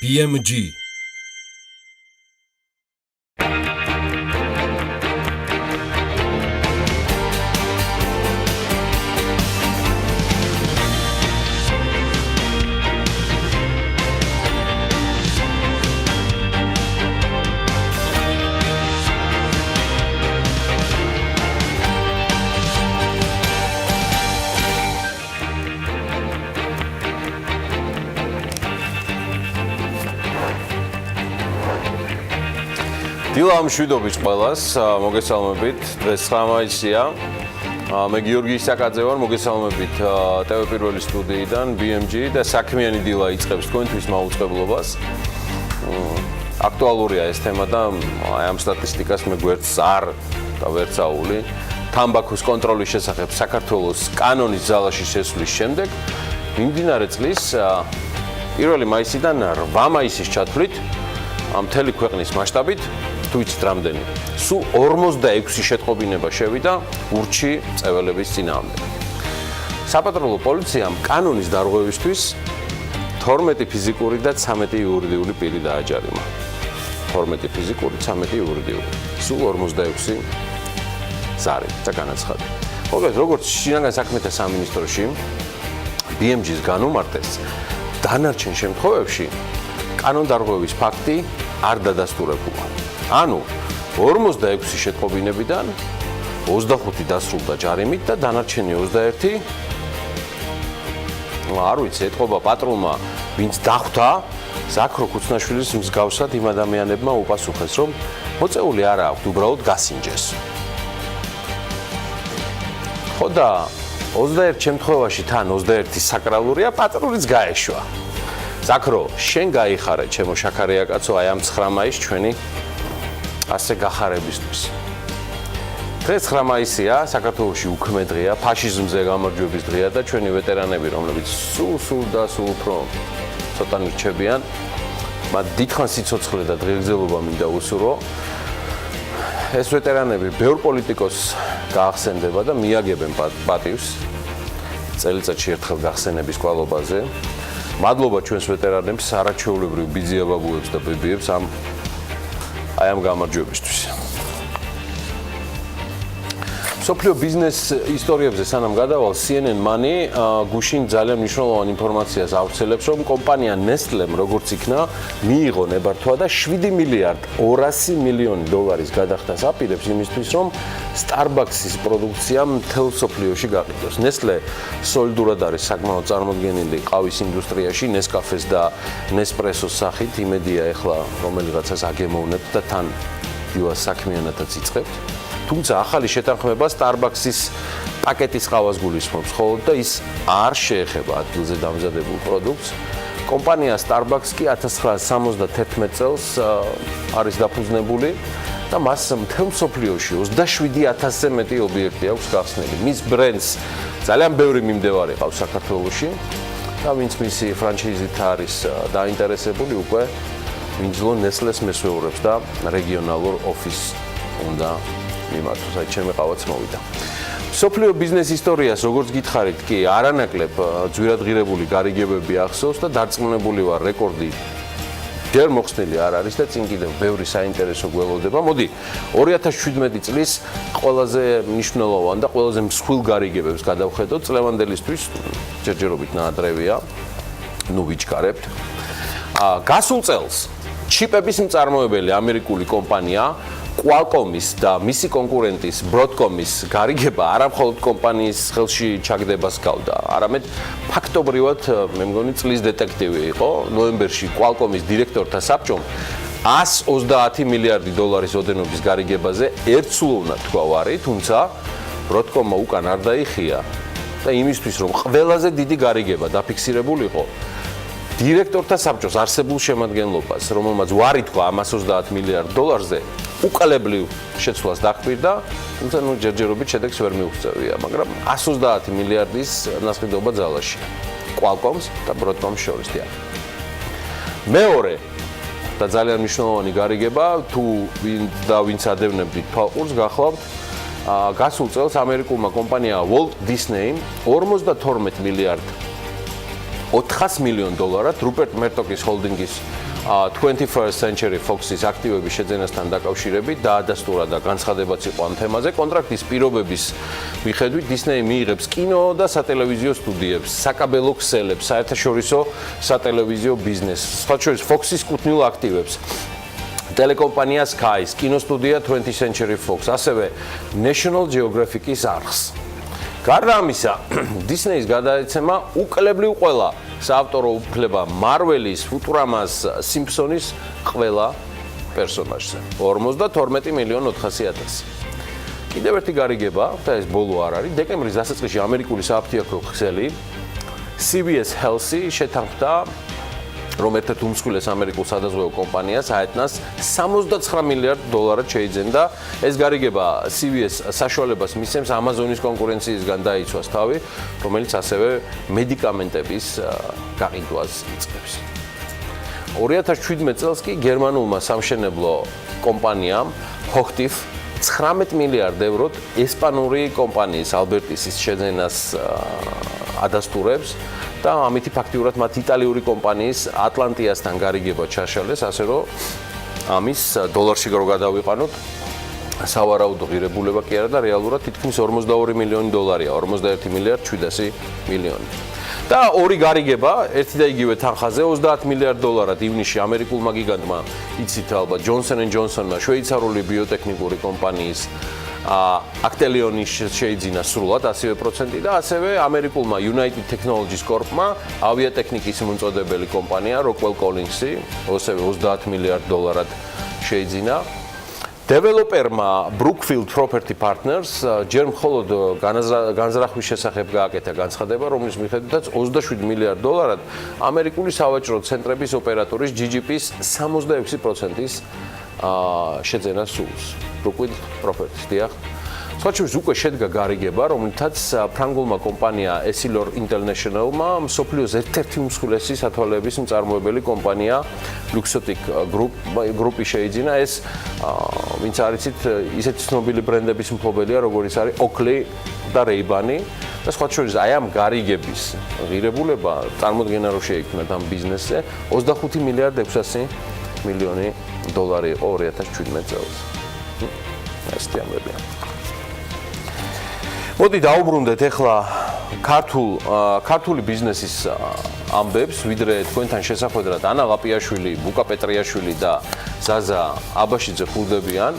BMG დილა მშვიდობის ყველას, მოგესალმებით. დღეს 9 მაისია. მე გიორგი ისაკაძე ვარ, მოგესალმებით TV პირველი სტუდიიდან BMG და საქმიანი დილა იწყებს თქვენთვის მაუწყებლობას. აქტუალურია ეს თემა და ამ სტატისტიკას მე გვერდს არ დავერცაული. თამბაქოს კონტროლის შესახებ საქართველოს კანონის ძალაში შესვლის შემდეგ მიმდინარე წლის 1 მაისიდან 8 მაისის ჩათვლით მთელი ქვეყნის მასშტაბით თუ იცით რამდენი? სულ 46 შეტყობინება შევიდა ურჩი წეველების წინააღმდეგ. საპატრულო პოლიციამ კანონის დარღვევისთვის 12 ფიზიკური და 13 იურიდიული პირი დააჯარიმა. 12 ფიზიკური, 13 იურიდიული. სულ 46 ზარი და განაცხადი. მოგეთ, როგორც შინაგან საქმეთა სამინისტროში BMG-ს განუმარტეს, დანარჩენ შემთხვევებში კანონდარღვევის ფაქტი არ დადასტურებულა. ანუ 46 შეტყობინებიდან 25 დასრულდა ჯარიმით და დანარჩენი 21 არ ვიცი, ეთყობა პატრულმა, ვინც დახვდა ზაქრო ქუცნაშვილის მსგავსად იმ ადამიანებმა უპასუხეს, რომ მოწეული არა აქვთ, უბრალოდ გასინჯეს. ხო და 21 შემთხვევაში თან 21 საკრალურია, პატრულიც გაეშვა. ზაქრო, შენ გაიხარე, ჩემო შაქარია კაცო, აი ამ 9 მაისს ჩვენი ასე გახარებისთვის. დღეს 9 მაისია, საქართველოში უქმე დღეა, ფაშიზმზე გამარჯვების დღეა და ჩვენი ვეტერანები, რომლებიც სულ და სულ უფრო ცოტა ნირჩებიან, მათ დიდხან სიცოცხლე და დღეგრძელობა მინდა უსურვო. ეს ვეტერანები ბევრ პოლიტიკოს გაახსენდება და მიაგებენ პატივს წელიწადში ერთხელ გახსენების კვალობაზე. მადლობა ჩვენს ვეტერანებს, არაჩვეულებრივ ბიძიაბაბუებს და ბებიებს აი ამ გამარჯვებისთვის. მსოფლიო ბიზნეს ისტორიებზე სანამ გადავალ, CNN Money გუშინ ძალიან მნიშვნელოვან ინფორმაციას ავრცელებს, რომ კომპანია Nestlé-მ როგორც იქნა, მიიღო ნებართვა და 7 მილიარდ 200 მილიონი დოლარის გადახდას აპირებს იმისთვის, რომ Starbucks-ის პროდუქცია მთელ მსოფლიოში გაყიდოს. Nestlé სოლიდურად არის საკმაოდ წარმოდგენილი ყავის ინდუსტრიაში, Nescafe-ს და Nespresso-ს სახით, იმედია ეხლა რომელიღაცას აგემოვნებთ და თან დილას საქმიანათაც იწყებთ. თუმცა ახალი შეთანხმება Starbucks-ის პაკეტის ყავას გულისხმობს, ხოლო და ის არ შეეხება ადგილზე დამზადებულ პროდუქტს. კომპანია Starbucks კი 1971 წელს არის დაფუძნებული და მას მთელ მსოფლიოში 27,000-ზე მეტი ობიექტი აქვს გახსნილი. მის ბრენდს ძალიან ბევრი მიმდევარი ყავს საქართველოში და ვინც მისი ფრანჩაიზით არის დაინტერესებული, უკვე ვინძლო Nestlé-ს მესვეურებს და რეგიონალურ ოფისს უნდა მიმართოს, აი ჩემი ყავაც მოვიდა. მსოფლიო ბიზნეს ისტორიას როგორც გითხარით, კი არანაკლებ ძვირადღირებული გარიგებები ახსოვს და დარწმუნებული ვარ, რეკორდი ჯერ მოხსნილი არ არის და წინ კიდევ ბევრი საინტერესო გველოდება. მოდი 2017 წლის ყველაზე მნიშვნელოვან და ყველაზე მსხვილ გარიგებებს გადავხედოთ. წლევანდელისთვის ჯერჯერობით ნაადრევია, ნუ ვიჩქარებთ. გასულ წელს ჩიპების მწარმოებელი ამერიკული კომპანია Qualcomm-ის და მისი კონკურენტის Broadcom-ის გარიგება არა მხოლოდ კომპანიის ხელში ჩაგდებას გავდა, არამედ ფაქტობრივად მე მგონი წლის დეტექტივი იყო. ნოემბერში Qualcomm-ის დირექტორთა საბჭომ 130 მილიარდი დოლარის ოდენობის გარიგებაზე ერთსულოვნად თქვა ვარი, თუმცა Broadcom-მა უკან არ დაიხია და იმისთვის რომ ყველაზე დიდი გარიგება დაფიქსირებულიყო, დირექტორთა საბჭოს არსებულ შემადგენლობას, რომელმაც ვარი თქვა 130 მილიარდ დოლარზე, უკალებლივ შეცვლას დახპირდა, თუმცა ნუ ჯერჯერობით შედეგს ვერ მიუღწევია, მაგრამ 130 მილიარდის ნასყიდობა ძალაშია. Qualcomm-ს და Broadcom-ს შორის დიახ. მეორე და ძალიან მნიშვნელოვანი გარიგება, თუ ვინც ადევნებდით თვალყურს, გახლავთ გასულ წელს ამერიკულმა კომპანია Walt Disney 52 მილიარდ 400 მილიონ დოლარად რუპერტ მერტოკის ჰოლდინგის 21st Century Fox-ის აქტივების შეძენასთან დაკავშირებით დაადასტურა და განცხადებაც იყო ამ თემაზე. კონტრაქტის პირობების მიხედვით Disney მიიღებს კინო და სატელევიზიო სტუდიებს, საკაბელო ქსელებს, საერთაშორისო სატელევიზიო ბიზნესს, სხვა შორის Fox-ის კუთვნილ აქტივებს. ტელეკომპანია Sky-ს, კინოსტუდია 20th Century Fox, ასევე National Geographic-ის არხს. გარდა ამისა, Disney-ის გადაცემა უკლებლივ ყველა საავტორო უფლება Marvel-ის, Futurama-ს, Simpsons-ის ყველა პერსონაჟზე. 52,400,000. კიდევ ერთი გარიგება, და ეს ბოლო არ არის, დეკემბრის დასაწყისში ამერიკული სააფთიაქო ქსელი CBS Health-ი შეთანხმდა რომ ერთ-ერთ უმსხვილეს ამერიკულ სადაზღვევო კომპანიას აეთნას $69 მილიარდ შეიძენდა. ეს გარიგება CBS საშუალებას მისცემს Amazon-ის კონკურენციისგან დაიცვას თავი, რომელიც ასევე მედიკამენტების გაყიდვას იწყებს. 2017 წელს კი გერმანულმა სამშენებლო კომპანიამ Hochtief 19 მილიარდ ევროთ ესპანური კომპანიის Albertis-ის შეძენას ადასტურებს და ამით ფაქტიურად მათ იტალიური კომპანიის Atlantiasთან გარიგება ჩაშალეს, ასე რომ ამის დოლარში რო გადავიყანოთ, სავარაუდო ღირებულება კი არა და რეალურად თითქმის $42 მილიონი, 41 მილიარდ 700 მილიონი. და ორი გარიგება, ერთი და იგივე თანხაზე, $30 მილიარდ ივნისში ამერიკულმა გიგანტმა, იცით ალბათ, Johnson & Johnson-მა შვეიცარიული ბიოტექნიკური კომპანიის Actelion-ის შეიძინა სრულად 100% და ასევე ამერიკულმა United Technologies Corp-მა ავიატექნიკის მომწოდებელი კომპანია Rockwell Collins-ი ასევე $30 მილიარდ შეიძინა. დეველოპერმა Brookfield Property Partners ჯერ მხოლოდ განზრახვის შესახებ გააკეთა განცხადება, რომლის მიხედვითაც $27 მილიარდ ამერიკული სავაჭრო ცენტრების ოპერატორის GGP-ის 66%-ის შეძენა სულს. Brookfield Properties, დიახ. სხვა შორის უკვე შედგა გარიგება, რომლითაც ფრანგულმა კომპანია Essilor International-მა მსოფლიოს ერთ-ერთი უმსხვილესი სათვალეების მწარმოებელი კომპანია Luxottic Group-ი შეიძინა. ეს ვინც არიცით, ისეთი ცნობილი ბრენდების მფლობელია, როგორიც არის Oakley და Ray-Ban-ი. და სხვა შორის აი ამ გარიგების ღირებულება წარმოდგენა რო შეიქმნა ამ ბიზნესზე 25 მილიარდ 600 მილიონი დოლარი იყო 2017 წელს. ესეთი ამბებია. მოდი დავუბრუნდეთ ახლა ქართული ბიზნესის ამბებს, ვიდრე თქვენთან შესახვედრად ანა ლაპიაშვილი, ბუკა პეტრიაშვილი და ზაზა აბაშიძე ხურდებიან.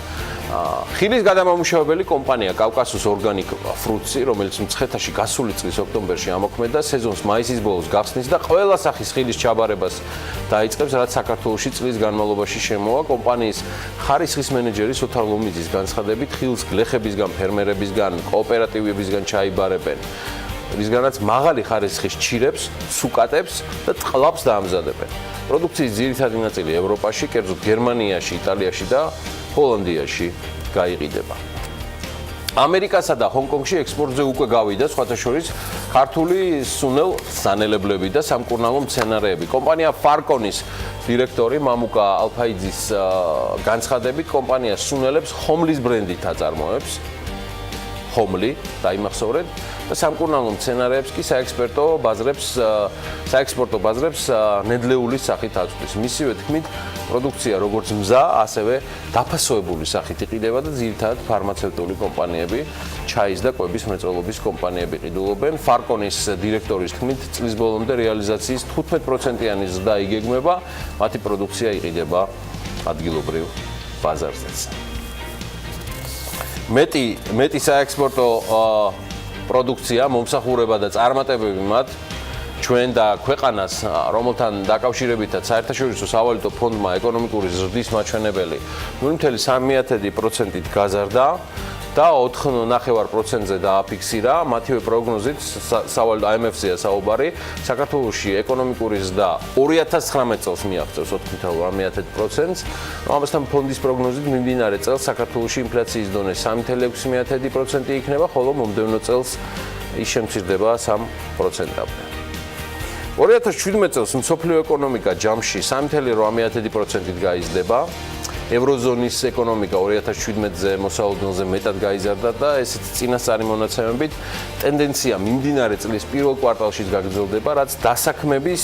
ხილის გადამამუშავებელი კომპანია კავკასუს ორგანიკ ფრუტსი, რომელიც მცხეთაში გასული წლის ოქტომბერში ამოქმედა, სეზონს მაისის ბოლოს გახსნის და ყველა სახის ხილის ჩაბარებას დაიწყებს, რაც საქართველოში წლის განმავლობაში შემოვა. კომპანიის ხარისხის მენეჯერი სოთარ ლომიძის განცხადებით, ხილს გლეხებისგან, ფერმერებისგან, კოოპერატივებისგან ჩაიბარებენ, რისგანაც მაღალი ხარისხის ჩირებს, სუკატებს და წყლავს დაამზადებენ. პროდუქციის ძირითადი ნაწილი ევროპაში, კერძოდ გერმანიაში, იტალიაში და ჰოლანდიაში გაიყიდება. ამერიკასა და ჰონკონგში ექსპორტზე უკვე გავიდა სხვათა შორის ქართული სუნელ სანელებლები და სამკურნალო მცენარეები. კომპანია Farconis დირექტორი მამუკა ალფაიძის განცხადებით, კომპანია სუნელებს Homlis ბრენდით აწარმოებს. Homli დაიმახსოვრეთ და სამკურნალო მცენარეებს კი საექსპორტო ბაზრებს ნედლეულის სახით აწვდის. მისივე თქმით, პროდუქცია როგორც მზა, ასევე დაფასოებული სახით იყიდება და ძირითადად ფარმაცევტული კომპანიები, ჩაის და კვების მრეწველობის კომპანიები ყიდულობენ. Farconis დირექტორის თქმით, წლის ბოლომდე რეალიზაციის 15%-იანი ზრდა იგეგმება, მათი პროდუქცია იყიდება ადგილობრივ ბაზარზეც. მეტი საექსპორტო პროდუქცია, მომსახურება და წარმატებები მათ ჩვენ და ქვეყანას, რომელთან დაკავშირებითაც საერთაშორისო სავალუტო ფონდმა ეკონომიკური ზრდის მაჩვენებელი 0.3%-ით გაზარდა და 4.9%-ზე დააფიქსირა. მათივე პროგნოზით IMF-ზეა საუბარი, საქართველოში ეკონომიკური ზრდა 2019 წელს მიაღწევს 4.3%-ს. ამასთან ფონდის პროგნოზით მიმდინარე წელს საქართველოში ინფლაციის დონე 3.6% იქნება, ხოლო მომდევნო წელს ის შემცირდება 3%-მდე. 2017 წელს მსოფლიო ეკონომიკა ჯამში 3.8%-ით გაიზრდება. ევროზონის ეკონომიკა 2017-ზე მოსაოდნელზე მეტად გაიზარდა და ესეც წინასწარი მონაცემებით ტენდენცია მიმდინარე წლის პირველ კვარტალშიც გაგრძელდება, რაც დასაქმების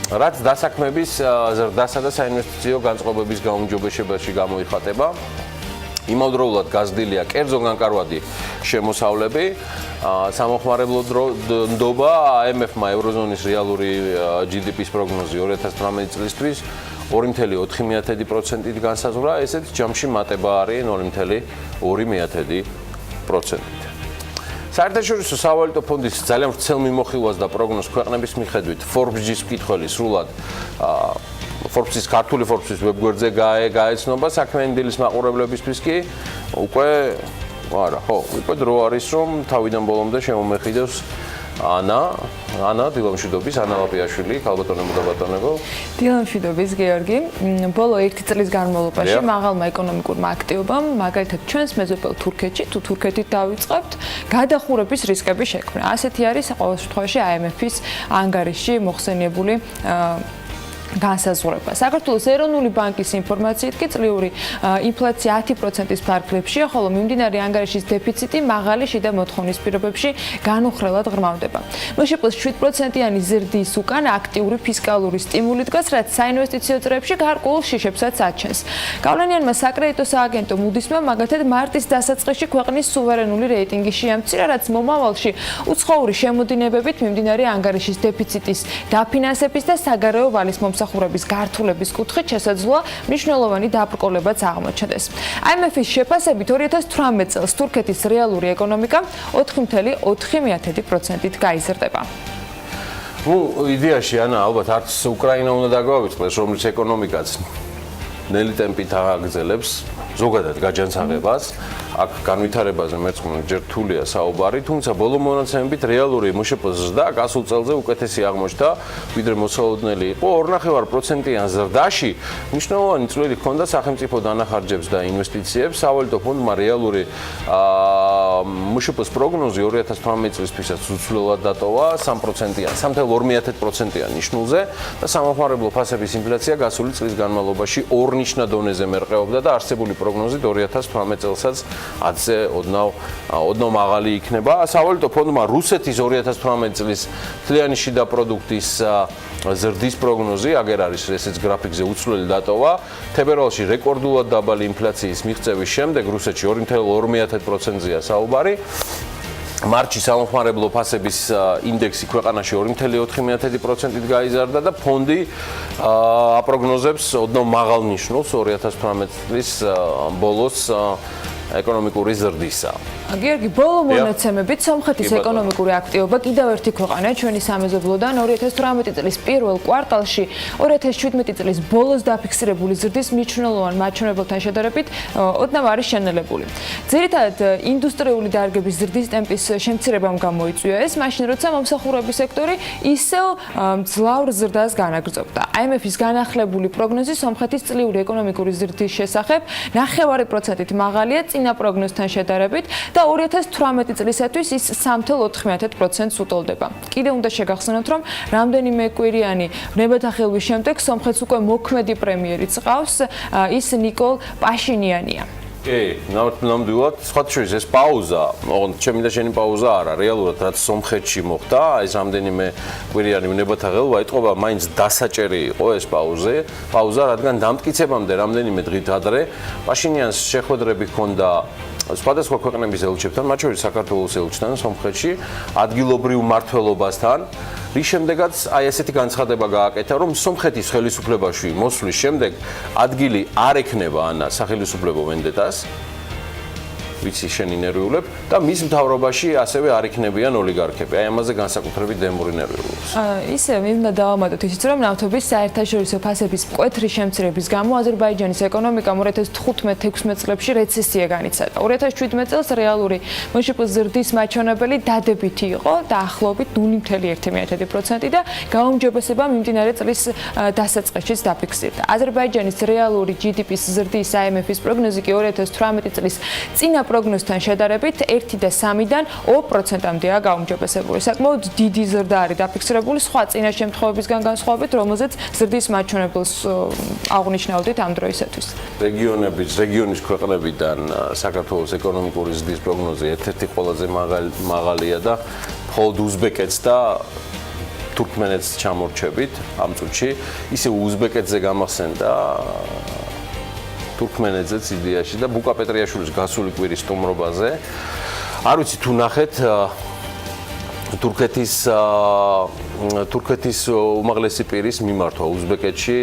რაც დასაქმების ზრდასა და საინვესტიციო განწყობების გაუმჯობესებაში გამოიხატება. იმავდროულად გაზრდილია კერძო განკარვადი შემოსავლები, სამოხმარებლო ნდობა, IMF-მა ევროზონის რეალური GDP-ის პროგნოზი 2018 წლისთვის 2.4%-ით განსაზღვრა, ესეც ჯამში მატება არის 0.2%. საერთაშორისო სავალუტო ფონდის ძალიან ვრცელ მიმოხილვას და პროგნოზ ქვეყნების მიხედვით Forbes-ის მკითხველი სრულად Forbes-ის ქართული Forbes-ის ვებგვერდზე გაეცნობა საქმიანი დილის მაყურებლებისთვის კი უკვე დრო არის რომ თავიდან ბოლომდე შემომეხიდოს ანა დილამშვიდობის ანა ლაპიაშვილი ქალბატონებო და ბატონებო დილამშვიდობის გეორგი ბოლო 1 წლის განმავლობაში მაღალმა ეკონომიკურმა აქტივობამ მაგალითად ჩვენს მეზობელ თურქეთში თუ თურქეთით დავიწყებთ გადახურების რისკები შექმნა ასეთი არის ყოველ შემთხვევაში IMF-ის ანგარიში მოხსენიებული განსაზღვრება. საქართველოს ეროვნული ბანკის ინფორმაციით კი წლიური ინფლაცია 10%-ის ფარგლებშია, ხოლო მიმდინარე ანგარიშის დეფიციტი მაღალი შიდა მოთხოვნის პირობებში განუხრელად ღრმავდება. მშპ-ს 7%-იანი ზრდის უკან აქტიური ფისკალური სტიმული დგას, რაც საინვესტიციო წრეებში გარკვეულ შიშებსაც აჩენს. გავლენიანმა საკრედიტო სააგენტო Moody's-მა მაგათად მარტის დასაწყისში ქვეყნის სუვერენული რეიტინგი შეამცირა, რაც მომავალში უცხოური შემოდინებებით მიმდინარე ანგარიშის დეფიციტის დაფინანსების და საგარეო ვალის მომსახურების გართულების კუთხით შესაძლოა მნიშვნელოვანი დაბრკოლებაც აღმოჩნდეს. IMF-ის შეფასებით 2018 წელს თურქეთის რეალური ეკონომიკა 4.4%-ით გაიზრდება. იდეაში ანა ალბათ არც უკრაინა უნდა დაგვავიწყდეს, რომლის ეკონომიკაც ნელი ტემპით აგრძელებს ზოგადად გაჯანსაღებას. აქ განვითარებაზე მეცხრე ჯერ რთულია საუბარი, თუმცა ბოლო მონაცემებით რეალური მშპ-ს ზრდა გასულ წელზე უკეთესი აღმოჩნდა, ვიდრე მოსალოდნელი იყო 2.5%-იან ზრდაში. მნიშვნელოვანი წვლილი ჰქონდა სახელმწიფო დანახარჯებს და ინვესტიციებს. სავალუტო ფონდმა რეალური მშპ-ის პროგნოზი 2018 წლისთვისაც უცვლელად დატოვა 3%-იან, 3.2%-იან ნიშნულზე და სამოხმარებლო ფასების ინფლაცია გასული წლის განმავლობაში ორნიშნა დონეზე მერყეობდა და არსებული პროგნოზით 2018 წელსაც ათზე ოდნავ მაღალი იქნება. სავალუტო ფონდმა რუსეთის 2018 წლის მთლიანი შიდა პროდუქტის ზრდის პროგნოზი, აგერ არის ესეც გრაფიკზე უცვლელი დატოვა. თებერვალში რეკორდულად დაბალი ინფლაციის მიღწევის შემდეგ რუსეთში 2.2%-ზეა საუბარი. მარტში სამოხმარებლო ფასების ინდექსი ქვეყანაში 2.4%-ით გაიზარდა და ფონდი აპროგნოზებს ოდნავ მაღალ ნიშნულს 2018 წლის ბოლოს ეკონომიკური ზრდისა. გიორგი, ბოლო მონაცემებით სომხეთის ეკონომიკური აქტივობა კიდევ ერთი ქვეყანა ჩვენი სამეზობლოდან 2018 წლის პირველ კვარტალში 2017 წლის ბოლოს დაფიქსირებული ზრდის მნიშვნელოვან მაჩვენებელთან შედარებით ოდნავ არის შენელებული. ძირითადად ინდუსტრიული დარგების ზრდის ტემპის შემცირებამ გამოიწვია ეს, მაშინ როცა მომსახურების სექტორი ისევ მძლავრ ზრდას განაგრძობდა. IMF-ის განახლებული პროგნოზი სომხეთის წლიური ეკონომიკური ზრდის შესახებ 0.5%-ით მაღალია წინა პროგნოზთან შედარებით და 2018 წლისათვის ის 3.4%-ს უტოლდება. კიდევ უნდა შეგახსენოთ, რომ რამდენიმე კვირიანი ნებათახელვის შემდეგ სომხეთს უკვე მოქმედი პრემიერიც ყავს, ის ნიკოლ პაშინიანია. ნამდვილად, სხვათა შორის ეს პაუზა, ჩემი და შენი პაუზა არა, რეალურად რაც სომხეთში მოხდა, ეს რამდენიმე კვირიანი ნებათაღელვა ეთყობა, მაინც დასაჭერი იყო ეს პაუზა, რადგან დამტკიცებამდე რამდენიმე დღით ადრე პაშინიანს შეხვედრები ჰქონდა სხვადასხვა ქვეყნების ელჩებთან, მათ შორის საქართველოს ელჩთან სომხეთში, ადგილობრივ მმართველობასთან, რის შემდეგაც აი ესეთი განცხადება გააკეთა, რომ სომხეთის ხელისუფლებაში მოსვლის შემდეგ ადგილი არ ექნება ანა სახელისუფლებო ვენდეტას, ვიცი შენი ნერვიულებ და მის მთავრობაში ასევე არ იქნებიან ოლიგარქები. აი ამაზე განსაკუთრებით დემური ნერვიულობს. ისე მინდა დავამატოთ ისიც, რომ ნავთობის საერთაშორისო ფასების მკვეთრი შემცირების გამო აზერბაიჯანის ეკონომიკამ 2015-16 წლებში რეცესია განიცადა. 2017 წელს რეალური მშპ-ის ზრდის მაჩვენებელი დადებითი იყო, დაახლოებით 0.1% და გაუმჯობესება მიმდინარე წლის დასაწყისშიც დაფიქსირდა. აზერბაიჯანის რეალური GDP-ის ზრდის IMF-ის პროგნოზი კი 2018 წლის წინა პროგნოზთან შედარებით 1.3-დან 2%-მდეა გაუმჯობესებული. საკმაოდ დიდი ზრდა არის დაფიქსირებული სხვა წინა შემთხვევებისგან განსხვავებით, რომელზეც ზრდის მაჩვენებელს აღნიშნავდით ამ დროისათვის. რეგიონის ქვეყნებიდან საქართველოს ეკონომიკური ზრდის პროგნოზი ერთ-ერთი ყველაზე მაღალია და მხოლოდ უზბეკეთს და თურქმენეთს ჩამორჩებით ამ წუთში, ისე უზბეკეთზე გამახსენდა თურქმენეთზეც იდეაში და ბუკა პეტრიაშვილის გასული კვირის სტუმრობაზე. არ ვიცი თუ ნახეთ თურქეთის უმაღლესი პირის მიმართვა უზბეკეთში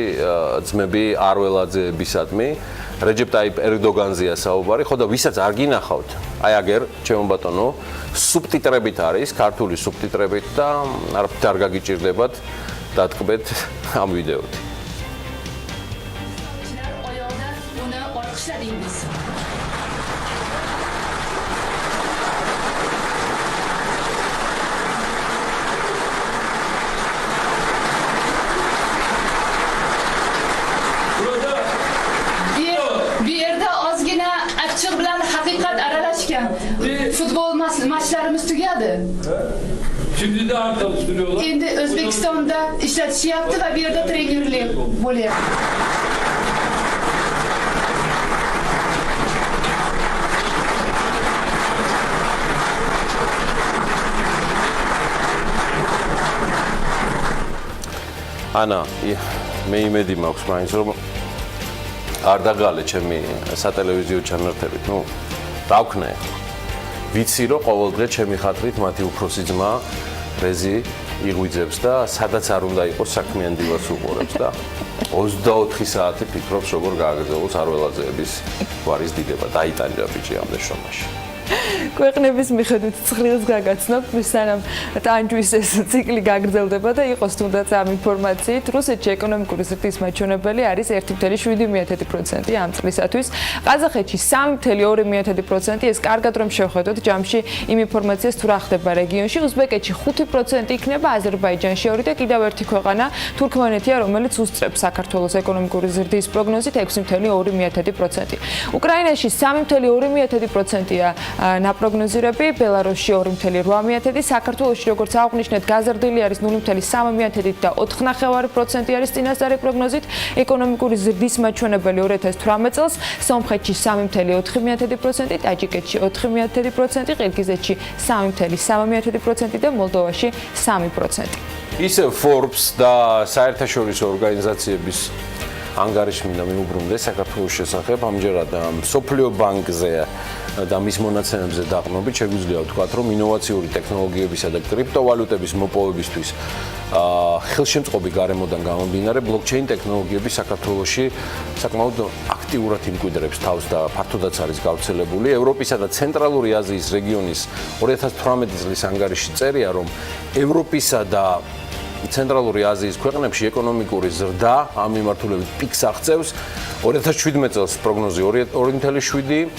ძმები არველაძეებისადმი რეჯეპ ტაიპ ერდოგანზეა საუბარი, ხო და ვისაც არ გინახავთ, აი აგერ ჩემო ბატონო, სუბტიტრებით არის, ქართული სუბტიტრებით და არაფრით არ გაგიჭირდებათ დათკბეთ ამ ვიდეოთი. Futbol maçlarımız tügadı. Şimdi de çalıştırıyorlar. Şimdi Özbekistan'da işletici yaptı ve bir yerde trenerlik oluyor. Ana, მე იმედი მაქვს მაინც რომ არ დაგალე ჩემი სატელევიზიო ჩანართებით, ნუ დავქნე. ვიცი რომ ყოველდღე ჩემი ხათრით მათი უფროსი ძმა რეზი იღვიძებს და სადაც არ უნდა იყოს საქმიან დილას უყურებს და 24 საათი ფიქრობს როგორ გააგრძელოს არველაძეების გვარის დიდება. დაიტანჯა ბიჭი ამ შეშრომაში. ქვეყნების მიხედვით ცხრილს გაგაცნობთ, სანამ ტანჯვის ეს ციკლი გაგრძელდება და იყოს თუნდაც ამ ინფორმაციით, რუსეთში ეკონომიკური ზრდის მაჩვენებელი არის 1.7% ამ წლისათვის, ყაზახეთში 3.2%, ეს კარგად რომ შევხედოთ ჯამში იმ ინფორმაციას თუ რა ხდება რეგიონში, უზბეკეთში 5% იქნება, აზერბაიჯანში 2 და კიდევ ერთი ქვეყანა თურქმენეთია, რომელიც უსწრებს საქართველოს ეკონომიკური ზრდის პროგნოზით 6.2%. უკრაინაში 3.2%-ია ნაპროგნოზირები, ბელარუსში 2.8%, საქართველოში როგორც აღნიშნეთ, გაზრდილი არის 0.3% და 4.5% არის წინასწარი პროგნოზით, ეკონომიკური ზრდის მაჩვენებელი 2018 წელს, სომხეთში 3.4%, ტაჯიკეთში 4.1%, ყირგიზეთში 3.3% და მოლდოვაში 3%. ისევ Forbes და საერთაშორისო ორგანიზაციების ანგარიშმინდა მიუბრუნდეს საქართველოს შესახებ, ამჯერად მსოფლიო ბანკზე და მის მონაცემებზე დაყრდნობით შეგვიძლია ვთქვათ, რომ ინოვაციური ტექნოლოგიებისა და კრიპტოვალუტების მოპოვებისთვის ხელშემწყობი გარემოდან გამომდინარე ბლოკჩეინ ტექნოლოგიები საქართველოში საკმაოდ აქტიურად იმკვიდრებს თავს და ფართოდაც არის გავრცელებული. ევროპისა და ცენტრალური აზიის რეგიონის 2018 წლის ანგარიში წერია, რომ ევროპისა და ცენტრალური აზიის ქვეყნებში ეკონომიკური ზრდა ამ მიმართულებით პიკს აღწევს. 2017 წელს პროგნოზი 2.7,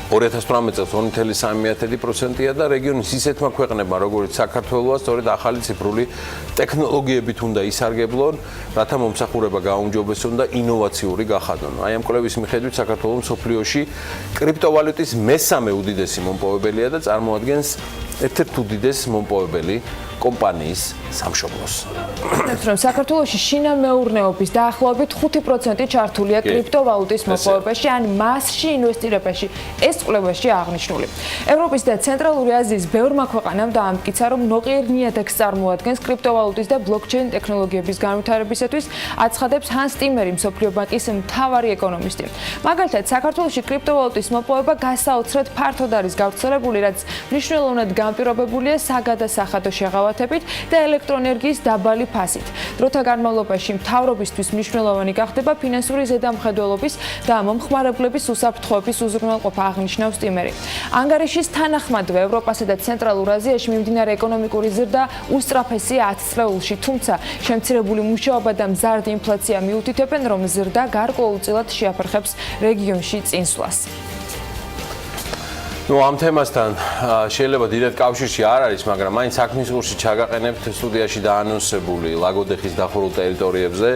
2018 წელს 2.3%-ია და რეგიონის ისეთმა ქვეყნებმა, როგორც საქართველოა, სწორედ ახალი ციფრული ტექნოლოგიებით უნდა ისარგებლონ, რათა მომსახურება გაუმჯობესონ და ინოვაციური გახადონ. აი ამ კვლევის მიხედვით საქართველოს მსოფლიოში კრიპტოვალუტის მესამე უდიდესი მომპოვებელია და წარმოადგენს ერთ-ერთ უდიდეს მომპოვებელი კომპანიის სამშობლოს. რომ საქართველოში შინამეურნეობის დაახლოებით 5% ჩართულია კრიპტოვალუტის მოპოვებაში, ან მასში ინვესტირებაში. ეს კვლევაში აღნიშნული. ევროპის და ცენტრალური აზიის ბევრმა ქვეყანამ დაამტკიცა, რომ ნოყიერ-ნიადაგს წარმოადგენს კრიპტოვალუტის და ბლოკჩეინ ტექნოლოგიების განვითარებისათვის, აცხადებს ჰანს ტიმერი, მსოფლიო ბანკის მთავარი ეკონომისტი. მაგალითად, საქართველოში კრიპტოვალუტის მოპოვება გასაოცრად ფართოდ არის გავრცელებული, რაც მნიშვნელოვნად განპირობებულია საგადასახადო შეღავათებით და ელექტროენერგიის დაბალი ფასით. დროთა განმავლობაში მთავრობისთვის მნიშვნელოვანი გახდება ფინანსური ზედამხედველობის და მომხმარებლების უსაფრთხოების უზრუნველყოფა, აღნიშნავს ტიმერი. ანგარიშის თანახმადვე, ევროპასა და ცენტრალურ აზიაში მიმდინარე ეკონომიკური ზრდა უსწრაფესია 10 წლეულში, თუმცა შემცირებული მუშაობა და მზარდი ინფლაცია მიუთითებენ, რომ ზრდა გარკვეულწილად შეაფერხებს რეგიონში წინსვლას. ნუ ამ თემასთან შეიძლება დიდად კავშირში არ არის, მაგრამ მაინც საქმის გულში ჩაგაყენებთ სტუდიაში დაანონსებული ლაგოდეხის დახურულ ტერიტორიებზე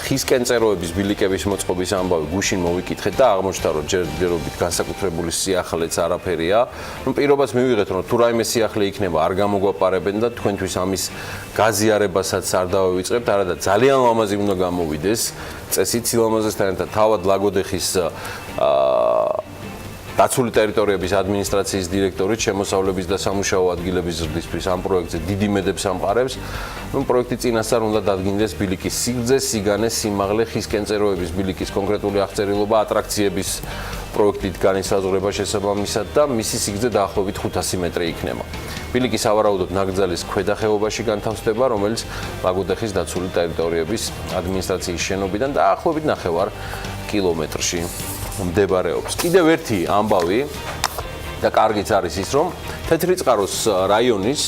ხისკენ წეროების ბილიკების მოწყობის ამბავი გუშინ მოვიკითხეთ და აღმოჩნდა, რომ ჯერჯერობით განსაკუთრებული სიახლეც არაფერია. ნუ პირობას მივიღეთ, რომ თუ რაიმე სიახლე იქნება, არ გამოგვაპარებენ და თქვენთვის ამის გაზიარებასაც არ დავივიწყებთ, არადა ძალიან ლამაზი უნდა გამოვიდეს წესით სილამაზესთან ერთად თავად ლაგოდეხის დაცული ტერიტორიების ადმინისტრაციის დირექტორი შემოსავლების და სამუშაო ადგილების ზრდისთვის ამ პროექტზე დიდი მედებს ამყარებს. პროექტი წინასწარ უნდა დადგინდეს ბილიკის სიგრძე, სიგანე, სიმაღლე, ხისკენწეროების ბილიკის კონკრეტული აღწერილობა, ატრაქციების პროექტით განისაზღვრება შესაბამისად და მისი სიგრძე დაახლოებით 500 მეტრი იქნება. ბილიკის ავარაუდოდ ნაკრძალის ქვედა ხეობაში განთავსდება, რომელიც ლაგოდეხის დაცული ტერიტორიების ადმინისტრაციის შენობიდან დაახლოებით 9 კილომეტრში მდებარეობს. კიდევ ერთი ამბავი და კარგიც არის ის, რომ თეთრიწყაროს რაიონის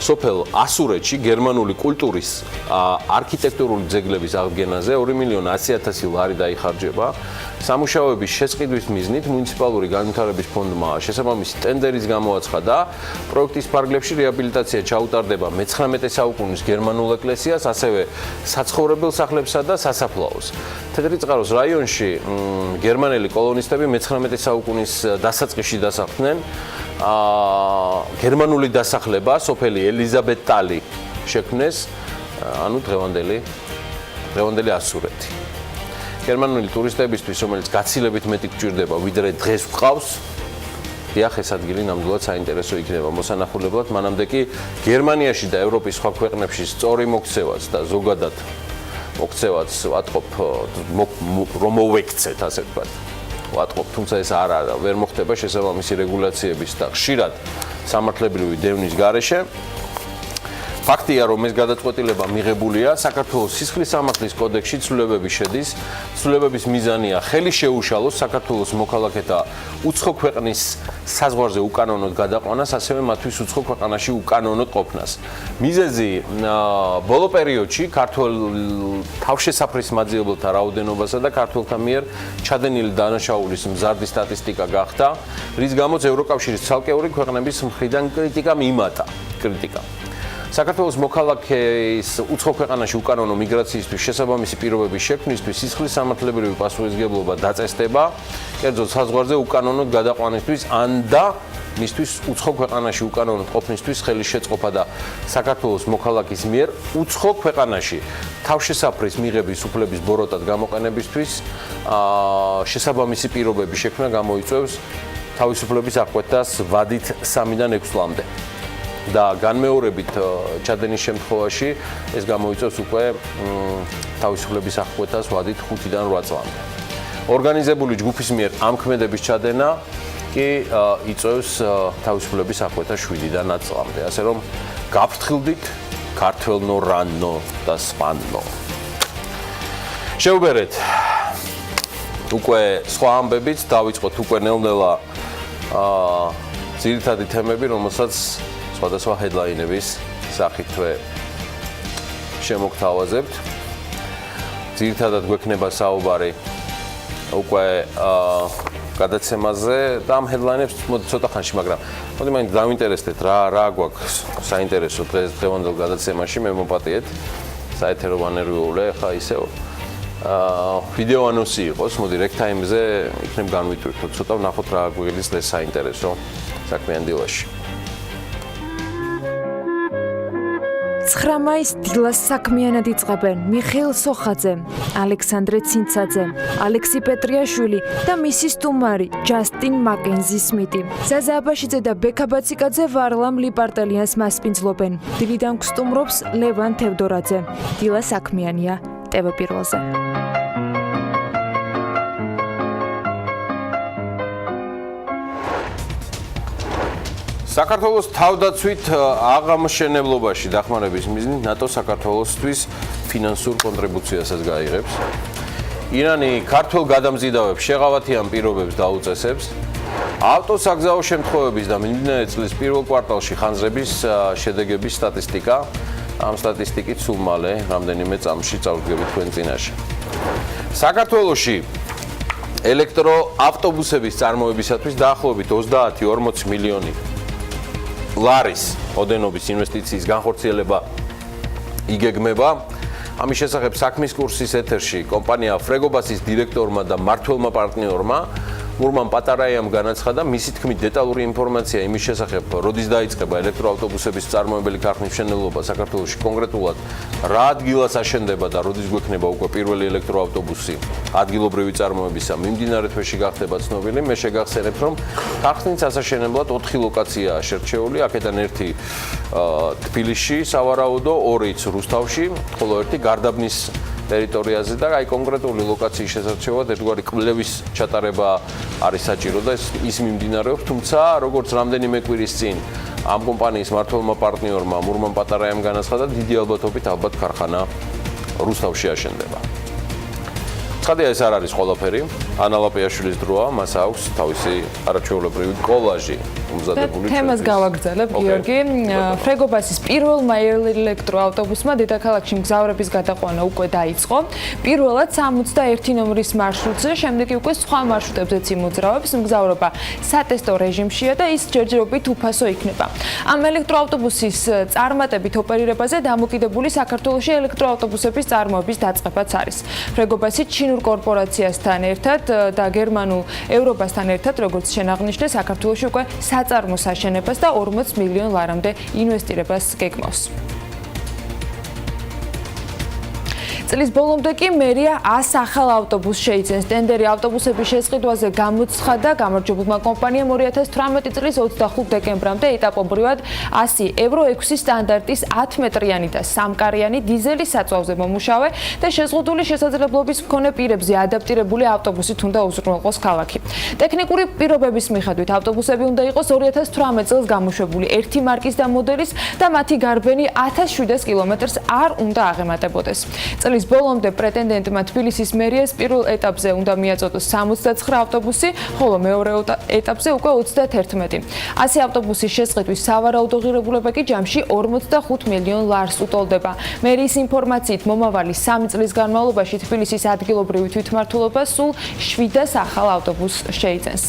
სოფელ ასურეთში გერმანული კულტურის არქიტექტურული ძეგლების აღდგენაზე 2.100.000 ლარი დაიხარჯება. სამუშაოების შესყიდვის მიზნით მუნიციპალური განვითარების ფონდმა შესაბამისი ტენდერის გამოაცხადა. პროექტის ფარგლებში რეაბილიტაცია ჩაუტარდება მე-19 საუკუნის გერმანულ ეკლესიას, ასევე საცხოვრებელ სახლებსა და სასაფლაოს. თეთრიწყაროს რაიონში გერმანელი კოლონისტები მე-19 საუკუნის დასაწყისში დასახლდნენ. გერმანული დასახლება სოფელი ელიზაბეტტალი შექმნეს, ანუ დღევანდელი ასურეთი. გერმანული ტურისტებისთვის, რომელიც გაცილებით მეტი გჭირდება, ვიდრე დღეს გვყავს, დიახ, ეს ადგილი ნამდვილად საინტერესო იქნება მოსანახულებლად, მანამდე კი გერმანიაში და ევროპის სხვა ქვეყნებში სწორი მოქცევაც და ზოგადად მოქცევაც ვატყობ, რომ მოვექცეთ, ასე ვთქვათ. ვატყობ, თუმცა ეს ვერ მოხდება შესაბამისი რეგულაციების და ხშირად სამართლებრივი დევნის გარეშე. ფაქტია, რომ ეს გადაწყვეტილება მიღებულია საქართველოს სისხლის სამართლის კოდექსში ცვლილებები შედის. ცვლილებების მიზანია ხელი შეუშალოს საქართველოს მოქალაქეთა უცხო ქვეყნის საზღვარზე უკანონოდ გადაყვანას, ასევე მათთვის უცხო ქვეყანაში უკანონოდ ყოფნას. მიზეზი ბოლო პერიოდში ქართველ თავშესაფრის მაძიებელთა რაოდენობასა და ქართველთა მიერ ჩადენილი დანაშაულის მზარდი სტატისტიკა გახდა, რის გამოც ევროკავშირის ცალკეული ქვეყნების მხრიდან კრიტიკა მიმატა. საქართველოს მოქალაქეის უცხო ქვეყანაში უკანონო მიგრაციისთვის შესაბამისი პირობების შექმნისთვის სისხლის სამართლებრივი პასუხისმგებლობა დაწესდება, კერძოდ საზღვარზე უკანონოდ გადაყვანისთვის ან და მისთვის უცხო ქვეყანაში უკანონოდ ყოფნისთვის ხელის შეწყობა და საქართველოს მოქალაქის მიერ უცხო ქვეყანაში თავშესაფრის მიღების უფლების ბოროტად გამოყენებისთვის შესაბამისი პირობების შექმნა გამოიწვევს თავისუფლების აღკვეთას ვადით 3-დან 6 წლამდე. და განმეორებით ჩადენის შემთხვევაში ეს გამოიწვევს უკვე თავისუფლების აღკვეთას ვადით 5-დან 8 წლამდე. ორგანიზებული ჯგუფის მიერ ამ ქმედების ჩადენა კი იწვევს თავისუფლების აღკვეთას 7-დან 10 წლამდე. ასე რომ გაფრთხილდით ქართველნო, რანო და სპანო. შევბერეთ უკვე სხვა ამბებით, დავიწყოთ უკვე ნელ-ნელა ძირითადი თემები, რომელსაც სხვადასხვა ჰედლაინების სახით შემოგთავაზებთ. ძირითადად გვექნება საუბარი უკვე გადაცემაზე და ამ ჰედლაინებს მოდი ცოტა ხანში, მაგრამ მოდი მაინც დავინტერესდეთ რა გვაქვს საინტერესო დღევანდელ გადაცემაში, მე მოპატიეთ საეთერო ბანერვიულე, ხა ისევ ვიდეო ანონსი იყოს, მოდი რექტაიმზე იქნებ განვიტვირთოთ, ცოტა ვნახოთ რა გვიგლის ეს საინტერესო საქმიან დილაში. 9 მაისს დილას საქმიანად იწყებენ მიხეილ სოხაძე, ალექსანდრე ცინცაძე, ალექსი პეტრიაშვილი და მისი სტუმარი ჯასტინ მაკენზი სმიტი. ზაზა აბაშიძე და ბექა ბაციკაძე ვარლამ ლიპარტელიანს მასპინძლობენ. დილიდან გსტუმრობს ლევან თევდორაძე. დილა საქმიანია TV პირველზე. საქართველოს თავდაცვით აღმშენებლობაში დახმარების მიზნით ნატო საქართველოსთვის ფინანსურ კონტრიბუციასაც გაიღებს. ირანი ქართულ გადამზიდავებს შეღავათიან პირობებს დაუწესებს. ავტოსაგზაო შემთხვევების და მიმდინარე წლის პირველ კვარტალში ხანძრების შედეგების სტატისტიკა. ამ სტატისტიკით სულ მალე რამდენიმე წამში წავდგებით თქვენ წინაშე. საქართველოში ელექტროავტობუსების წარმოებისათვის დაახლოებით 30-40 მილიონი ლარის ოდენობის ინვესტიციის განხორციელება იგეგმება. ამის შესახებ საქმის კურსის ეთერში კომპანია ფრეგობასის დირექტორმა და მმართველმა პარტნიორმა მურმან პატარაიამ განაცხადა, მისი თქმით დეტალური ინფორმაცია იმის შესახებ, როდის დაიწყება ელექტროავტობუსების წარმოებელი ქარხნის მშენებლობა საქართველოში, კონკრეტულად რა ადგილას აშენდება და როდის გვექნება უკვე პირველი ელექტროავტობუსი ადგილობრივი წარმოებისა, მიმდინარე თვეში გახდება ცნობილი. მე შეგახსენებ, რომ ქარხნის ასაშენებლად 4 ლოკაციაა შერჩეული, აქედან ერთი თბილისში, სავარაუდო, 2-იც რუსთავში, ხოლო ერთი გარდაბნის ტერიტორიაზე და აი კონკრეტული ლოკაციის შესარჩევად ერთგვარი კვლევის ჩატარება არის საჭირო და ის მიმდინარეობს, თუმცა როგორც რამდენიმე კვირის წინ ამ კომპანიის მმართველმა პარტნიორმა მურმან პატარაიამ განაცხადა, დიდი ალბათობით ალბათ ქარხანა რუსთავში აშენდება. ცხადია, ეს არ არის ყველაფერი. ანა ლაპიაშვილის დროა, მას აქვს თავისი არაჩვეულებრივი კოლაჟი უმზადებული. თემას გავაგრძელებ, გიორგი. ფრეგობასის პირველმა ელექტროავტობუსმა დედაქალაქში მგზავრების გადაყვანა უკვე დაიწყო. პირველად 61 ნომრის მარშრუტზე, შემდეგ კი უკვე სხვა მარშრუტებზეც იმოძრავებს. მგზავრობა სატესტო რეჟიმშია და ის ჯერჯერობით უფასო იქნება. ამ ელექტროავტობუსის წარმატებით ოპერირებაზე დამოკიდებული საქართველოში ელექტროავტობუსების წარმოების დაწყებაც არის. ფრეგობასი ჩინურ კორპორაციასთან ერთად და გერმანულ ევროპასთან ერთად, როგორც შენ აღნიშნე, საქართველოში უკვე საწარმოს აშენებას და 40 მილიონ ლარამდე ინვესტირებას გეგმავს. წლის ბოლომდე კი მერია 100 ახალ ავტობუსს შეიძენს. ტენდერი ავტობუსების შესყიდვაზე გამოცხადა გამარჯვებულმა კომპანიამ 2018 წლის 25 დეკემბრამდე ეტაპობრივად 100 евро 6 სტანდარტის 10 მეტრიანი და 3-კარიანი დიზელის საწვავზე მომუშავე და შეზღუდული შესაძლებლობის მქონე პირებზე ადაპტირებული ავტობუსით უნდა უზრუნველყოს ქალაქი. ტექნიკური პირობების მიხედვით ავტობუსები უნდა იყოს 2018 წელს გამოშვებული ერთი მარკის და მოდელის და მათი გარბენი 1700 კილომეტრს არ უნდა აღემატებოდეს. წლის ბოლომდე პრეტენდენტმა თბილისის მერიას პირველ ეტაპზე უნდა მიაწოდოს 69 ავტობუსი, ხოლო მეორე ეტაპზე უკვე 31. 100 ავტობუსის შესყიდვის სავარაუდო ღირებულება კი ჯამში 45 მილიონ ლარს უტოლდება. მერიის ინფორმაციით, მომავალი 3 წლის განმავლობაში თბილისის ადგილობრივი თვითმმართველობა სულ 700 ახალ ავტობუსს შეიძენს.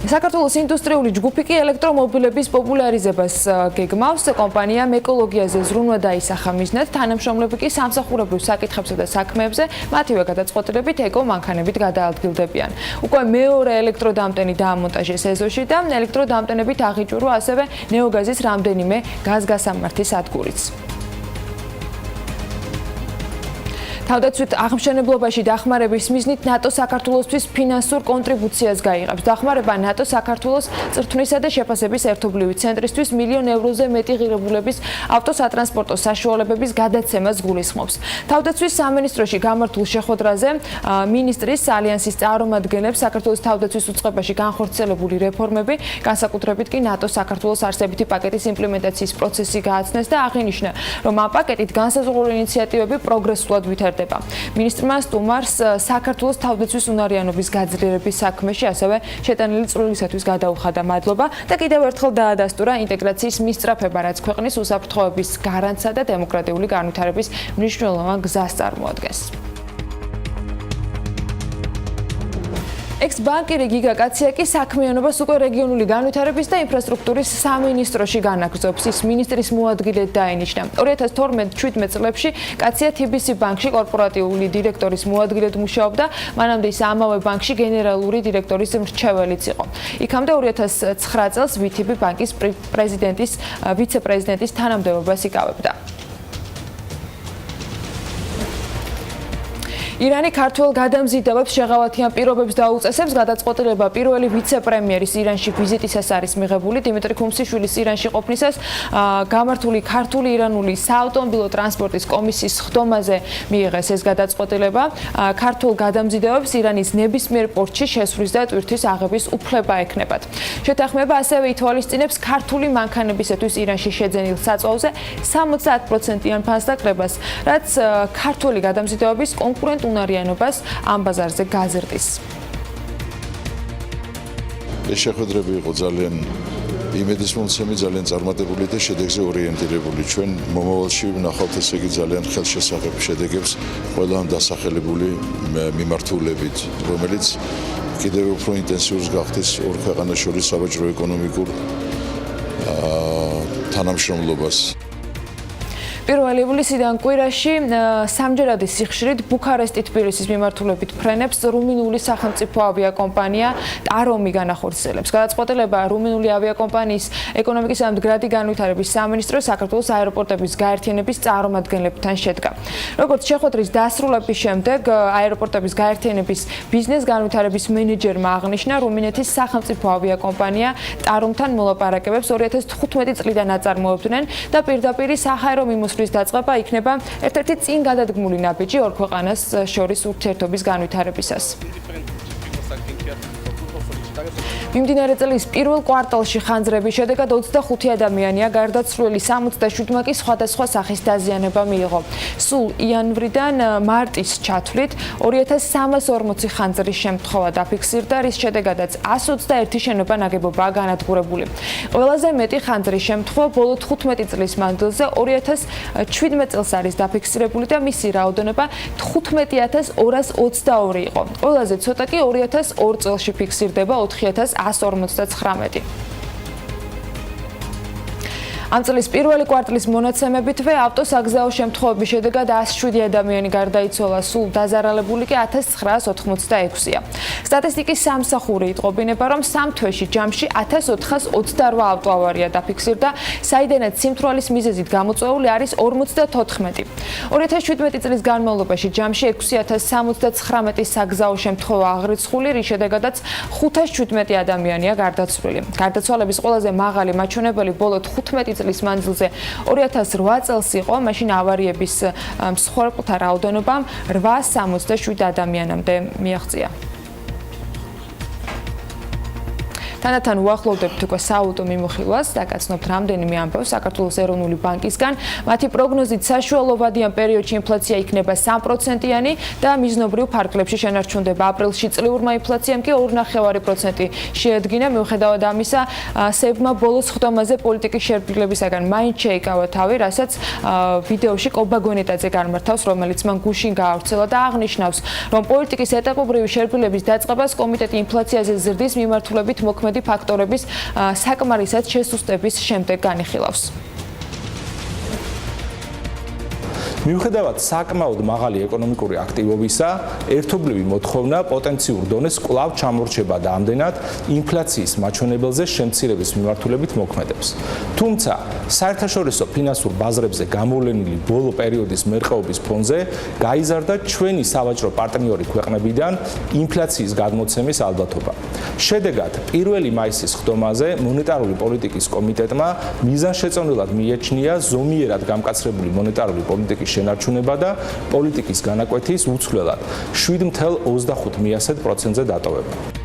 საქართველოს ინდუსტრიული ჯგუფი კი ელექტრომობილების პოპულარიზებას გეგმავს. კომპანიამ ეკოლოგიაზე ზრუნვა დაისახა მიზნად, თანამშრომლები კი სამსახურებრივ საკითხებსა და საქმეებზე მათივე გადაწყვეტილებით ეკო-მანქანებით გადაადგილდებიან. უკვე მეორე ელექტროდამტენი დაამონტაჟეს ეზოში და ელექტროდამტენებით აღიჭურვა ასევე ნეოგაზის რამდენიმე გაზგასამართის სადგურიც. თავდაცვით აღმშენებლობაში დახმარების მიზნით ნატო საქართველოსთვის ფინანსურ კონტრიბუციას გაიღებს. დახმარება ნატო საქართველოს წრთვნისა და შეფასების ერთობლივი ცენტრისთვის €1 მილიონზე მეტი ღირებულების ავტოსატრანსპორტო საშუალებების გადაცემას გულისხმობს. თავდაცვის სამინისტროში გამართულ შეხვედრაზე მინისტრის ალიანსის წარმომადგენლებს საქართველოს თავდაცვის უწყებაში განხორციელებული რეფორმები, განსაკუთრებით კი ნატო საქართველოს არსებითი პაკეტის იმპლემენტაციის პროცესი გააცნეს და აღინიშნა, რომ ამ პაკეტით განსაზღვრული ინიციატივები პროგრესულად ვითარდება. მინისტრმა სტუმარს საქართველოს თავდაცვის უნარიანობის გაძლიერების საქმეში ასევე შეტანილი წვლილისათვის გადაუხადა მადლობა და კიდევ ერთხელ დაადასტურა ინტეგრაციის მისწრაფება, რაც ქვეყნის უსაფრთხოების გარანტსა და დემოკრატიული განვითარების მნიშვნელოვან გზას წარმოადგენს. ექს-ბანკირი გიგა კაციაკი საქმიანობას უკვე რეგიონული განვითარების და ინფრასტრუქტურის სამინისტროში განაგრძობს. ის მინისტრის მოადგილედ დაინიშნა. 2012-17 წლებში კაცია TBC ბანკში კორპორატიული დირექტორის მოადგილედ მუშაობდა, მანამდე ის ამავე ბანკში გენერალური დირექტორის მრჩეველიც იყო. იქამდე 2009 წელს VTB ბანკის ვიცე-პრეზიდენტის თანამდებობას იკავებდა. ირანი ქართველ გადამზიდავებს შეღავათიან პირობებს დაუწესებს. გადაწყვეტილება პირველი ვიცე-პრემიერის ირანში ვიზიტისას არის მიღებული. დიმიტრი ქუმსიშვილის ირანში ყოფნისას გამართული ქართული ირანული საავტომობილო ტრანსპორტის კომისიის ხდომაზე მიიღეს ეს გადაწყვეტილება. ქართულ გადამზიდავებს ირანის ნებისმიერ პორტში შესვლის და ტვირთვის აღების უფლება ექნებათ. შეთანხმება ასევე ითვალისწინებს ქართული მანქანებისათვის ირანში შეძენილ საწვავზე 70%-იან ფასდაკრებას, რაც ქართული გადამზიდავების კონკურენტ უნარიანობას ამ ბაზარზე გაზრდის. ეს შეხვედრები იყო ძალიან იმედისმომცემი, ძალიან წარმატებული და შედეგზე ორიენტირებული. ჩვენ მომავალში ვნახავთ ესე იგი ძალიან ხელშესახებ შედეგებს ყველა ამ დასახელებული მიმართულებით, რომელიც კიდევ უფრო ინტენსიურს გახდეს ორ ქვეყანას შორის სავაჭრო-ეკონომიკურ თანამშრომლობას. პირველი ივლისიდან კვირაში სამჯერადი სიხშირით ბუქარესტი თბილისის მიმართულებით ფრენებს რუმინული სახელმწიფო ავიაკომპანია ტარომი განახორციელებს. გადაწყვეტილება რუმინული ავიაკომპანიის ეკონომიკის და მდგრადი განვითარების სამინისტროს საქართველოს აეროპორტების გაერთიანების წარმომადგენლებთან შედგა. როგორც შეხვედრის დასრულების შემდეგ აეროპორტების გაერთიანების ბიზნეს განვითარების მენეჯერმა აღნიშნა, რუმინეთის სახელმწიფო ავიაკომპანია ტარომთან მოლაპარაკებებს 2015 წლიდან აწარმოებდნენ და პირდაპირ საჰაერო მიმოსვლის დაწყება იქნება ერთ-ერთი წინ გადადგმული ნაბიჯი ორ ქვეყანას შორის ურთიერთობის განვითარებისას. მიმდინარე წლის პირველ კვარტალში ხანძრების შედეგად 25 ადამიანია გარდაცვლილი, 77-მა კი სხვადასხვა სახის დაზიანება მიიღო. სულ იანვრიდან მარტის ჩათვლით 2340 ხანძრის შემთხვევა დაფიქსირდა, რის შედეგადაც 121 შენობა ნაგებობაა განადგურებული. ყველაზე მეტი ხანძრის შემთხვევა ბოლო 15 წლის მანძილზე 2017 წელს არის დაფიქსირებული და მისი რაოდენობა 15222 იყო. ყველაზე ცოტა კი 2002 წელს ფიქსირდება 4159. ამ წლის პირველი კვარტლის მონაცემებითვე ავტოსაგზაო შემთხვევების შედეგად 107 ადამიანი გარდაიცვალა, სულ დაზარალებული კი 1986-ია. სტატისტიკის სამსახური იტყობინება, რომ სამ თვეში ჯამში 1428 ავტოავარია დაფიქსირდა, საიდანაც სიმთვრალის მიზეზით გამოწვეული არის 54. 2017 წლის განმავლობაში ჯამში 6079 საგზაო შემთხვევა აღრიცხული, რის შედეგადაც 517 ადამიანია გარდაცვლილი. გარდაცვალების ყველაზე მაღალი მაჩვენებელი ბოლო 15 წლის მანძილზე 2008 წელს იყო, მაშინ ავარიების მსხვერპლთა რაოდენობამ 867 ადამიანამდე მიაღწია. თანათან უახლოვდებთ უკვე საავტო მიმოხილვას, დაგაცნობთ რამდენიმე ამბავს საქართველოს ეროვნული ბანკისგან. მათი პროგნოზით საშუალოვადიან პერიოდში ინფლაცია იქნება 3%-იანი და მიზნობრივ ფარგლებში შენარჩუნდება. აპრილში წლიურმა ინფლაციამ კი 2.5% შეადგინა. მიუხედავად ამისა, სებმა ბოლოს ხდომაზე პოლიტიკის შერბილებისაგან მაინც შეიკავა თავი, რასაც ვიდეოში კობა გონეტაძე განმართავს, რომელიც მან გუშინ გაავრცელა და აღნიშნავს, რომ პოლიტიკის ეტაპობრივი შერბილების დაწყებას კომიტეტი ინფლაციაზე ზრდის მიმართულებით მოქმედი ფაქტორების საკმარისად შესუსტების შემდეგ განიხილავს. მიუხედავად საკმაოდ მაღალი ეკონომიკური აქტივობისა, ერთობლივი მოთხოვნა პოტენციურ დონეს კვლავ ჩამორჩება და ამდენად ინფლაციის მაჩვენებელზე შემცირების მიმართულებით მოქმედებს. თუმცა, საერთაშორისო ფინანსურ ბაზრებზე გამოვლენილი ბოლო პერიოდის მერყეობის ფონზე გაიზარდა ჩვენი სავაჭრო პარტნიორი ქვეყნებიდან ინფლაციის გადმოცემის ალბათობა. შედეგად, 1 მაისის ხდომაზე მონეტარული პოლიტიკის კომიტეტმა მიზანშეწონილად მიაჩნია ზომიერად გამკაცრებული მონეტარული პოლიტიკის შენარჩუნება და პოლიტიკის განაკვეთის უცვლელად 7.25%-ზე დატოვება.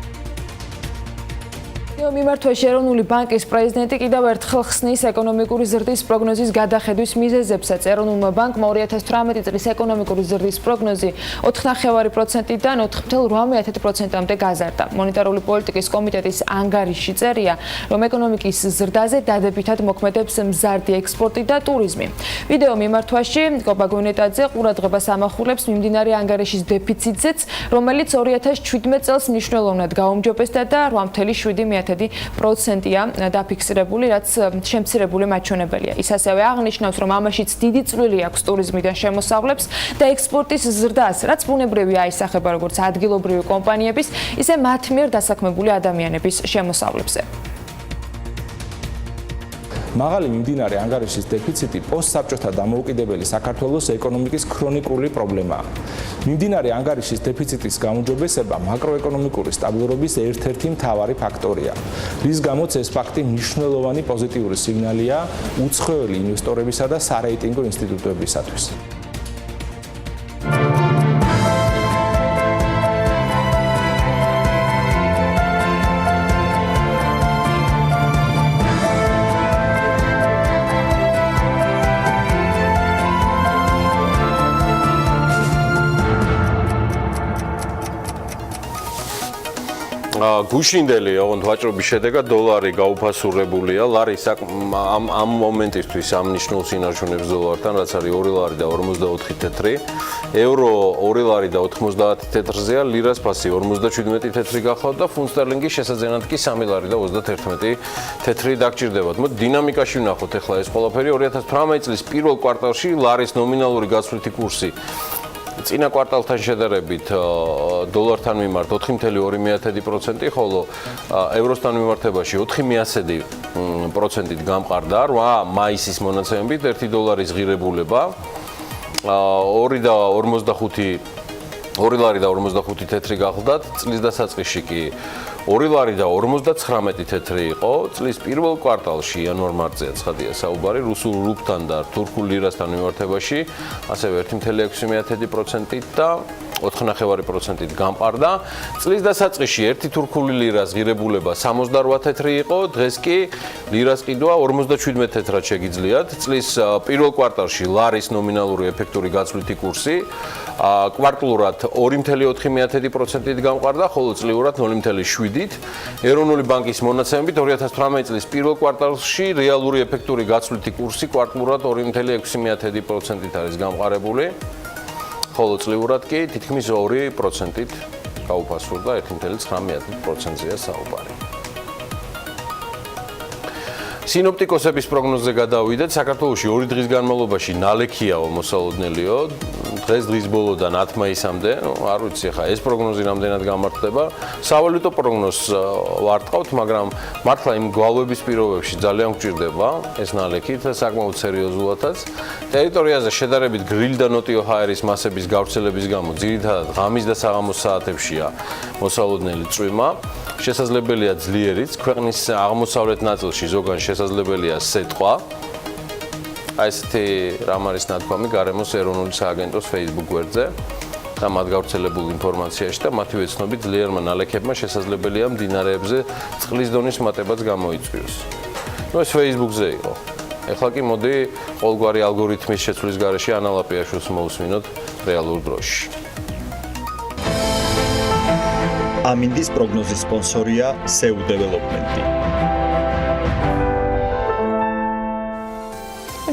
მიმართვაში ეროვნული ბანკის პრეზიდენტი კიდევ ერთხელ ხსნის ეკონომიკური ზრდის პროგნოზის გადახედვის მიზეზებსაც. ეროვნულმა ბანკმა 2018 წლის ეკონომიკური ზრდის პროგნოზი 4.5%-დან 4.8%-მდე გაზარდა. მონეტარული პოლიტიკის კომიტეტის ანგარიში წერია, რომ ეკონომიკის ზრდაზე დადებითად მოქმედებს მზარდი ექსპორტი და ტურიზმი. ვიდეო მიმართვაში კობა გონეტაძე ყურადღებას ამახვილებს მიმდინარე ანგარიშის დეფიციტზეც, რომელიც 2017 წელს მნიშვნელოვნად გაუმჯობესდა და 8.7%-ია დაფიქსირებული, რაც შემცირებული მაჩვენებელია. ის ასევე აღნიშნავს, რომ ამაშიც დიდი წვლილი აქვს ტურიზმიდან შემოსავლებს და ექსპორტის ზრდას, რაც ბუნებრივი აისახება როგორც ადგილობრივი კომპანიების, ისე მათ მიერ დასაქმებული ადამიანების შემოსავლებზე. მაღალი მიმდინარე ანგარიშის დეფიციტი პოსტსაბჭოთა დამოუკიდებელი საქართველოს ეკონომიკის ქრონიკული პრობლემაა. მიმდინარე ანგარიშის დეფიციტის გაუმჯობესება მაკროეკონომიკური სტაბილურობის ერთ-ერთი მთავარი ფაქტორია, რის გამოც ეს ფაქტი მნიშვნელოვანი პოზიტიური სიგნალია უცხოელი ინვესტორებისა და სარეიტინგო ინსტიტუტებისათვის. გუშინდელი ოღონდ ვაჭრობის შედეგად დოლარი გაუფასურებულია, ლარი ამ მომენტისთვის ამ ნიშნულს ინარჩუნებს დოლართან, რაც არის 2 ლარი და 44 თეთრი, ევრო 2 ლარი და 90 თეთრზეა, ლირას ფასი 57 თეთრი გახლავთ და ფუნტ სტერლინგი შესაძენად კი 3 ლარი და 31 თეთრი დაგჭირდებათ. მოდი დინამიკაში ვნახოთ ახლა ეს ყველაფერი 2018 წლის პირველ კვარტალში ლარის ნომინალური გაცვლითი კურსი წინა კვარტალთან შედარებით დოლართან მიმართ 4.2%, ხოლო ევროსთან მიმართებაში 4.1%-ით გამყარდა 8 მაისის მონაცემებით 1 დოლარის ღირებულება 2 ლარი და 45 თეთრი გახლდათ, წლის დასაწყისში კი 2 ლარი და 59 თეთრი იყო, წლის პირველ კვარტალში იანვარ-მარტზეა ცხადია საუბარი, რუსულ რუბლთან და თურქულ ლირასთან მიმართებაში ასევე 1.6%-ით და 4.5%-ით გამყარდა. წლის დასაწყისში 1 თურქული ლირას ღირებულება 68 თეთრი იყო, დღეს კი ლირას ყიდვა 57 თეთრად შეგიძლიათ. წლის პირველ კვარტალში ლარის ნომინალური ეფექტური გაცვლითი კურსი კვარტალურად 2.4%-ით გამყარდა, ხოლო წლიურად 0.7-ით. ეროვნული ბანკის მონაცემებით 2018 წლის პირველ კვარტალში რეალური ეფექტური გაცვლითი კურსი კვარტალურად 2.6%-ით არის გამყარებული. ხოლო წლიურად კი თითქმის 2%-ით გაუფასურდა 1.9%-ზეა საუბარი. სინოპტიკოსების პროგნოზზე გადავიდეთ. საქართველოში 2 დღის განმავლობაში ნალექიაო მოსალოდნელიო. დღეს დღის ბოლოდან 10 მაისამდე, არ ვიცი ხა ეს პროგნოზი რამდენად გამართლდება. სავალუტო პროგნოზს ვარტყავთ, მაგრამ მართლა იმ გვალვების პირობებში ძალიან გვჭირდება ეს ნალექი და საკმაოდ სერიოზულადაც. ტერიტორიაზე შედარებით გრილი და ნოტიო ჰაერის მასების გავრცელების გამო ძირითადად ღამის და საღამოს საათებშია მოსალოდნელი წვიმა. შესაძლებელია ძლიერიც, ქვეყნის აღმოსავლეთ ნაწილში ზოგან შესაძლებელია სეტყვა. აი ესეთი რამ არის ნათქვამი გარემოს ეროვნული სააგენტოს Facebook გვერდზე და მათ გავრცელებულ ინფორმაციაში და მათივე ცნობით ძლიერმა ნალექებმა შესაძლებელია მდინარეებზე წყლის დონის მატებაც გამოიწვიოს. ეს Facebook-ზე იყო. ეხლა კი მოდი ყოველგვარი ალგორითმის შეცვლის გარეშე ანალაპიაშვილს მოусმინოთ რეალურ დროში. ამინდის პროგნოზის სპონსორია SEU Development-ი.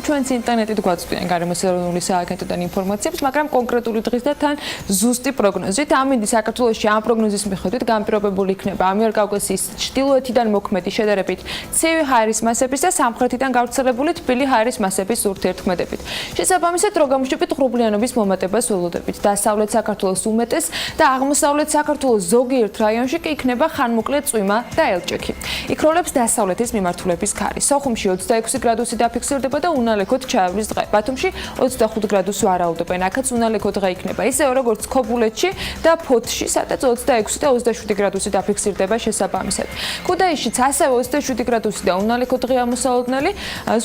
ჩვენს ინტერნეტით გვაწვდიან გარემოს ეროვნული სააგენტოდან ინფორმაციებს, მაგრამ კონკრეტული დღის და თან ზუსტი პროგნოზით. ამინდი საქართველოში ამ პროგნოზის მიხედვით განპირობებული იქნება ამიერკავკასიის ჩრდილოეთიდან მოქმედი შედარებით ცივი ჰაერის მასების და სამხრეთიდან გავრცელებული თბილი ჰაერის მასების ურთიერთქმედებით. შესაბამისად, რო გამოშვებით ღრუბლიანობის მომატებას ველოდებით. დასავლეთ საქართველოს უმეტეს და აღმოსავლეთ საქართველოს ზოგიერთ რაიონში კი იქნება ხანმოკლე წვიმა და ელჭექი. იქ როლებს დასავლეთის მიმართულების ქარი. სოხუმში 26 გრადუსი დაფიქსირდება და უნალექოდ ჩაევლის დღე. ბათუმში 25 გრადუსი ვარაუდობენ. აქაც უნალექო დღე იქნება. ისევე როგორც ქობულეთში და ფოთში, სადაც 26 და 27 გრადუსი დაფიქსირდება შესაბამისად. ქუთაისშიც ასევე 27 გრადუსი და უნალექო დღეა მოსალოდნელი.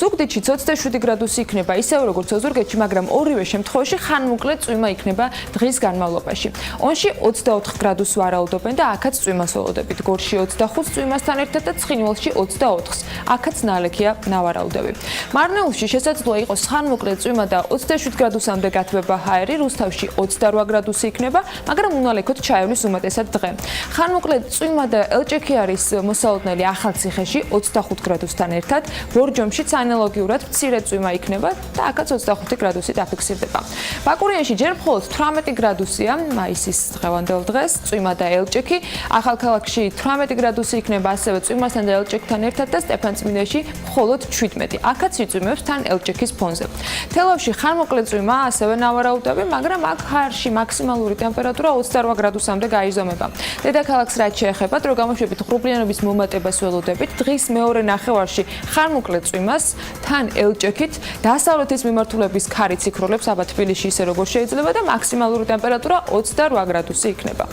ზუგდიდშიც 27 გრადუსი იქნება, ისევე როგორც ოზურგეთში, მაგრამ ორივე შემთხვევაში ხანმოკლე წვიმა იქნება დღის განმავლობაში. ონში 24 გრადუსს ვარაუდობენ და აქაც წვიმას ველოდებით. გორში 25 წვიმასთან ერთად და ცხინვალში 24-ს. აქაც ნალექია ნავარაუდები. მარნეულში შესაძლოა იყოს ხანმოკლე წვიმა და 27 გრადუსამდე გათბება ჰაერი, რუსთავში 28 გრადუსი იქნება, მაგრამ უნალექოდ ჩაევლის უმეტესად დღე. ხანმოკლე წვიმა და ელჭექი არის მოსალოდნელი ახალციხეში 25 გრადუსთან ერთად, ბორჯომშიც ანალოგიურად მცირე წვიმა იქნება და აქაც 25 გრადუსი დაფიქსირდება. ბაკურიანში ჯერ მხოლოდ 18 გრადუსია მაისის დღევანდელ დღეს, წვიმა და ელჭექი, ახალქალაქში 18 გრადუსი იქნება ასევე წვიმასთან და ელჭექთან ერთად და სტეფანწმინდაში მხოლოდ 17. აქაც იწვიმებს თან ელჭექის ფონზე. თელავში ხანმოკლე წვიმა ასევე ნავარაუდები, მაგრამ აქ ჰაერში მაქსიმალური ტემპერატურა 28 გრადუსამდე გაიზომება. დედაქალაქს რაც შეეხება, დრო გამოშვებით ღრუბლიანობის მომატებას ველოდებით, დღის მეორე ნახევარში ხანმოკლე წვიმას თან ელჭექით, დასავლეთის მიმართულების ქარიც იქროლებს აბა თბილისში ისე როგორც შეიძლება და მაქსიმალური ტემპერატურა 28 გრადუსი იქნება.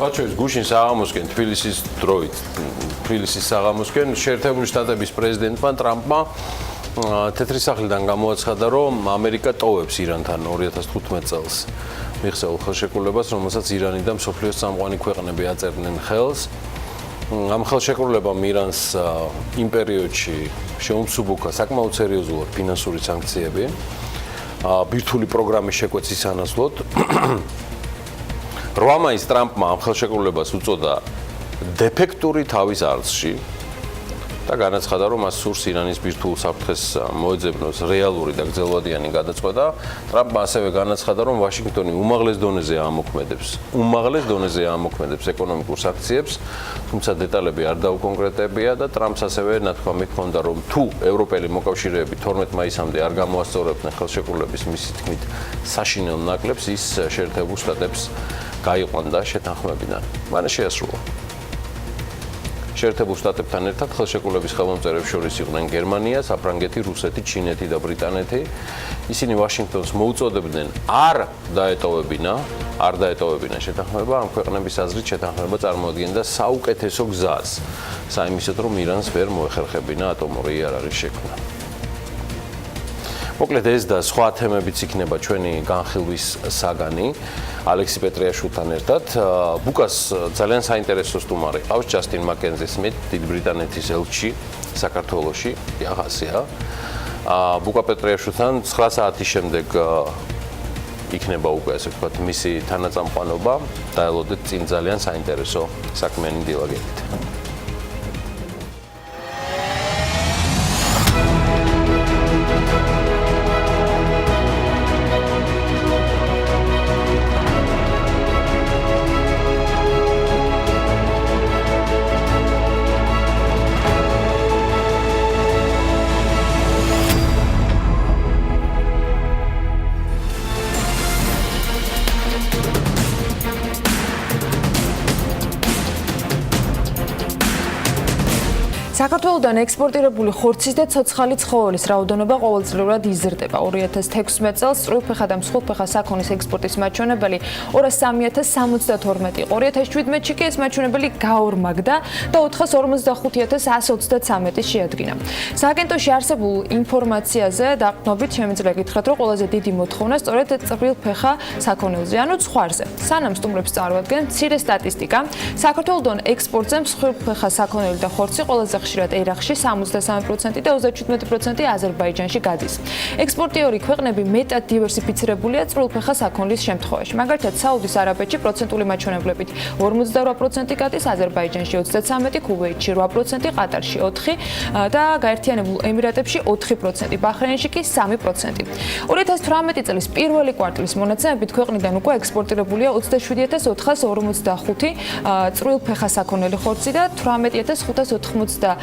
ვაჩვენებთ გუშინ საღამოსკენ თბილისის დროით, თბილისის საღამოსკენ შეერთებული შტატების პრეზიდენტმა ტრამპმა თეთრი სახლიდან გამოაცხადა, რომ ამერიკა ტოვებს ირანთან 2015 წელს მიღწეულ ხელშეკრულებას, რომელსაც ირანი და მსოფლიოს წამყვანი ქვეყნები აწერდნენ ხელს. ამ ხელშეკრულებამ ირანს იმ პერიოდში შეუმსუბუქა საკმაოდ სერიოზულად ფინანსური სანქციები, ბირთვული პროგრამის შეკვეცის სანაცვლოდ. 8 მაისს ტრამპმა ამ ხელშეკრულებას უწოდა დეფექტური თავის არცში და განაცხადა, რომ მას სურს ირანის ბირთვულ საფრთხეს მოეძებნოს რეალური და გრძელვადიანი გადაწყვეტა. ტრამპმა ასევე განაცხადა, რომ ვაშინგტონი უმაღლეს დონეზე ამოქმედებს ეკონომიკურ სანქციებს, თუმცა დეტალები არ დაუკონკრეტებია და ტრამპს ასევე ნათქვამი ჰქონდა, რომ თუ ევროპელი მოკავშირეები 12 მაისამდე არ გამოასწორებდნენ ხელშეკრულების მისი თქმით საშინელ ნაკლებს, ის შეერთებულ შტატებს გაიყვანდა შეთანხმებიდან. მან შეასრულა. შეერთებულ შტატებთან ერთად ხელშეკრულების ხელმომწერებს შორის იყვნენ გერმანია, საფრანგეთი, რუსეთი, ჩინეთი და ბრიტანეთი. ისინი ვაშინგტონს მოუწოდებდნენ არ დაეტოვებინა შეთანხმება, ამ ქვეყნების აზრით შეთანხმება წარმოადგენდა საუკეთესო გზას, საიმისოდ რომ ირანს ვერ მოეხერხებინა ატომური იარაღის შექმნა. მოკლედ ეს და სხვა თემებიც იქნება ჩვენი განხილვის საგანი ალექსი პეტრიაშვილთან ერთად. ბუკას ძალიან საინტერესო სტუმარი ყავს ჯასტინ მაკენზი სმით, დიდ ბრიტანეთის ელჩი საქართველოში, ახასია. ბუკა პეტრიაშვილთან 9 საათის შემდეგ იქნება უკვე ასე ვთქვათ მისი თანაწამყვანობა. დაელოდეთ წინ ძალიან საინტერესო საქმიანი დილაგებით. საქართველოდან ექსპორტირებული ხორცის და ცოცხალი ცხოველის რაოდენობა ყოველწლიურად იზრდება. 2016 წელს სწრულფეხა და მსხვილფეხა საქონლის ექსპორტის მაჩვენებელი 203.072 იყო. 2017-ში კი ეს მაჩვენებელი გაორმაგდა და 455.133 შეადგინა. სააგენტოში არსებულ ინფორმაციაზე დაყრდნობით შემიძლია გითხრათ, რომ ყველაზე დიდი მოთხოვნა სწორედ წვრილფეხა საქონელზე, ანუ ცხვარზე. სანამ სტუმრებს წარვადგენ მცირე სტატისტიკა, საქართველოდან ექსპორტზე მსხვილფეხა საქონელი და ხორცი ყველაზე ხშირად ერაყში 63% და 37% აზერბაიჯანში გადის. ექსპორტიორი ქვეყნები მეტად დივერსიფიცირებულია წვრილფეხა საქონლის შემთხვევაში. მაგალითად, საუდის არაბეთში პროცენტული მაჩვენებლებით 48% გადის, აზერბაიჯანში 33%, ქუვეითში 8%, ყატარში 4% და გაერთიანებულ ემირატებში 4%, ბაჰრეინში კი 3%. 2018 წლის პირველი კვარტლის მონაცემებით ქვეყნიდან უკვე ექსპორტირებულია 27.445 წვრილფეხა საქონელი ხორცი და 18.598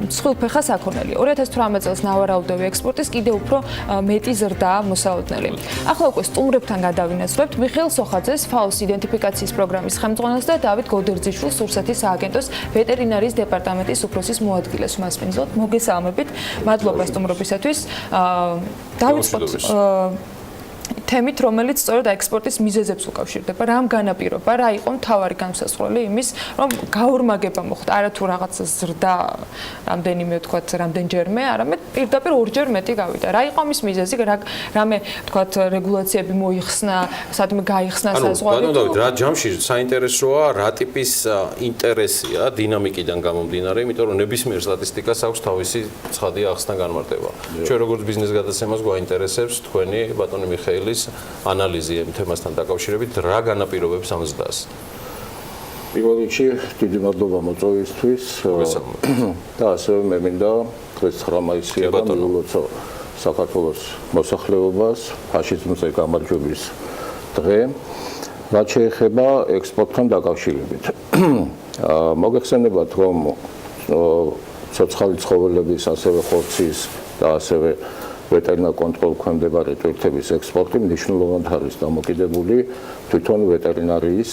მსხვილფეხა საქონელი. 2018 წელს ნავარაუდევი ექსპორტის კიდევ უფრო მეტი ზრდაა მოსალოდნელი. ახლა უკვე სტუმრებთან გადავინაცვლებთ მიხეილ სოხაძეს, ფაოს იდენტიფიკაციის პროგრამის ხელმძღვანელს და დავით გოდერძიშვილს, რუსეთის სააგენტოს ვეტერინარიის დეპარტამენტის უფროსის მოადგილეს. მასპინძლობთ, მოგესალმებით. მადლობა სტუმრობისათვის. დავით თემით, რომელიც სწორედ ექსპორტის მიზეზებს უკავშირდება, რამ განაპირობა, რა იყო მთავარი განსაზღვრელი იმის, რომ გაორმაგება მოხდა, არა თუ რაღაც ზრდა რამდენიმე ვთქვათ, რამდენჯერმე, არამედ პირდაპირ ორჯერ მეტი გავიდა. რა იყო ამის მიზეზი, რამე ვთქვათ, რეგულაციები მოიხსნა, სადმე გაიხსნა საზღვარი. ანუ რა ჯამში საინტერესოა, რა ტიპის ინტერესია დინამიკიდან გამომდინარე, იმიტომ რომ ნებისმიერ სტატისტიკას აქვს თავისი ცხადი ახსნა განმარტება. ჩვენ როგორც ბიზნეს გადაცემას გვაინტერესებს თქვენი ბატონი მიხეილის ანალიზი ამ თემასთან დაკავშირებით, რა განაპირობებს ამ ზრდას? პირველ რიგში დიდი მადლობა მოწვევისთვის და ასევე მე მინდა დღეს 9 მაისია და მიულოცო საქართველოს მოსახლეობას ფაშიზმზე გამარჯვების დღე, რაც შეეხება ექსპორტთან დაკავშირებით. მოგეხსენებათ, რომ ცოცხალი ცხოველების, ასევე ხორცის და ასევე ვეტერინარ კონტროლ ქვემდებარე ტვირთების ექსპორტი მნიშვნელოვნად არის დამოკიდებული თვითონ ვეტერინარიის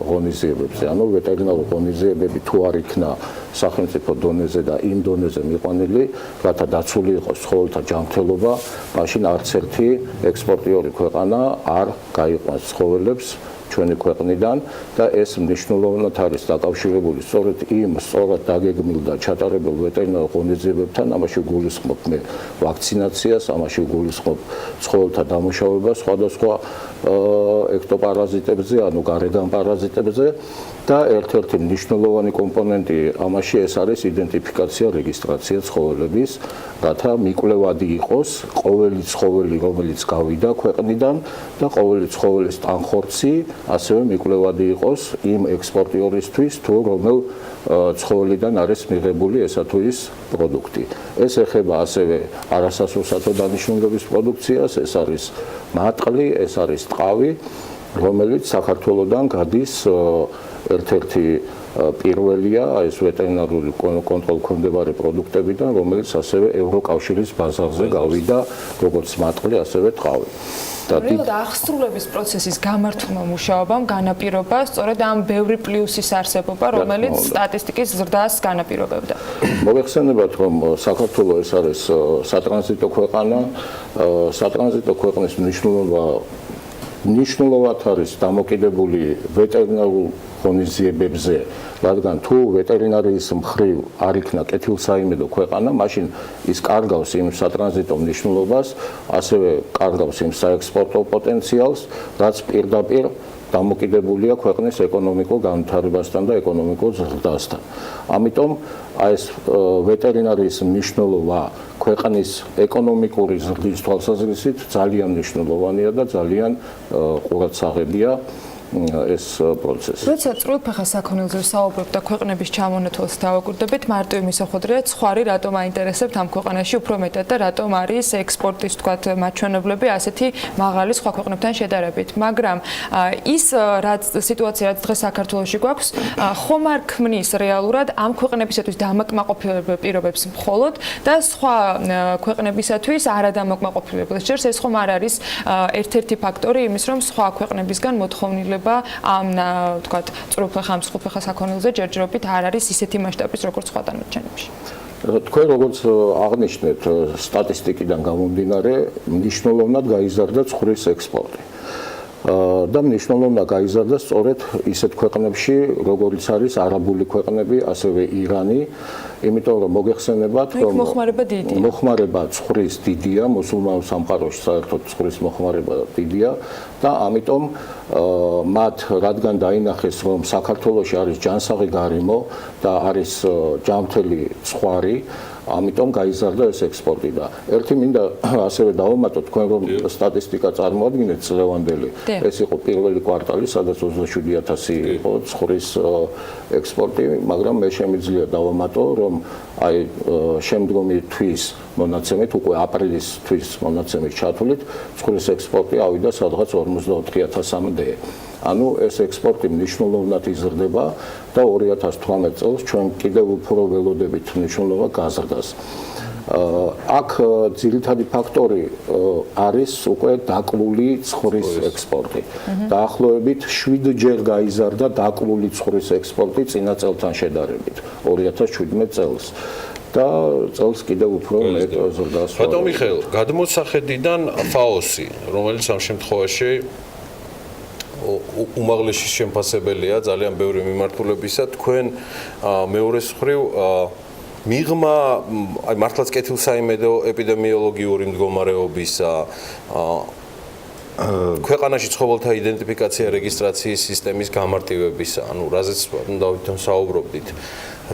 ღონისძიებებზე. ანუ ვეტერინარული ღონისძიებები თუ არ იქნა სახელმწიფო დონეზე და იმ დონეზე მიყვანილი, რათა დაცული იყოს ცხოველთა ჯანმრთელობა, მაშინ არც ერთი ექსპორტიორი ქვეყანა არ გაიყვანს ცხოველებს ჩვენი ქვეყნიდან და ეს მნიშვნელოვნად არის დაკავშირებული სწორედ იმ სწორად დაგეგმილ და ჩატარებულ ვეტერინარულ ღონისძიებებთან, ამაში გულისხმობ მე ვაქცინაციას, ამაში გულისხმობ ცხოველთა დამუშავებას სხვადასხვა ექტოპარაზიტებზე, ანუ გარეგან პარაზიტებზე და ერთ-ერთი მნიშვნელოვანი კომპონენტი ამაში ეს არის იდენტიფიკაცია, რეგისტრაცია ცხოველების, რათა მიკვლევადი იყოს ყოველი ცხოველი, რომელიც გავიდა ქვეყნიდან და ყოველი ცხოველის ტანხორცი ასევე მიკვლევადი იყოს იმ ექსპორტიორისთვის, თუ რომელ ცხოველიდან არის მიღებული ესა თუ ის პროდუქტი. ეს ეხება ასევე არასასურსათო დანიშნულების პროდუქციას, ეს არის მატყლი, ეს არის ტყავი, რომელიც საქართველოსდან გადის ერთ-ერთი პირველია ეს ვეტერინარული კონტროლქვემდებარე პროდუქტებიდან, რომელიც ასევე ევროკავშირის ბაზარზე გავიდა, როგორც მატყლი, ასევე ტყავი. რეალურად აღსრულების პროცესის გამართულმა მუშაობამ განაპირობა სწორედ ამ ბევრი პლუსის არსებობა, რომელიც სტატისტიკის ზრდას განაპირობებდა. მოგეხსენებათ, რომ საქართველოს ეს არის სატრანზიტო ქვეყანა, სატრანზიტო ქვეყნის მნიშვნელოვნად არის დამოკიდებული ვეტერინარულ ღონისძიებებზე, რადგან თუ ვეტერინარიის მხრივ არ იქნა კეთილსაიმედო ქვეყანა, მაშინ ის კარგავს იმ სატრანზიტო მნიშვნელობას, ასევე კარგავს იმ საექსპორტო პოტენციალს, რაც პირდაპირ დამოკიდებულია ქვეყნის ეკონომიკურ განვითარებასთან და ეკონომიკურ ზრდასთან. ამიტომ ეს ვეტერინარიის მნიშვნელობა ქვეყნის ეკონომიკური ზრდის თვალსაზრისით ძალიან მნიშვნელოვანია და ძალიან ყურადსაღებია ეს პროცესი. როცა წვრილფეხა საქონელზე საუბრობთ და ქვეყნების ჩამონათვალს დავაკვირდებით, მარტივი მისახვედრია, ცხარი რატომ აინტერესებთ ამ ქვეყანაში უფრო მეტად და რატომ არის ექსპორტის თქვათ მაჩვენებლები ასეთი მაღალი სხვა ქვეყნებთან შედარებით. მაგრამ ის სიტუაცია, რაც დღეს საქართველოში გვაქვს, ხომ არ ქმნის რეალურად ამ ქვეყნებისათვის დამაკმაყოფილებ პირობებს მხოლოდ და სხვა ქვეყნებისათვის არადამაკმაყოფილებელს ჯერს ეს ხომ არ არის ერთ-ერთი ფაქტორი იმის, რომ სხვა ქვეყნებისგან მოთხოვნილება ამ თქვათ წვრილფეხა ამ სრულფეხა საქონელზე ჯერჯერობით არ არის ისეთი მასშტაბის როგორც სხვა დანარჩენებში. თქვენ როგორც აღნიშნეთ სტატისტიკიდან გამომდინარე, მნიშვნელოვნად გაიზარდა ცხვრის ექსპორტი. და მნიშვნელოვნად გაიზარდა სწორედ ისეთ ქვეყნებში, როგორიც არის არაბული ქვეყნები, ასევე ირანი, იმიტომ რომ მოგეხსენებათ, რომ მოხმარება ცხვრის დიდია, მუსულმანურ სამყაროში საერთოდ ცხვრის მოხმარება დიდია და ამიტომ მათ რადგან დაინახეს, რომ საქართველოში არის ჯანსაღი გარემო და არის ჯანმრთელი ცხვარი, ამიტომ გაიზარდა ეს ექსპორტი და ერთი მინდა ასევე დავამატოთ თქვენ რომ სტატისტიკა წარმოადგენთ წლევანდელი ეს იყო პირველი კვარტალი სადაც 27000 იყო ცხვრის ექსპორტი მაგრამ მე შემიძლია დავამატო რომ აი შემდგომი თვის მონაცემით უკვე აპრილის თვის მონაცემით ჩათვლით ცხვრის ექსპორტი ავიდა სადღაც 54000-მდე ანუ ეს ექსპორტი მნიშვნელოვნად იზრდება და 2018 წელს ჩვენ კიდევ უფრო ველოდებით მნიშვნელობა გაზრდას. აქ ძირითადი ფაქტორი არის უკვე დაკლული ცხვრის ექსპორტი. დაახლოებით 7-ჯერ გაიზარდა დაკლული ცხვრის ექსპორტი წინა წელთან შედარებით 2017 წელს. და წელს კიდევ უფრო მეტ ზრდას. ბატონ მიხეილ, გადმოსახედიდან ფაოსი, რომელიც ამ შემთხვევაში უმაღლესი შემფასებელია ძალიან ბევრი მიმართულებისა თქვენ მეორეს მხრივ მიღმა აი მართლაც კეთილსაიმედო ეპიდემიოლოგიური მდგომარეობისა ქვეყანაში ცხოველთა იდენტიფიკაცია რეგისტრაციის სისტემის გამარტივებისა ანუ რაზეც დავით საუბრობდით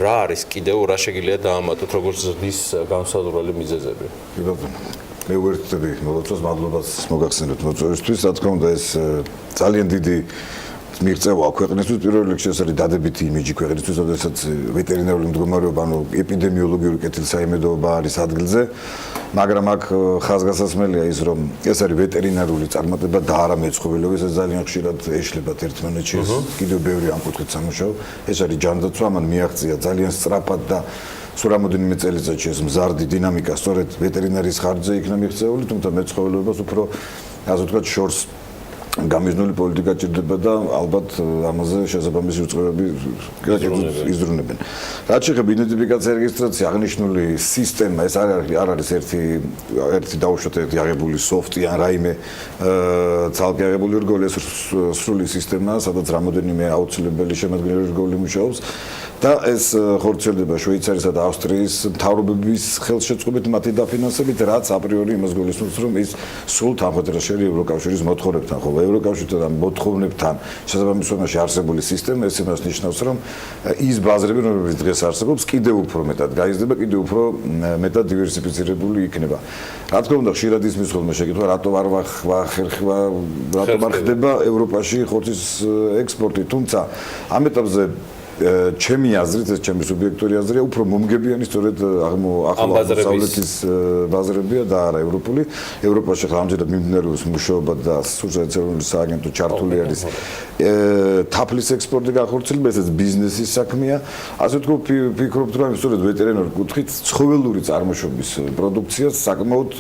რა არის კიდევ რა შეგიძლია დაამატოთ როგორც ზრდის განსაზღვრელი მიზეზები მე ვერთები მოგწონს მადლობას მოგახსენებთ მოწვევისთვის რა თქმა უნდა ეს ძალიან დიდი მიღწევა ქვეყნისთვის პირველ რიგში ეს არის დადებითი იმიჯი ქვეყნისთვის როდესაც ვეტერინარული მდგომარეობა ანუ ეპიდემიოლოგიური კეთილსაიმედოობა არის ადგილზე მაგრამ აქ ხაზგასასმელია ის რომ ეს არის ვეტერინარული წარმატება და არა მეცხოველეობის ეს ძალიან ხშირად ეშლებათ ერთმანეთში ეს კიდევ ბევრი ამ კუთხით სამუშაო ეს არის ჯანდაცვა მან მიაღწია ძალიან სწრაფად და სულ რამოდენიმე წელიწადში ეს მზარდი დინამიკა სწორედ ვეტერინარიის ხარჯზე იქნა მიღწეული, თუმცა მეცხოველეობას უფრო ასე ვთქვათ შორს გამიზნული პოლიტიკა ჭირდება და ალბათ ამაზე შესაბამისი უწყებები იზრუნებენ. რაც შეეხება იდენტიფიკაცია რეგისტრაცია აღნიშნული სისტემა ეს არ არის ერთი დაუშვათ ერთი აღებული სოფტი ან რაიმე ცალკე აღებული რგოლი ეს სრული სისტემაა, სადაც რამოდენიმე აუცილებელი შემადგენელი რგოლი მუშაობს. და ეს ხორციელდება შვეიცარიისა და ავსტრიის მთავრობების ხელშეწყობით მათი დაფინანსებით, რაც აპრიორი იმას გულისხმობს, რომ ის სულ თანხმდრაშელი ევროკავშირის მოთხოვნებთან, ხოლო ევროკავშირთან და მოთხოვნებთან შესაბამისობაში არსებული სისტემა ეს იმას ნიშნავს, რომ ის ბაზრები, რომლებიც დღეს არსებობს, კიდევ უფრო მეტად გაიზრდება, კიდევ უფრო მეტად დივერსიფიცირებული იქნება. რა თქმა უნდა, ხშირად ისმის ხოლმე შეკითხვა, რატო არ ხერხება, რატო არ ხდება ევროპაში ხორცის ექსპორტი, თუმცა ამ ეტაპზე ჩემი აზრით, ეს ჩემი სუბიექტური აზრია, უფრო მომგებიანი სწორედ აღმოსავლეთის ბაზრებია და არა ევროპული. ევროპაში ხა ამჯერად მიმდინარეობს მუშაობა და სოციალური სააგენტო ჩართული არის თაფლის ექსპორტი განხორციელება, ესეც ბიზნესის საქმეა. ასე ვთქვათ, ფიქრობთ, რომ სწორედ ვეტერინარ კუთხით ცხოველური წარმოშობის პროდუქცია საკმაოდ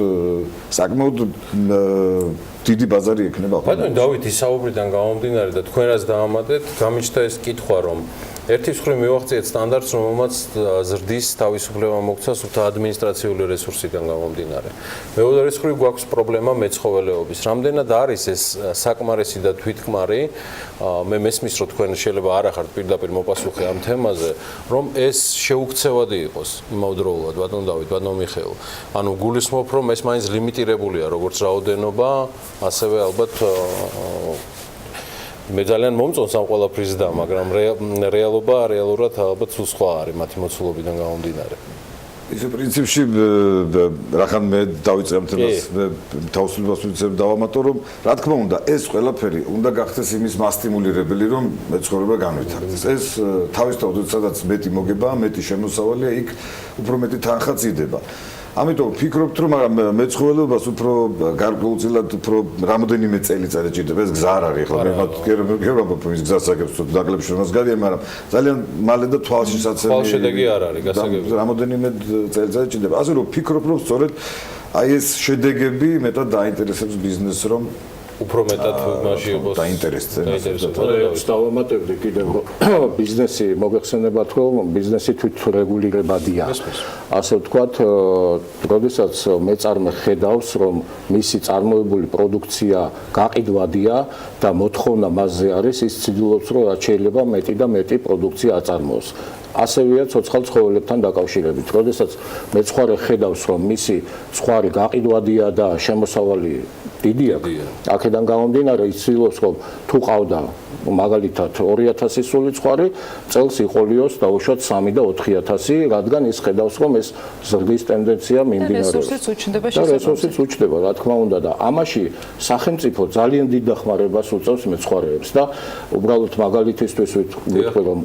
დიდი ბაზარი ექნება. ბატონო დავით, ის საუბრიდან გამომდინარე და თქვენ რაც დაამატეთ, გამიჩნდა ეს კითხვა, რომ ერთი მხრივ მივახციეთ სტანდარტს, რომელმაც ზრდის თავისუფლება მოგცა სუფთა ადმინისტრაციული რესურსიდან გამომდინარე. მეორე მხრივ გვაქვს პრობლემა მეცხოველეობის. რამდენად არის ეს საკმარისი და თვითკმარი? მე მესმის, რომ თქვენ შეიძლება არ ახართ პირდაპირ მოპასუხე ამ თემაზე, რომ ეს შეუქცევადი იყოს იმავდროულად, ბატონ დავით, ბატონ მიხეილ. ანუ გულისხმობ, რომ ეს მაინც ლიმიტირებულია, როგორც რაოდენობა, ასევე ალბათ მე ძალიან მომწონს ამ ყველაფრის და, მაგრამ რეალობა რეალურად ალბათ სულ სხვა არის მათი მოცულობიდან გამომდინარე. ისე პრინციპში რახან მე დავიწყე ამ თემას, მე თავისუფლებას ვიცემ დავამატო, რომ რა თქმა უნდა ეს ყველაფერი უნდა გახდეს იმის მასტიმულირებელი, რომ მეცხოვრება განვითარდეს. ეს თავისთავად სადაც მეტი მოგება, მეტი შემოსავალია, იქ უფრო მეტი თანხაც იდება. ამიტომ ვფიქრობთ, რომ მეცხოველეობას უფრო გარკვეულწილად უფრო რამოდენიმე წელიწადი ჭირდება. ეს გზა არ არის, ხო, მე გეუბნები ის გზას აკეთებს, დაკლებში რომ გაგია, მაგრამ ძალიან მალე და თვალშისაცემი. თვალშედეგი არ არის, გასაგები. რამოდენიმე წელიწადი ჭირდება. ასე რომ ვფიქრობ, რომ სწორედ აი ეს შედეგები მეტად დაინტერესებს ბიზნესს, რომ უფრო მეტად მასში იყოს დაინტერესებს. დავამატებდი კიდევ რომ ბიზნესი მოგეხსენებათ, რომ ბიზნესი თვითრეგულირებადია. ასე ვთქვათ, როდესაც მეწარმე ხედავს, რომ მისი წარმოებული პროდუქცია გაყიდვადია და მოთხოვნა მასზე არის, ის ცდილობს, რომ რაც შეიძლება მეტი და მეტი პროდუქცია აწარმოოს. ასევეა ცოცხალ ცხოველებთან დაკავშირებით. როდესაც მეცხვარე ხედავს, რომ მისი ცხვარი გაყიდვადია და შემოსავალი დიდი აქვს, აქედან გამომდინარე ის ცდილობს, რომ თუ ყავდა მაგალითად 2000 სული ცხვარი, წელს იყოლიოს დაუშვათ 3 და 4000, რადგან ის ხედავს, რომ ეს ზრდის ტენდენცია მიმდინარეობს. და რესურსიც უჩნდება, რა თქმა უნდა და ამაში სახელმწიფო ძალიან დიდ დახმარებას უწევს მეცხვარეებს და უბრალოდ მაგალითისთვის ვიტყვი, რომ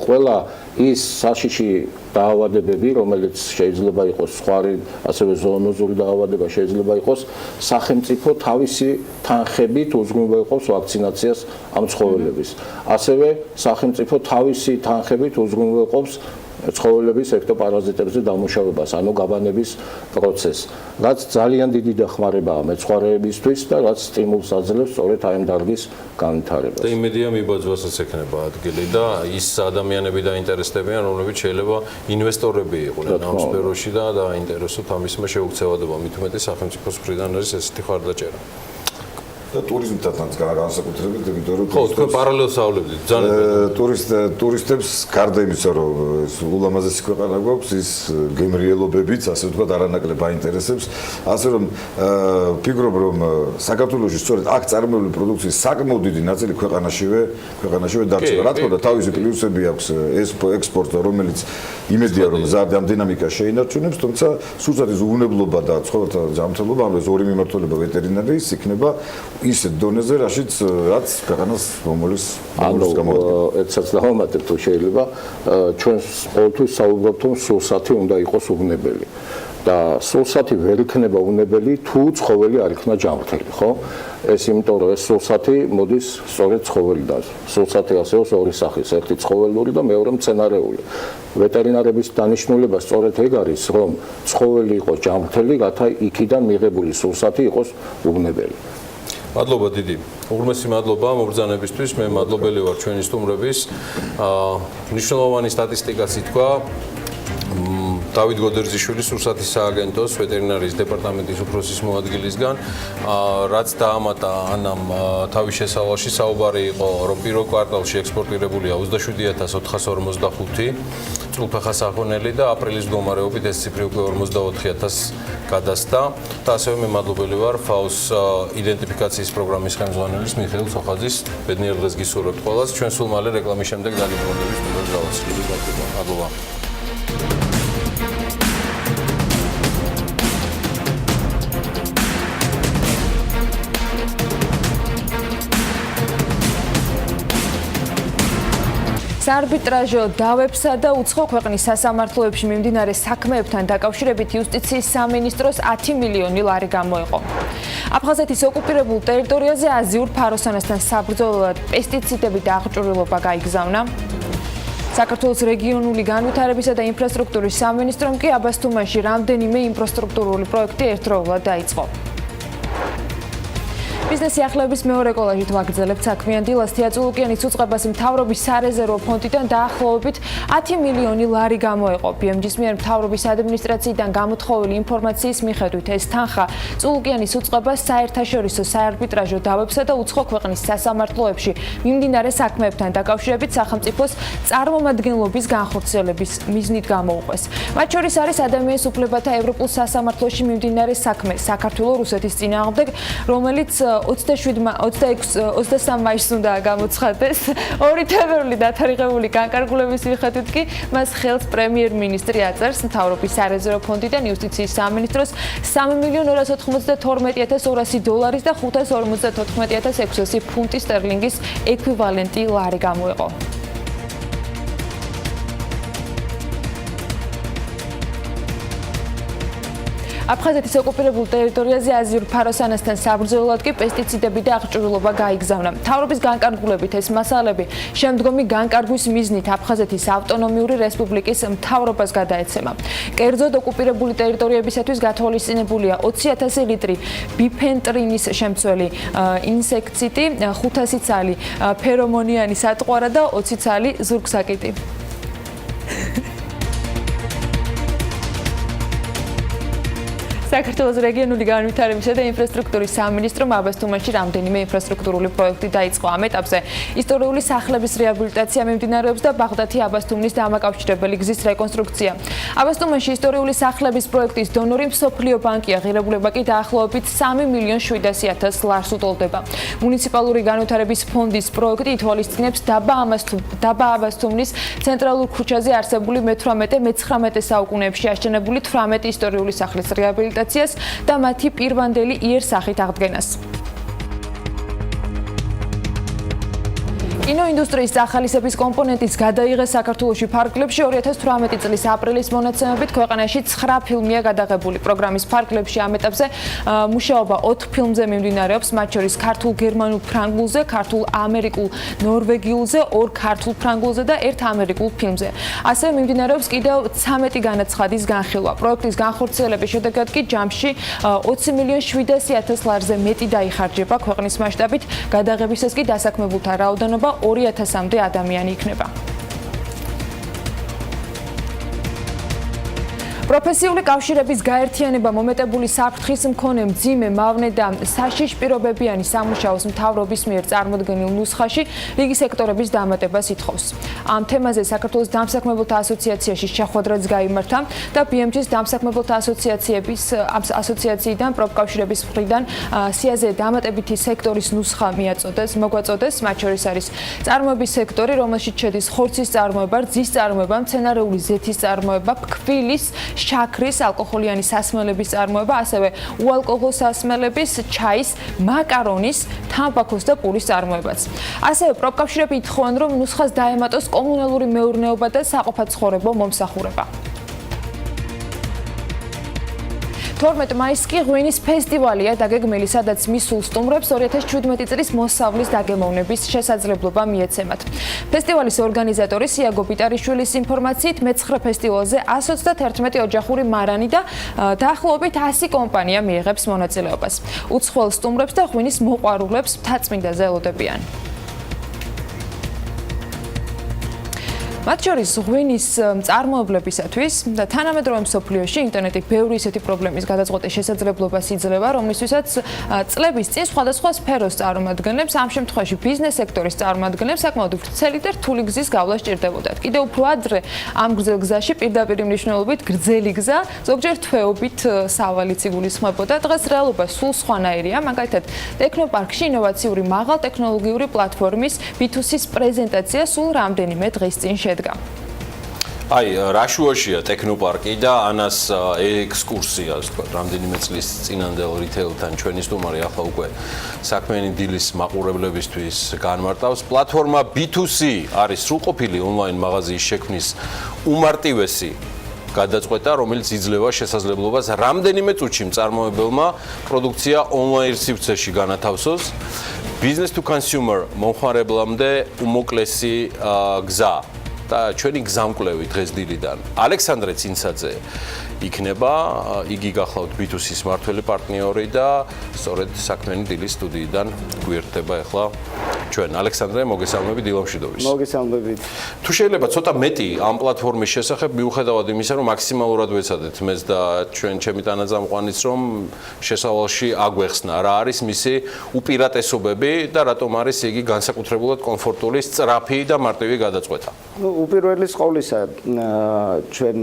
ყველა ის საშიში დაავადებები, რომელიც შეიძლება იყოს სხვარი, ასევე ზოონოზური დაავადება შეიძლება იყოს, სახელმწიფო თავისი თანხებით უზრუნველყოფს ვაქცინაციას ამ ცხოველების. ასევე სახელმწიფო თავისი თანხებით უზრუნველყოფს ცხოველების ექტოპარაზიტებზე დამუშავებას, ანუ გაბანების პროცესს. რაც ძალიან დიდი დახმარებაა მეცხვარეებისთვის და რაც სტიმულს აძლევს სწორედ აი ამ დარგის განვითარებას. და იმედია მიბაძვასაც ექნება ადგილი და ის ადამიანები დაინტერესდებიან, რომლებიც შეიძლება ინვესტორები იყვნენ ამ სფეროში და დაინტერესოთ ამისმა შეუქცევადობა, მით უმეტე სახელმწიფოს მხრიდან არის ესეთი ხარდაჭერა. და ტურიზმთანაც განსაკუთრებით, იმიტომ რომ ხო, თქვენ პარალელს ავლებდით, ძალიან ტურისტებს გარდა იმისა, რომ ულამაზესი ქვეყანა გვაქვს, ის გემრიელობებიც, ასე ვთქვათ, არანაკლებ აინტერესებს, ასე რომ ვფიქრობ, რომ საქართველოში სწორედ აქ წარმოებული პროდუქციის საკმაოდ დიდი ნაწილი ქვეყანაშივე დარჩება. რა თქმა უნდა, თავისი პლუსები აქვს ექსპორტს, რომელიც იმედია, რომ ზარდი ამ დინამიკას შეინარჩუნებს, თუმცა სულსაც უვნებლობა და ცხოველთა ჯანმრთელობა, ამას ორი მიმართულება ვეტერინარიის იქნება ისეთ დონეზე, რაც ქვეყანას მომოლის გამოადგება. ერთსაც დავამატებ თუ შეიძლება, ჩვენ ყოველთვის საუბრობთ, რომ სულსათი უნდა იყოს უვნებელი. და სულსათი ვერ იქნება უნებელი თუ ცხოველი არ იქნება ჯანმრთელი, ხო? ეს იმიტომ რომ ეს სულსათი მოდის სწორედ ცხოველიდან. სულსათი ასეოს ორი სახის, ერთი ცხოველური და მეორე მცენარეული. ვეტერინარების დანიშნულება სწორედ ეგ არის, რომ ცხოველი იყოს ჯანმრთელი, რათა იქიდან მიღებული სულსათი იყოს უვნებელი. მადლობა დიდი. უღრმესი მადლობა მობრძანებისთვის. მე მადლობელი ვარ ჩვენი სტუმრების. მნიშვნელოვანი სტატისტიკაც ითქვა. დავით გოდერძიშვილის რუსეთის სააგენტოს ვეტერინარიის დეპარტამენტის უფროსის მოადგილისგან, რაც დაამატა ანამ თავის შესავალში საუბარი იყო, რომ პირველ კვარტალში ექსპორტირებულია 27445 წულფეხა სახონელი და აპრილის მდგომარეობით ეს ციფრი უკვე 44000 გადასდა. და ასევე მე მადლობელი ვარ FAO-ს იდენტიფიკაციის პროგრამის ხელმძღვანელის მიხეილ სოხაძის. ბედნიერ დღეს გისურვებთ ყველას. ჩვენ სულ მალე რეკლამის შემდეგ დალიბრუნდებით სტუდიაში გავაცილებით. მადლობა. საარბიტრაჟო დავებსა და უცხო ქვეყნის სასამართლოებში მიმდინარე საქმეებთან დაკავშირებით იუსტიციის სამინისტროს 10 მილიონი ლარი გამოეყო. აფხაზეთის ოკუპირებულ ტერიტორიაზე აზიურ ფაროსანასთან საბრძოლოდ პესტიციდები და აღჭურვილობა გაიგზავნა. საქართველოს რეგიონული განვითარებისა და ინფრასტრუქტურის სამინისტრომ კი აბასთუმანში რამდენიმე ინფრასტრუქტურული პროექტი ერთდროულად დაიწყო. ბიზნესი ახლების მეორე კოლაჟით ვაგრძელებთ საქმიან დილას თეატრულუკიანის უწყებას მთავრობის სარეზერვო ფონდიდან დაახლოებით 10 მილიონი ლარი გამოეყო. BMG-ის მიერ მთავრობის ადმინისტრაციიდან გამოთხოვილი ინფორმაციის მიხედვით ეს თანხა წულუკიანის უწყებას საერთაშორისო საარბიტრაჟო დავებსა და უცხო ქვეყნის სასამართლოებში მიმდინარე საქმეებთან დაკავშირებით სახელმწიფოს წარმომადგენლობის განხორციელების მიზნით გამოუყვეს. მათ შორის არის ადამიანის უფლებათა ევროპულ სასამართლოში მიმდინარე საქმე საქართველო-რუსეთის წინააღმდეგ, რომელიც 23 მაისს უნდა გამოცხადდეს. 2 თებერვლი დათარიღებული განკარგულების მიხედვით კი მას ხელს პრემიერ-მინისტრი აწერს მთავრობის სარეზერვო ფონდიდან იუსტიციის სამინისტროს 3.192.200 დოლარის და 554.600 ფუნტი სტერლინგის ექვივალენტი ლარი გამოეყო. აფხაზეთის ოკუპირებულ ტერიტორიაზე აზიურ ფაროსანასთან საბრძოლოდ კი პესტიციდები და აღჭურვილობა გაიგზავნა. მთავრობის განკარგულებით ეს მასალები შემდგომი განკარგვის მიზნით აფხაზეთის ავტონომიური რესპუბლიკის მთავრობას გადაეცემა. კერძოდ ოკუპირებული ტერიტორიებისათვის გათვალისწინებულია 20,000 ლიტრი ბიფენტრინის შემცველი ინსექტიციდი, 500 ცალი ფერომონიანი სატყვარა და 20 ცალი ზურგსაკიტი. საქართველოს რეგიონული განვითარებისა და ინფრასტრუქტურის სამინისტრომ აბასთუმანში რამდენიმე ინფრასტრუქტურული პროექტი დაიწყო. ამ ეტაპზე ისტორიული სახლების რეაბილიტაცია მიმდინარეობს და ბაღდათი-აბასთუმნის დამაკავშირებელი გზის რეკონსტრუქცია. აბასთუმანში ისტორიული სახლების პროექტის დონორი მსოფლიო ბანკია, ღირებულება კი დაახლოებით 3.700.000 ლარს უტოლდება. მუნიციპალური განვითარების ფონდის პროექტი ითვალისწინებს დაბა აბასთუმნის ცენტრალურ ქუჩაზე არსებული მე-18 საუკუნეებში აშენებული 18 ისტორიული სახლის რეაბილიტაციას და მათი პირვანდელი იერსახით აღდგენას. კინოინდუსტრიის ახალისების კომპონენტის გადაიღეს საქართველოში ფარგლებში 2018 წლის აპრილის მონაცემებით ქვეყანაში 9 ფილმია გადაღებული. პროგრამის ფარგლებში ამ ეტაპზე მუშაობა 4 ფილმზე მიმდინარეობს, მათ შორის ქართულ გერმანულ ფრანგულზე, ქართულ ამერიკულ ნორვეგიულზე, 2 ქართულ ფრანგულზე და 1 ამერიკულ ფილმზე. ასევე მიმდინარეობს კიდევ 13 განაცხადის განხილვა. პროექტის განხორციელების შედეგად კი ჯამში 20.700.000 ლარზე მეტი დაიხარჯება ქვეყნის მასშტაბით, გადაღებისას კი დასაქმებულთა რაოდენობა 2000-მდე ადამიანი იქნება. პროფესიული კავშირების გაერთიანება მომეტებული საფრთხის მქონე მძიმე, მავნე და საშიშ პირობებიანი სამუშაოს მთავრობის მიერ წარმოდგენილ ნუსხაში რიგი სექტორების დამატებას ითხოვს. ამ თემაზე საქართველოს დამსაქმებელთა ასოციაციაში შეხვედრაც გაიმართა და BMG-ის დამსაქმებელთა ასოციაციიდან პროფკავშირების მხრიდან სიაზე დამატებითი სექტორის ნუსხა მოგვაწოდეს. მათ შორის არის წარმოების სექტორი, რომელშიც შედის ხორცის წარმოება, რძის წარმოება, მცენარეული ზეთის წარმოება, ფქვილის, შაქრის, ალკოჰოლიანი სასმელების წარმოება, ასევე უალკოჰოლ სასმელების, ჩაის, მაკარონის, თამბაქოს და პურის წარმოებაც. ასევე პროფკავშირები ითხოვენ, რომ ნუსხას დაემატოს კომუნალური მეურნეობა და საყოფაცხოვრებო მომსახურება. 12 მაისს კი ღვინის ფესტივალია დაგეგმილი, სადაც მისულ სტუმრებს 2017 წლის მოსავლის დაგემოვნების შესაძლებლობა მიეცემათ. ფესტივალის ორგანიზატორი სიაგო პიტარიშვილის ინფორმაციით, მე-9 ფესტივალზე 131 ოჯახური მარანი და დაახლოებით 100 კომპანია მიიღებს მონაწილეობას. უცხოელ სტუმრებს და ღვინის მოყვარულებს მთაწმინდაზე ელოდებიან. მათ შორის ღვინის მწარმოებლებისათვის და თანამედროვე მსოფლიოში ინტერნეტი ბევრი ისეთი პრობლემის გადაწყვეტის შესაძლებლობას იძლევა, რომლისთვისაც წლების წინ სხვადასხვა სფეროს წარმომადგენლებს, ამ შემთხვევაში ბიზნეს სექტორის წარმომადგენლებს საკმაოდ ვრცელი და რთული გზის გავლა სჭირდებოდათ. კიდევ უფრო ადრე ამ გრძელ გზაში პირდაპირ მნიშვნელობით გრძელი გზა, ზოგჯერ თვეობით სავალიც იგულისხმებოდა. დღეს რეალობა სულ სხვანაირია, მაგალითად, ტექნოპარკში ინოვაციური მაღალტექნოლოგიური პლატფორმის B2C-ის პრეზენტაცია სულ რამდენიმე დღის წინ შედგა. აი, რაშუაშია ტექნოპარკი და ანას ექსკურსია, ასე ვთქვათ, რამდენიმე წლის წინანდელ რიტეილთან ჩვენი სტუმარი ახლა უკვე საქმიანი დილის მაყურებლებისთვის განმარტავს. პლატფორმა B2C არის სრულყოფილი ონლაინ მაღაზიის შექმნის უმარტივესი გადაწყვეტა, რომელიც იძლევა შესაძლებლობას რამდენიმე წუთში მწარმოებელმა პროდუქცია ონლაინ სივრცეში განათავსოს. Business to consumer მომხმარებლამდე უმოკლესი გზა და ჩვენი გზამკვლევი დღეს დილიდან ალექსანდრე ცინცაძე იქნება, იგი გახლავთ B2C-ის მმართველი პარტნიორი და სწორედ საქმიანი დილის სტუდიიდან გვერდება ახლა ჩვენ. ალექსანდრე, მოგესალმებით დილამშვიდობის. მოგესალმებით. თუ შეიძლება ცოტა მეტი ამ პლატფორმის შესახებ მიუხედავად იმისა, რომ მაქსიმალურად ვეცადეთ მეც და ჩემი თანაძამყვანიც, რომ შესავალში აგვეხსნა რა არის მისი უპირატესობები და რატომ არის იგი განსაკუთრებულად კომფორტული, სწრაფი და მარტივი გადაწყვეტა. უპირველეს ყოვლისა, ჩვენ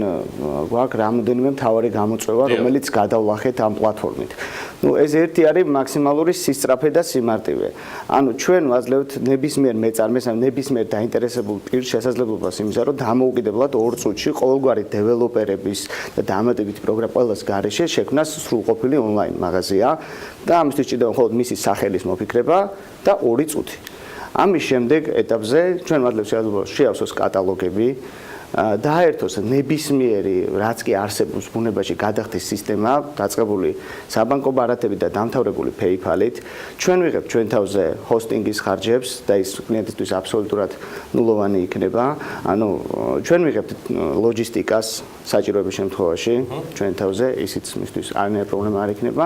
გვაქვს რამდენიმე მთავარი გამოწვევა, რომელიც გადავლახეთ ამ პლატფორმით. ეს ერთი არის მაქსიმალური სისწრაფე და სიმარტივე. ანუ ჩვენ ვაძლევთ ნებისმიერ მეწარმეს, ნებისმიერ დაინტერესებულ პირს შესაძლებლობას იმისა, რომ დამოუკიდებლად 2 წუთში ყოველგვარი დეველოპერების და დამატებითი პროგრამა ყველას გარეშე შექმნას სრულყოფილი ონლაინ მაღაზია და ამისთვის ჭირდება მხოლოდ მისი სახელის მოფიქრება და 2 წუთი. ამის შემდეგ ეტაპზე ჩვენ ვაძლევთ შესაძლებლობას შეავსოს კატალოგები, დაერთოს ნებისმიერი, რაც კი არსებობს ბუნებაში გადახდის სისტემა, დაწყებული საბანკო ბარათებით და დამთავრებული PayPal-ით. ჩვენ ვიღებთ ჩვენ თავზე ჰოსტინგის ხარჯებს და ის კლიენტისთვის აბსოლუტურად ნულოვანი იქნება. ანუ ჩვენ ვიღებთ ლოჯისტიკას საჭიროების შემთხვევაში ჩვენ თავზე, ისიც მისთვის არანაირი პრობლემა არ იქნება.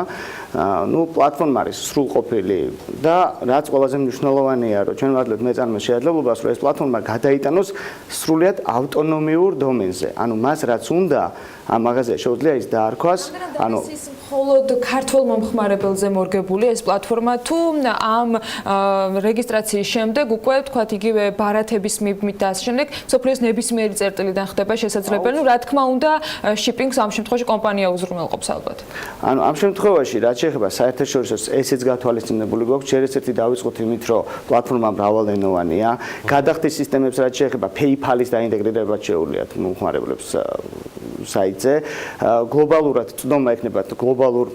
პლატფორმა არის სრულყოფილი და რაც ყველაზე მნიშვნელოვანია, რომ ჩვენ ვაძლევთ მეწარმეს შესაძლებლობას, რომ ეს პლატფორმა გადაიტანოს სრულიად ავტონომიურ დომენზე. ანუ მას რაც უნდა ამ მაღაზია შეუძლია ის დაარქვას, ანუ მხოლოდ ქართულ მომხმარებელზე მორგებული ეს პლატფორმა თუ ამ რეგისტრაციის შემდეგ უკვე თქვათ იგივე ბარათების მიბმით და ამ შემდეგ სოფლიოს ნებისმიერი წერტილიდან ხდება შესაძლებელი, რა თქმა უნდა, შიპინგს ამ შემთხვევაში კომპანია უზრუნველყოფს ალბათ. ანუ ამ შემთხვევაში რაც შეეხება საერთაშორისო ესეც გათვალისწინებული გვაქვს, ერთ-ერთი დავიწყოთ იმით, რომ პლატფორმა მრავალენოვანია, გადახდის სისტემებს რაც შეეხება PayPal-ის დაინტეგრირება შეუძლიათ მომხმარებლებს საიტზე, გლობალურად წვდომა ექნება გლობალურ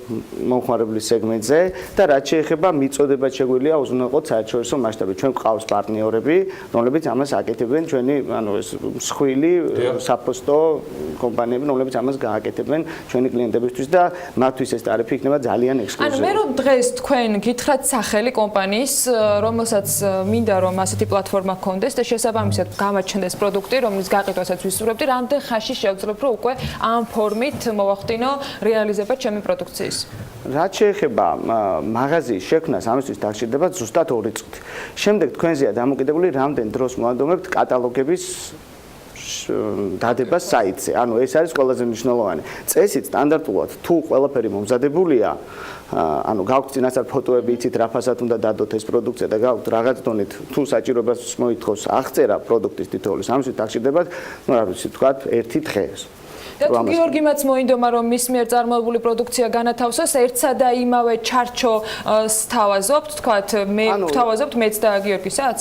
მომხმარებლის სეგმენტზე და რაც შეეხება მიწოდება შეგვიძლია უზრუნველყოთ საერთაშორისო მასშტაბით. ჩვენ გვყავს პარტნიორები, რომლებიც ამას აკეთებენ, ჩვენი ანუ ეს მსხვილი საფოსტო კომპანიები, რომლებიც ამას გააკეთებენ ჩვენი კლიენტებისთვის და მათთვის ეს ტარიფი იქნება ძალიან ექსკლუზიური. ანუ მე რომ დღეს თქვენ გითხრათ სახელი კომპანიის, რომელსაც მინდა რომ ასეთი პლატფორმა გქონდეს და შესაბამისად გამაჩნდეს პროდუქტი, რომლის გაყიდვასაც ვისურვებდი, რამდენ ხანში შევძლებ რომ უკვე ამ ფორმით მოვახდინო რეალიზება ჩემი პროდუქციის. რაც შეეხება მაღაზიის შექმნას, ამისთვის დაგჭირდება ზუსტად 2 წუთი. შემდეგ თქვენზეა დამოკიდებული რამდენ დროს მოვანდომებთ კატალოგების დადებას საიტზე. ანუ ეს არის ყველაზე მნიშვნელოვანი. წესით სტანდარტულად თუ ყველაფერი მომზადებულია, ანუ გაქვთ წინასწარ ფოტოები, იცით რა ფასად უნდა დადოთ ეს პროდუქცია და გაქვთ რაღაც დონით თუ საჭიროებას მოითხოვს აღწერა პროდუქტის თითოეულის, ამისთვის დაგჭირდებათ, რა ვიცი ვთქვათ, 1 დღე. და თუ გიორგიმაც მოინდომა რომ მის მიერ წარმოებული პროდუქცია განათავსოს, ერთსა და იმავე ჩარჩოს თავაზობთ, თქვათ, მე ვთავაზობთ მეც და გიორგისაც?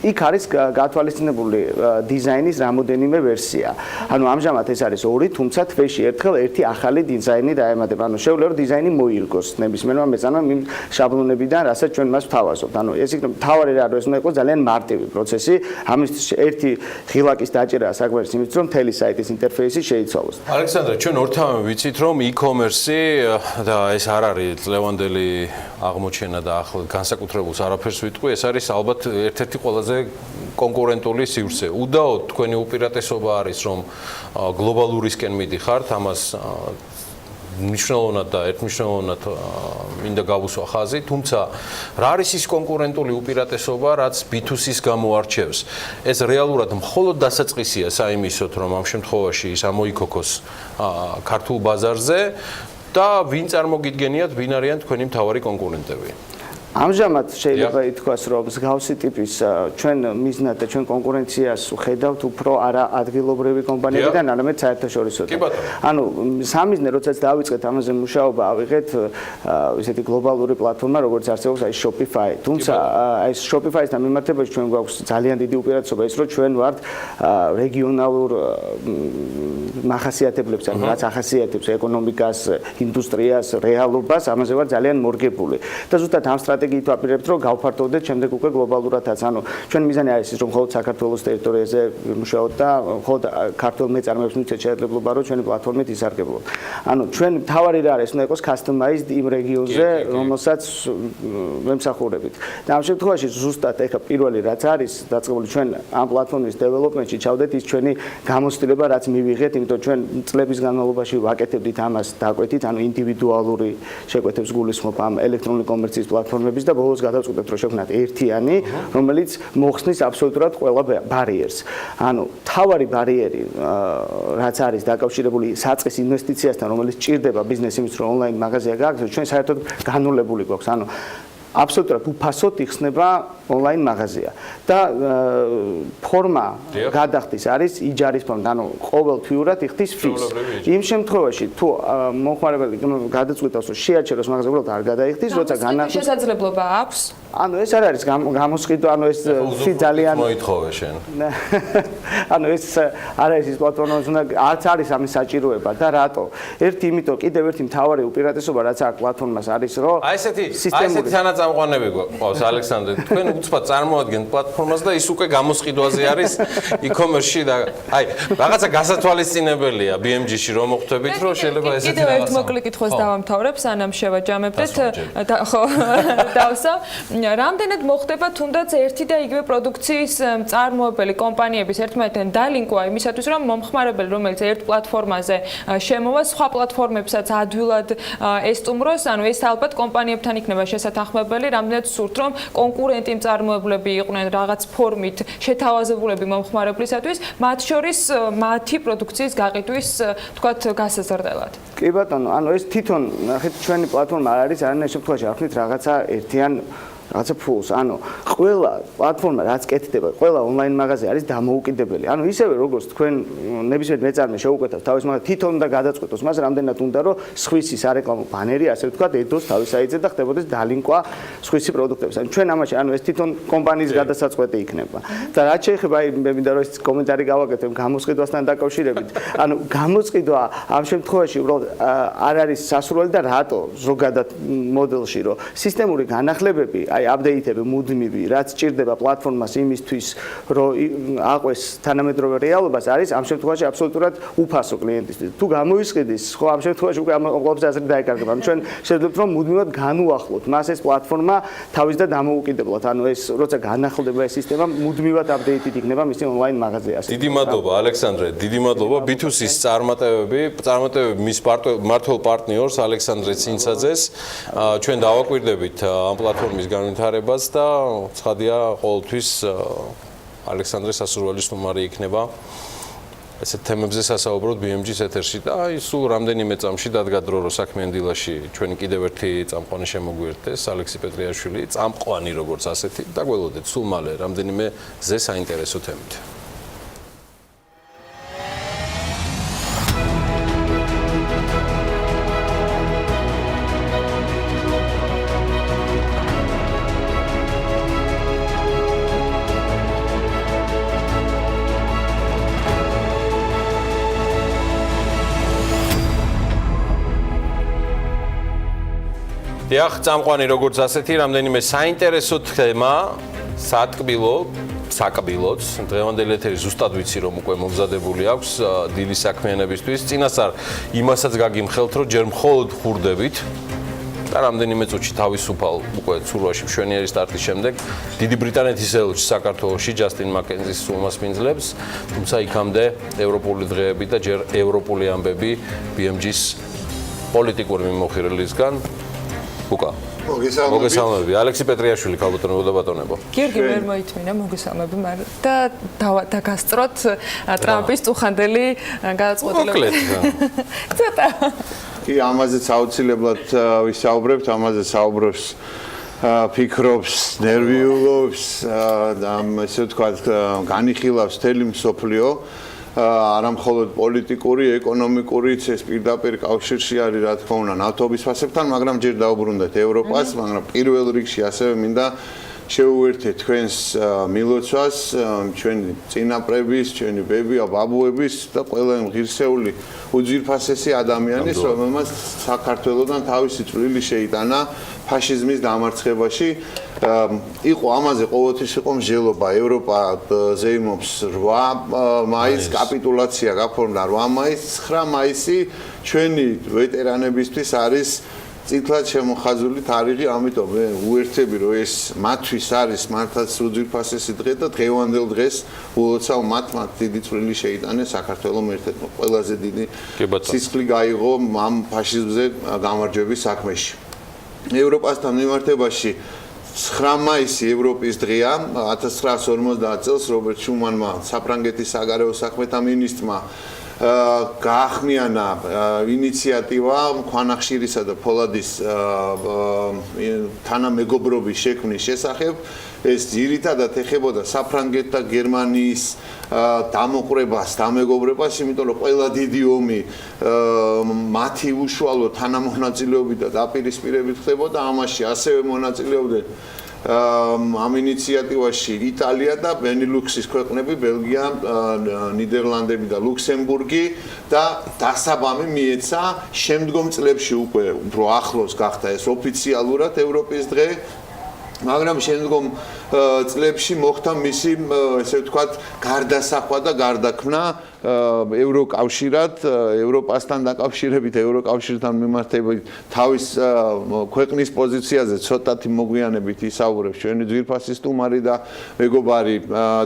იქ არის გათვალისწინებული დიზაინის რამოდენიმე ვერსია. ანუ ამჟამად ეს არის 2, თუმცა თვეში ერთხელ ერთი ახალი დიზაინი დაემატება. ანუ შეუძლია რომ დიზაინი მოირგოს ნებისმიერმა მეწარმემ იმ შაბლონებიდან, რასაც ჩვენ მას ვთავაზობთ. ანუ ეს იქნება მთავარი რა, რომ ეს უნდა იყოს ძალიან მარტივი პროცესი. ამისთვის ერთი ღილაკის დაჭერაა საქმეში იმით, რომ მთელი საიტის ინტერფეისი შეიცვალოს. ალექსანდრე, ჩვენ ორთავე ვიცით, რომ e-commerce და ეს არ არის წლევანდელი აღმოჩენა და ახლა განსაკუთრებულს არაფერს ვიტყვი, ეს არის ალბათ ერთ-ერთი ყველაზე კონკურენტული სივრცე. უდაოდ თქვენი უპირატესობა არის, რომ გლობალურისკენ მიდიხართ, ამას მნიშვნელოვნად და ერთმნიშვნელოვნად მინდა გავუსვა ხაზი, თუმცა რა არის ის კონკურენტული უპირატესობა, რაც B2C-ს გამოარჩევს? ეს რეალურად მხოლოდ დასაწყისია საიმისოთ, რომ ამ შემთხვევაში ის ამოიქოქოს ქართულ ბაზარზე და ვინ წარმოგიდგენიათ, ვინ არიან თქვენი მთავარი კონკურენტები? ამჟამად შეიძლება ითქვას, რომ მსგავსი ტიპის ჩვენ მიზნად და ჩვენ კონკურენციას ვხედავთ უფრო არა ადგილობრივი კომპანიებიდან, არამედ საერთაშორისოდან. ანუ სამიზნე, როდესაც დავიწყეთ ამაზე მუშაობა, ავიღეთ ისეთი გლობალური პლატფორმა, როგორც არსებობს აი Shopify. თუმცა აი Shopify-თან მიმართებაში ჩვენ გვაქვს ძალიან დიდი უპირატესობა ის, რომ ჩვენ ვართ რეგიონალურ მახასიათებლებს, რაც ახასიათებს ეკონომიკას, ინდუსტრიას, რეალობას, ამაზე ვარ ძალიან მორგებული. და ზუსტად ამ სტრატეგიით ვაპირებთ, რომ გავფართოვდეთ შემდეგ უკვე გლობალურადაც. ანუ ჩვენ მიზანი არის ის, რომ მხოლოდ საქართველოს ტერიტორიაზე ვიმუშაოთ და მხოლოდ ქართულ მეწარმეებს მივცეთ შესაძლებლობა, რომ ჩვენი პლატფორმით ისარგებლოთ. ანუ ჩვენ თავარი რა არის, უნდა იყოს customized იმ რეგიონზე, რომელსაც ვემსახურებით. და ამ შემთხვევაში ზუსტად ეხა პირველი რაც არის დაწყებული ჩვენ ამ პლატფორმის დეველოპმენტში ჩავდეთ ის ჩვენი გამოცდილება, რაც მივიღეთ, იმიტომ ჩვენ წლების განმავლობაში ვაკეთებდით ამას დაკვეთით, ანუ ინდივიდუალური შეკვეთებს გულისხმობ ამ ელექტრონული კომერციის პლატფორმების და ბოლოს გადავწყვეტეთ, რომ შევქმნათ ერთიანი, რომელიც მოხსნის აბსოლუტურად ყველა ბარიერს. ანუ თავარი ბარიერი, რაც არის დაკავშირებული საწყის ინვესტიციასთან, რომელიც ჭირდება ბიზნეს იმის, რომ ონლაინ მაღაზია გააკეთოს, ჩვენ საერთოდ განულებული გვაქვს. ანუ აბსოლუტურად უფასოდ იხსნება ონლაინ მაღაზია და ფორმა გადახდის არის იჯარის ფორმა, ანუ ყოველთვიურად იხდის ფის. იმ შემთხვევაში თუ მომხმარებელი გადაწყვეტავს, რომ შეაჩეროს მაღაზია, უბრალოდ არ გადაიხდის, როცა განახდის შესაძლებლობა აქვს. ანუ ეს არ არის გამოსყიდვა, ანუ ეს ფი ძალიან მოითხოვე შენ. ანუ ეს არ არის ის პლატფორმა, უნდა არც არის ამის საჭიროება და რატო? ერთი იმიტომ კიდევ ერთი მთავარი უპირატესობა რაც აქვს პლატფორმას არის, რომ აი ესეთი თანაწამყვანები გვყავს ალექსანდრე. თქვენ უცბად წარმოადგენთ პლატფორმას და ის უკვე გამოსყიდვაზე არის e-commerce-ში და აი რაღაცა გასათვალისწინებელია BMG-ში რომ მოხვდებით, რომ შეიძლება ესეთი კიდევ ერთ მოკლე კითხვას დავამთავრებ, სანამ შევაჯამებდეთ. ხო, დავსა. რამდენად მოხდება თუნდაც ერთი და იგივე პროდუქციის მწარმოებელი კომპანიების ერთმანეთთან დალინკვა იმისათვის, რომ მომხმარებელი, რომელიც ერთ პლატფორმაზე შემოვა, სხვა პლატფორმებსაც ადვილად ესტუმროს, ანუ ეს ალბათ კომპანიებთან იქნება შესათანხმებელი, რამდენად სურთ, რომ კონკურენტი მწარმოებლები იყვნენ რაღაც ფორმით შეთავაზებულები მომხმარებლისათვის, მათ შორის მათი პროდუქციის გაყიდვის, თქვათ, გასაზრდელად. კი ბატონო, ანუ ეს თვითონ ნახეთ ჩვენი პლატფორმა არ არის, არანაირ შემთხვევაში არ ვქნით რაღაცა ერთიან რაღაცა ფულს, ანუ ყველა პლატფორმა რაც კეთდება, ყველა ონლაინ მაღაზია არის დამოუკიდებელი. ანუ ისევე როგორც თქვენ ნებისმიერ მეწარმე შეუკვეთავს თავის მაგას თვითონ უნდა გადაწყვეტოს მას რამდენად უნდა რომ სხვისი სარეკლამო ბანერი, ასე ვთქვათ, ედოს თავის საიტზე და ხდებოდეს დალინკვა სხვისი პროდუქტების. ანუ ჩვენ ამაში, ანუ ეს თვითონ კომპანიის გადასაწყვეტი იქნება. და რაც შეეხება, აი მე მინდა რომ ეს კომენტარი გავაკეთებ გამოსყიდვასთან დაკავშირებით. ანუ გამოსყიდვა ამ შემთხვევაში უბრალოდ არ არის სასურველი და რატო ზოგადად მოდელში, რომ სისტემური განახლებები აი აპდეიტები მუდმივი, რაც ჭირდება პლატფორმას იმისთვის, რომ აყვეს თანამედროვე რეალობას, არის ამ შემთხვევაში აბსოლუტურად უფასო კლიენტისთვის. თუ გამოისყიდის, ხო ამ შემთხვევაში უკვე ამ ყოველთვის აზრი დაეკარგება. ანუ ჩვენ შევძლებთ, რომ მუდმივად განუახლოთ მას ეს პლატფორმა თავის და დამოუკიდებლად. ანუ ეს როცა განახლდება ეს სისტემა, მუდმივად აპდეიტით იქნება მისი ონლაინ მაღაზია. დიდი მადლობა ალექსანდრე, დიდი მადლობა B2C-ს წარმატებები მის მართლ პარტნიორს ალექსანდრე ცინცაძეს. ჩვენ დავაკვირდებით ამ პლატფორმის განვითარებას და ცხადია ყოველთვის ალექსანდრე სასურველის სტუმარი იქნება ესეთ თემებზე სასაუბროთ BMG-s ეთერში და აი სულ რამდენიმე წამში დადგა დრო რომ საქმიანი დილაში ჩვენი კიდევ ერთი წამყვანი შემოგვიერთდეს ალექსი პეტრიაშვილი, წამყვანი როგორც ასეთი და გველოდეთ სულ მალე რამდენიმე ზე საინტერესო თემით. დიახ, წამყვანი როგორც ასეთი, რამდენიმე საინტერესო თემა, საკბილოც, დღევანდელი ეთერი ზუსტად ვიცი რომ უკვე მომზადებული აქვს დილის საქმიანებისთვის. წინასწარ იმასაც გაგიმხელთ, რომ ჯერ მხოლოდ ხურდებით და რამდენიმე წუთში თავისუფალ უკვე ცურვაში მშვენიერი სტარტის შემდეგ დიდი ბრიტანეთის ელჩი საქართველოში ჯასტინ მაკენზის სულმას მინძლებს, თუმცა იქამდე ევროპული დღეები და ჯერ ევროპული ამბები BMG-s პოლიტიკური მიმოხილველისგან უკა. მოგესალმები. ალექსი პეტრიაშვილი, ქალბატონებო და ბატონებო. გიორგი ვერ მოითმინა, მოგესალმები, მაგრამ და გასწროთ ტრამპის წუხანდელი გადაწყვეტილება. მოკლედ. ცოტა. კი, ამაზეც აუცილებლად ვისაუბრებთ, ამაზე საუბრობს ფიქრობს, ნერვიულობს და ესე ვთქვათ, განიხილავს მთელი მსოფლიო. არა მხოლოდ პოლიტიკური, ეკონომიკურიც ეს პირდაპირ კავშირში არის, რა თქმა უნდა, ნავთობის ფასებთან, მაგრამ ჯერ დაუბრუნდეთ ევროპას, მაგრამ პირველ რიგში ასევე მინდა შევუერთეთ თქვენს მილოცვას, ჩვენი წინაპრების, ჩვენი ბაბუების და ყველა იმ ღირსეული უძვირფასესი ადამიანის, რომელმაც საქართველოსთან თავისი წვლილი შეიტანა ფაშიზმის დამარცხებაში. იყო ამაზე ყოველთვის იყო მსჯელობა. ევროპა ზეიმობს 8 მაისს, კაპიტულაცია გაფორმდა 8 მაისს, 9 მაისი ჩვენი ვეტერანებისთვის არის წითლად შემოხაზული თარიღი, ამიტომ მე უერთები რომ ეს მათთვის არის მართლაც უძვირფასესი დღე და დღევანდელ დღეს ულოცავ მათ დიდი წვლილი შეიტანეს საქართველოს ერთ-ერთ ყველაზე დიდი სისხლი გაიღო ამ ფაშიზმზე გამარჯვების საქმეში. ევროპასთან მიმართებაში 9 მაისი ევროპის დღეა 1950 წელს რობერტ შუმანმა საფრანგეთის საგარეო საქმეთა მინისტრმა გაახმიანა ინიციატივა ქვანახშირისა და ფოლადის თანამეგობრობის შექმნის შესახებ. ეს ძირითადად ეხებოდა საფრანგეთ და გერმანიის დამოყრებას, დამეგობრებას, იმიტომ რომ ყველა დიდი ომი მათი უშუალო თანამონაწილეობით და დაპირისპირებით ხდებოდა. ამაში ასევე მონაწილეობდნენ ამ ინიციატივაში იტალია და ბენილუქსის ქვეყნები, ბელგია, ნიდერლანდები და ლუქსემბურგი და დასაბამი მიეცა შემდგომ წლებში უკვე უფრო ახლოს გახდა ეს ოფიციალურად ევროპის დღე. მაგრამ შემდგომ წლებში მოხდა მისი ესე ვთქვათ გარდასახვა და გარდაქმნა ევროკავშირად, ევროპასთან დაკავშირებით, ევროკავშირთან მიმართებით თავის ქვეყნის პოზიციაზე ცოტათი მოგვიანებით ისაუბრებს ჩვენი ძვირფასი სტუმარი და მეგობარი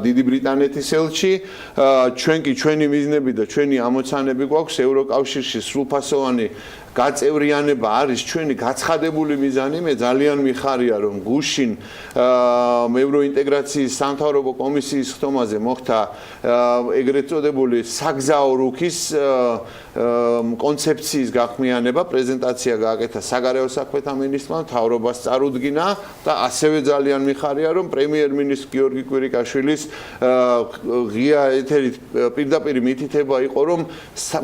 დიდი ბრიტანეთის ელჩი. ჩვენ კი ჩვენი მიზნები და ჩვენი ამოცანები გვაქვს ევროკავშირში სრულფასოვანი გაწევრიანება არის ჩვენი გაცხადებული მიზანი. მე ძალიან მიხარია რომ გუშინ ევროინტეგრაციის სამთავრობო კომისიის ხდომაზე მოხდა ეგრეთ წოდებული საგზაო რუქის კონცეფციის გახმიანება, პრეზენტაცია გააკეთა საგარეო საქმეთა მინისტრმა, მთავრობას წარუდგინა და ასევე ძალიან მიხარია რომ პრემიერ-მინისტრ გიორგი კვირიკაშვილის ღია ეთერით პირდაპირ მითითება იყო რომ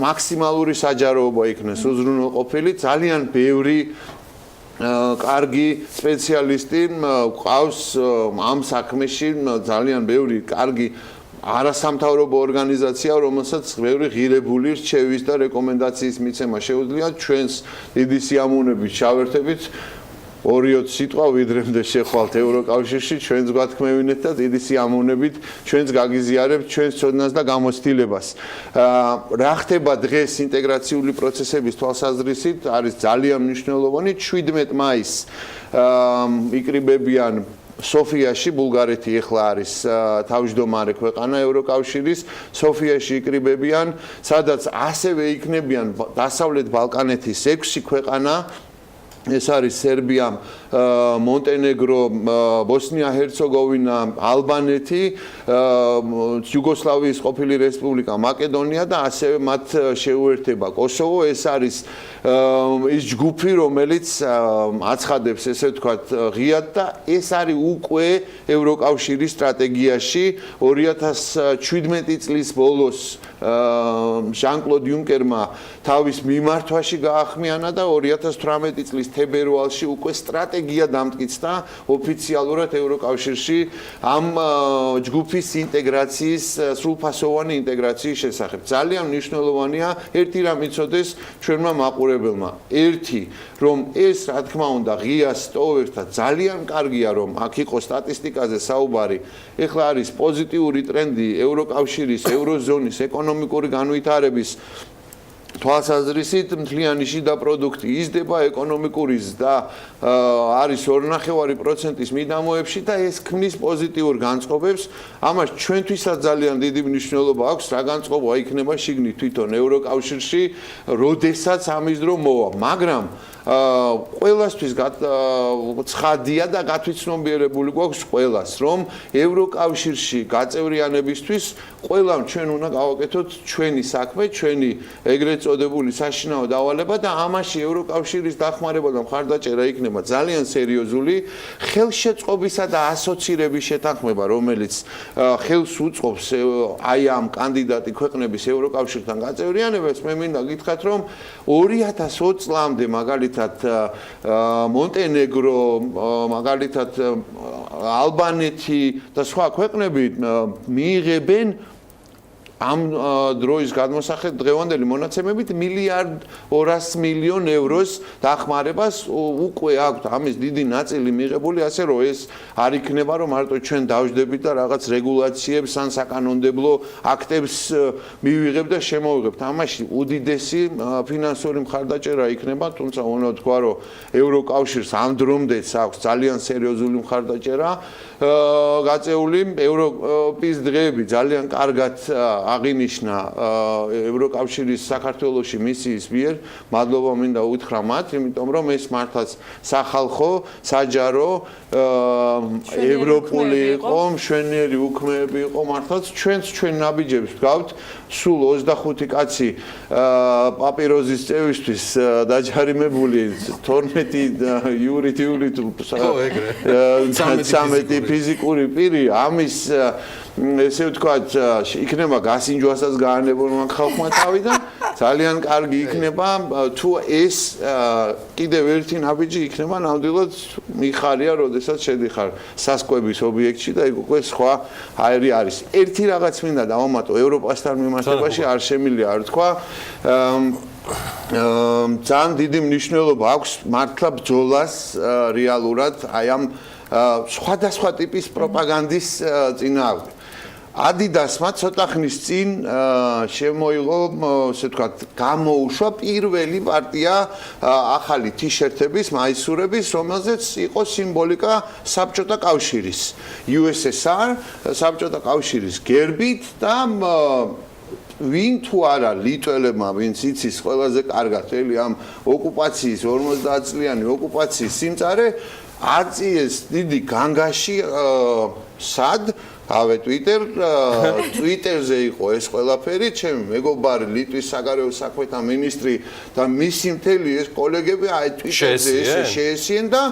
მაქსიმალური საჯაროობა იქნეს უზრუნველყოფილი. ძალიან ბევრი კარგი სპეციალისტი ყავს ამ საქმეში, ძალიან ბევრი კარგი არასამთავრობო ორგანიზაცია, რომელსაც ბევრი ღირებული რჩევის და რეკომენდაციის მიცემა შეუძლია. ჩვენს დიდი სიამოვნებით ჩავერთებით 2-20 სიტყვა ვიდრემდე შეხვალთ ევროკავშირში, ჩვენს გვათქმევინეთ და დიდი სიამოვნებით ჩვენს გაგიზიარებთ ჩვენს ცოდნას და გამოცდილებას. რა ხდება დღეს ინტეგრაციული პროცესების თვალსაზრისით არის ძალიან მნიშვნელოვანი. 17 მაისს იკრიბებიან სოფიაში, ბულგარეთი ახლა არის თავმჯდომარე ქვეყანა ევროკავშირის, სოფიაში იკრიბებიან, სადაც ასევე იქნებიან დასავლეთ ბალკანეთის 6 ქვეყანა. ეს არის სერბია, მონტენეგრო, ბოსნია-ჰერცეგოვინა, ალბანეთი, იუგოსლავიის ყოფილი რესპუბლიკა მაკედონია და ასევე მათ შეუერთება კოსოვო. ეს არის ის ჯგუფი, რომელიც აცხადებს, ესე ვთქვათ, ღიად და ეს არის უკვე ევროკავშირის სტრატეგიაში 2017 წლის ბოლოს ჟან-კლოდ იუნკერმა თავის მიმართვაში გაახმიანა და 2018 წლის თებერვალში უკვე სტრატეგია დამტკიცდა ოფიციალურად ევროკავშირში ამ ჯგუფის ინტეგრაციის, სრულფასოვანი ინტეგრაციის შესახებ. ძალიან მნიშვნელოვანია ერთი რამ იცოდეს ჩვენმა მაყურებელმა. ერთი, რომ ეს რა თქმა უნდა ღია სტოვებს და ძალიან კარგია რომ აქ იყოს სტატისტიკაზე საუბარი. ეხლა არის პოზიტიური ტრენდი ევროკავშირის, ევროზონის ეკონომიკური განვითარების თვალსაზრისით მთლიანი შიდა პროდუქტი იზრდება ეკონომიკური ზრდა არის 2.5%-ის მიდამოებში და ეს ქმნის პოზიტიურ განწყობებს. ამას ჩვენთვისაც ძალიან დიდი მნიშვნელობა აქვს, რა განწყობა იქნება შიგნით თვითონ ევროკავშირში, როდესაც ამის დრო მოვა, მაგრამ ყველასთვის ცხადია და გათვითცნობიერებული გვაქვს ყველას, რომ ევროკავშირში გაწევრიანებისთვის ყველამ ჩვენ უნდა გავაკეთოთ ჩვენი საქმე, ჩვენი ეგრეთ წოდებული საშინაო დავალება და ამაში ევროკავშირის დახმარება და მხარდაჭერა იქნება ძალიან სერიოზული ხელშეწყობისა და ასოცირების შეთანხმება, რომელიც ხელს უწყობს აი ამ კანდიდატი ქვეყნების ევროკავშირთან გაწევრიანებას. მე მინდა გითხრათ, რომ 2020 წლამდე მაგალითად მონტენეგრო, მაგალითად ალბანეთი და სხვა ქვეყნები მიიღებენ ამ დროის გადმოსახეთ დღევანდელი მონაცემებით 1.2 მილიარდ დახმარებას უკვე აქვთ ამის დიდი ნაწილი მიღებული, ასე რომ ეს არ იქნება რომ მარტო ჩვენ დავждებით და რაღაც რეგულაციებს ან საკანონმდებლო აქტებს მივიღებთ და შემოვიღებთ. ამაში უდიდესი ფინანსური მხარდაჭერა იქნება, თუმცა უნდა ვთქვა, რომ ევროკავშირს ამ დრომდეც აქვს ძალიან სერიოზული მხარდაჭერა გაწეული. ევროპის დღეები ძალიან კარგად აღინიშნა ევროკავშირის საქართველოში მისიის მიერ. მადლობა მინდა უთხრა მათ, იმიტომ რომ ეს მართლაც სახალხო, საჯარო, ევროპული იყო, მშვენიერი უქმეები იყო, მართლაც ჩვენ ნაბიჯებს ვდგავთ. სულ 25 კაცი პაპიროზის წევისთვის დაჯარიმებული 12 იურიდიული 13 ფიზიკური პირი ამის ესე ვთქვათ იქნება გასინჯვასაც გაანებულმა ხალხმა თავიდან ძალიან კარგი იქნება თუ ეს კიდევ ერთი ნაბიჯი იქნება ნამდვილად მიხარია როდესაც შედიხარ სასკვების ობიექტში და იქ უკვე სხვა აერი არის ერთი რაღაც მინდა დავამატო ევროპასთან მიმართებაში არ შემიძლია არ თქვა ძალიან დიდი მნიშვნელობა აქვს მართლა ბრძოლას რეალურად აი ამ სხვადასხვა ტიპის პროპაგანდის წინააღმდეგ. ადიდასმა ცოტა ხნის წინ შემოიღო, ასე ვთქვათ, გამოუშვა პირველი პარტია ახალი ტიშერტების, მაისურების, რომელზეც იყო სიმბოლიკა საბჭოთა კავშირის, USSR, საბჭოთა კავშირის გერბით და ვინ თუ არა ლიტველებმა, ვინც იცის ყველაზე კარგად ელი ამ ოკუპაციის 50 წლიანი ოკუპაციის სიმწარე აწიეს დიდი განგაში სად ავე Twitter-ზე იყო ეს ყველაფერი, ჩემი მეგობარი ლიტვის საგარეო საქმეთა მინისტრი და მისი მთელი ეს კოლეგები აი Twitter-ზე ესე შეესიენ და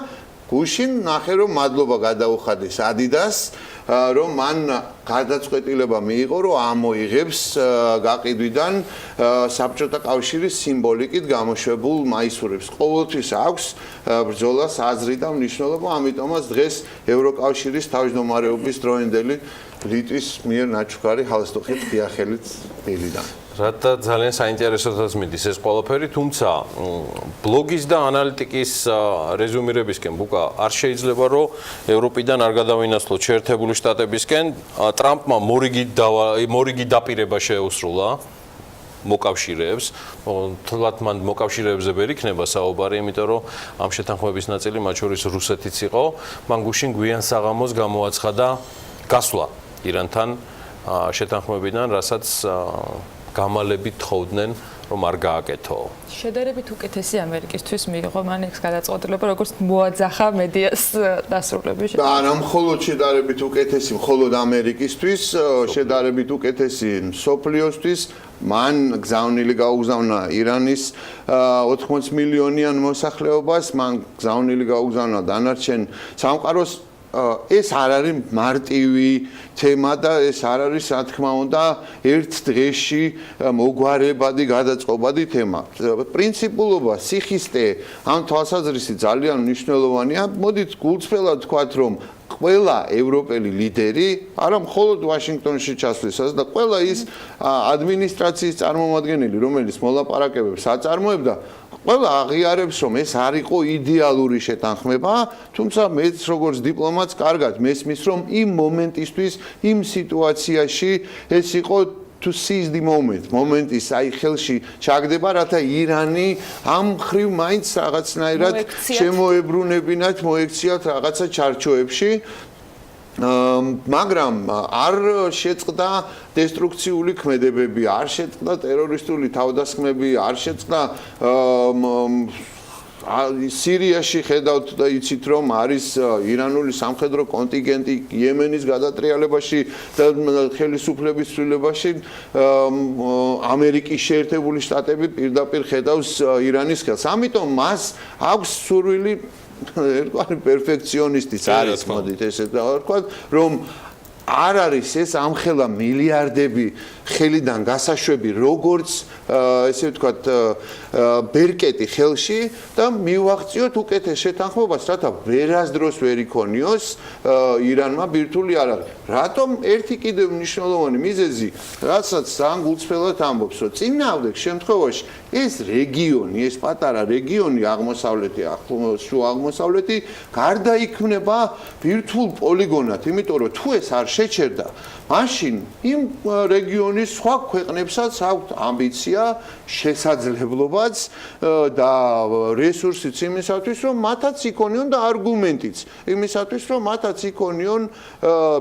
გუშინ ნახე რომ მადლობა გადაუხადეს Adidas რომ მან გადაწყვეტილება მიიღო რომ ამოიღებს გაყიდვიდან საბჭოთა კავშირის სიმბოლიკით გამოშვებულ მაისურებს. ყოველთვის აქვს ბრძოლას აზრი და მნიშვნელობა, ამიტომაც დღეს ევროკავშირის თავმჯდომარეობის დროინდელი ლიტვის მიერ ნაჩუქარი ჰალსტუხით დიახელით დილიდან. რათა ძალიან საინტერესოდაც მიდის ეს ყველაფერი, თუმცა ბლოგის და ანალიტიკის რეზუმირებისკენ ბუკა არ შეიძლება რომ ევროპიდან არ გადავინაცვლოთ შეერთებული შტატებისკენ. ტრამპმა მორიგი დაპირება შეუსრულა მოკავშირეებს. თლათ მან მოკავშირეებზე ვერ იქნება საუბარი, იმიტომ რომ ამ შეთანხმების ნაწილი მათ შორის რუსეთიც იყო. მან გუშინ გვიან საღამოს გამოაცხადა გასვლა ირანთან შეთანხმებიდან, რასაც გამალები თხოვდნენ რომ არ გააკეთო. შედარებით უკეთესი ამერიკისთვის მიიღო მან ეს გადაწყვეტილება, როგორც მოაძახა მედიას დასრულების. და არა მხოლოდ შედარებით უკეთესი, მხოლოდ ამერიკისთვის, შედარებით უკეთესი მსოფლიოსთვის. მან გზავნილი გაუგზავნა ირანის 80 მილიონიან მოსახლეობას, მან გზავნილი გაუგზავნა დანარჩენ სამყაროს. ეს არ არის მარტივი თემა და ეს არ არის, რა თქმა უნდა, ერთ დღეში მოგვარებადი, გადაწყობადი თემა. პრინციპულობა, სიხისტე ამ თვალსაზრისით ძალიან მნიშვნელოვანია. მოდით გულწრფელად ვთქვათ, რომ ყველა ევროპელი ლიდერი, არა მხოლოდ ვაშინგტონში ჩასვლისას და ყველა ის ადმინისტრაციის წარმომადგენელი, რომელიც მოლაპარაკებებს აწარმოებდა, ყველა აღიარებს, რომ ეს არ იყო იდეალური შეთანხმება, თუმცა მეც როგორც დიპლომატს კარგად მესმის, რომ იმ მომენტისთვის, იმ სიტუაციაში ეს იყო to seize the moment. Მომენტის აი ხელში ჩაგდება, რათა ირანი ამ ხრივ მაინც რაღაცნაირად შემოებრუნებინათ, მოექციათ რაღაცა ჩარჩოებში. მაგრამ არ შეწყდა დესტრუქციული ქმედებები, არ შეწყდა ტერორისტული თავდასხმები, არ შეწყდა სირიაში ხედავთ და იცით რომ არის ირანული სამხედრო კონტინგენტი იემენის გადატრიალებაში და ხელისუფლების ცვლილებაში ამერიკის შეერთებული შტატები პირდაპირ ხედავს ირანის ხელს. ამიტომ მას აქვს სურვილი ერთგვარი პერფექციონისტის არის, მოდით ესე დავარქვათ, რომ არ არის ეს ამხელა მილიარდები ხელიდან გასაშვები, როგორც ესე ვთქვათ, ბერკეტი ხელში და მივაღწიოთ უკეთეს შეთანხმებას, რათა ვერასდროს ვერ იქონიოს ირანმა ბირთვული იარაღი. რატომ ერთი კიდევ მნიშვნელოვანი მიზეზი, რასაც ძალიან გულწრფელად ამბობს, რომ წინააღმდეგ შემთხვევაში ეს რეგიონი, ეს პატარა რეგიონი აღმოსავლეთი, შუა აღმოსავლეთი გარდაიქმნება ბირთვულ პოლიგონად, იმიტომ რომ თუ ეს არ შეჩერდა, მაშინ იმ რეგიონის სხვა ქვეყნებსაც აქვთ ამბიცია, შესაძლებლობაც და რესურსიც იმისათვის, რომ მათაც იქონიონ და არგუმენტიც იმისათვის, რომ მათაც იქონიონ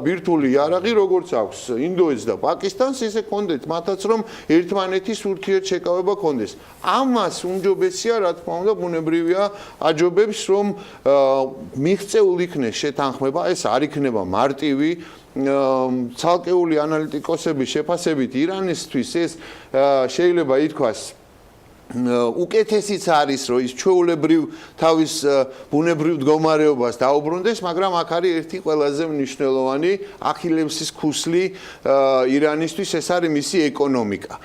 ბირთვული იარაღი, როგორც აქვს ინდოეთს და პაკისტანს, ისე კონდეთ მათაც, რომ ერთმანეთის ურთიერთშეკავება კონდეს. ამას უმჯობესია, რა თქმა უნდა, ბუნებრივია აჯობებს, რომ მიღწეულ იქნეს შეთანხმება, ეს არ იქნება მარტივი ცალკეული ანალიტიკოსების შეფასებით ირანისთვის ეს შეიძლება ითქვას უკეთესიც არის, რომ ის ჩვეულებრივ თავის ბუნებრივ მდგომარეობას დაუბრუნდეს, მაგრამ აქ არის ერთი ყველაზე მნიშვნელოვანი ახილევსის ქუსლი ირანისთვის, ეს არის მისი ეკონომიკა.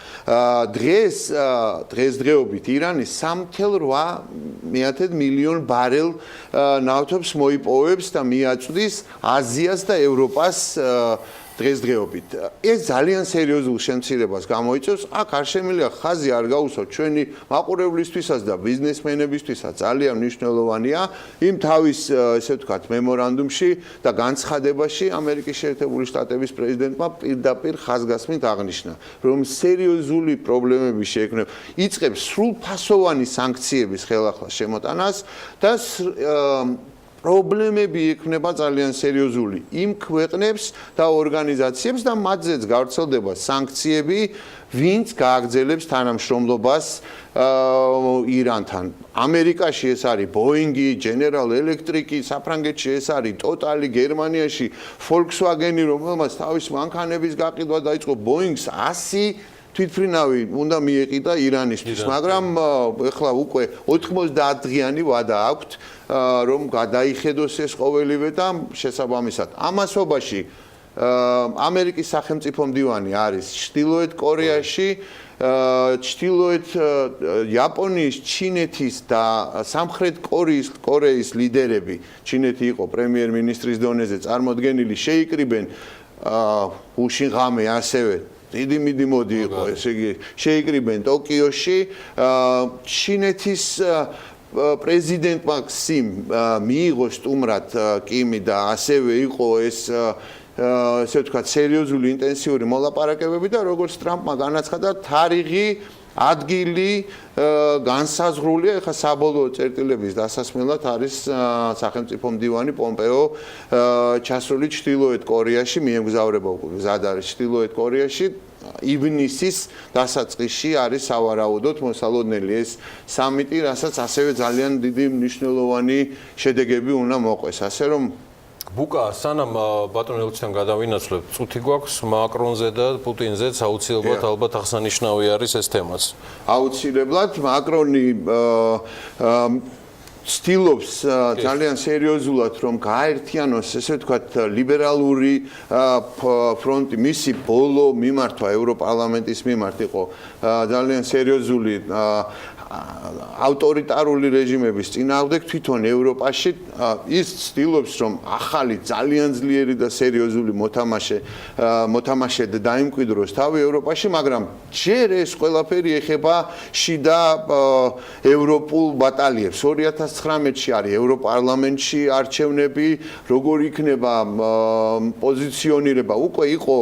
დღესდღეობით ირანი 3.8 მილიონ ბარელ ნავთობს მოიპოვებს და მიაწვდის აზიას და ევროპას დღესდღეობით. ეს ძალიან სერიოზულ შემცირებას გამოიწვევს. აქ არ შემიძლია ხაზი არ გაუსვათ ჩვენი მაყურებლისთვისაც და ბიზნესმენებისთვისაც ძალიან მნიშვნელოვანია იმ თავის ესე ვთქვათ მემორანდუმში და განცხადებაში ამერიკის შეერთებული შტატების პრეზიდენტმა პირდაპირ ხაზგასმით აღნიშნა, რომ სერიოზული პრობლემები შეექმნება. იწყებს სრულფასოვანი სანქციების ხელახლა შემოტანას და პრობლემები ექმნება ძალიან სერიოზული იმ ქვეყნებს და ორგანიზაციებს და მათზეც გავრცელდება სანქციები, ვინც გააგრძელებს თანამშრომლობას ირანთან. ამერიკაში ეს არის ბოინგი, General Electric, საფრანგეთში ეს არის Total, გერმანიაში Volkswagen, რომელმაც თავის მანქანების გაყიდვა დაიწყო, Boeing-ს 100 თვითმფრინავი უნდა მიეყიდა ირანისთვის, მაგრამ ეხლა უკვე 90 დღიანი ვადა აქვთ, რომ გადაიხედოს ეს ყოველივე და შესაბამისად ამასობაში ამერიკის სახელმწიფო მდივანი არის ჩრდილოეთ კორეაში, ჩრდილოეთ იაპონიის, ჩინეთის და სამხრეთ კორეის ლიდერები, ჩინეთი იყო პრემიერ-მინისტრის დონეზე წარმოდგენილი, შეიკრიბენ უშინღამე ასევე დიდი მიდი იყო, ესე იგი შეიკრიბენ ტოკიოში, ჩინეთის პრეზიდენტმა ქსიმ მიიღო სტუმრად კიმი და ასევე იყო ეს ესე ვთქვათ სერიოზული ინტენსიური მოლაპარაკებები და როგორც ტრამპმა განაცხადა, თარიღი ადგილი განსაზღვრულია, ეხლა საბოლოო წერტილების დასასმელად არის სახელმწიფო მდივანი პომპეო ჩასული ჩრდილოეთ კორეაში, მიემგზავრება უკვე გზად არის ჩრდილოეთ კორეაში. ივნისის დასაწყისში არის სავარაუდოდ მოსალოდნელი ეს სამიტი, რასაც ასევე ძალიან დიდი მნიშვნელოვანი შედეგები უნდა მოყვეს. ასე რომ ბუკა, სანამ ბატონ ელჩთან გადავინაცვლებთ, წუთი გვაქვს მაკრონზე და პუტინზეც აუცილებლად ალბათ აღსანიშნავი არის ეს თემაც. აუცილებლად მაკრონი ცდილობს ძალიან სერიოზულად რომ გააერთიანოს, ესე ვთქვათ, ლიბერალური ფრონტი, მისი ბოლო მიმართვა ევროპარლამენტის მიმართ იყო ძალიან სერიოზული ავტორიტარული რეჟიმების წინააღმდეგ თვითონ ევროპაში ის ცდილობს რომ ახალი ძალიან ძლიერი და სერიოზული მოთამაშედ დაიმკვიდროს თავი ევროპაში, მაგრამ ჯერ ეს ყველაფერი ეხება შიდა ევროპულ ბატალიებს. 2019-ში არის ევროპარლამენტში არჩევნები, როგორ იქნება პოზიციონირება, უკვე იყო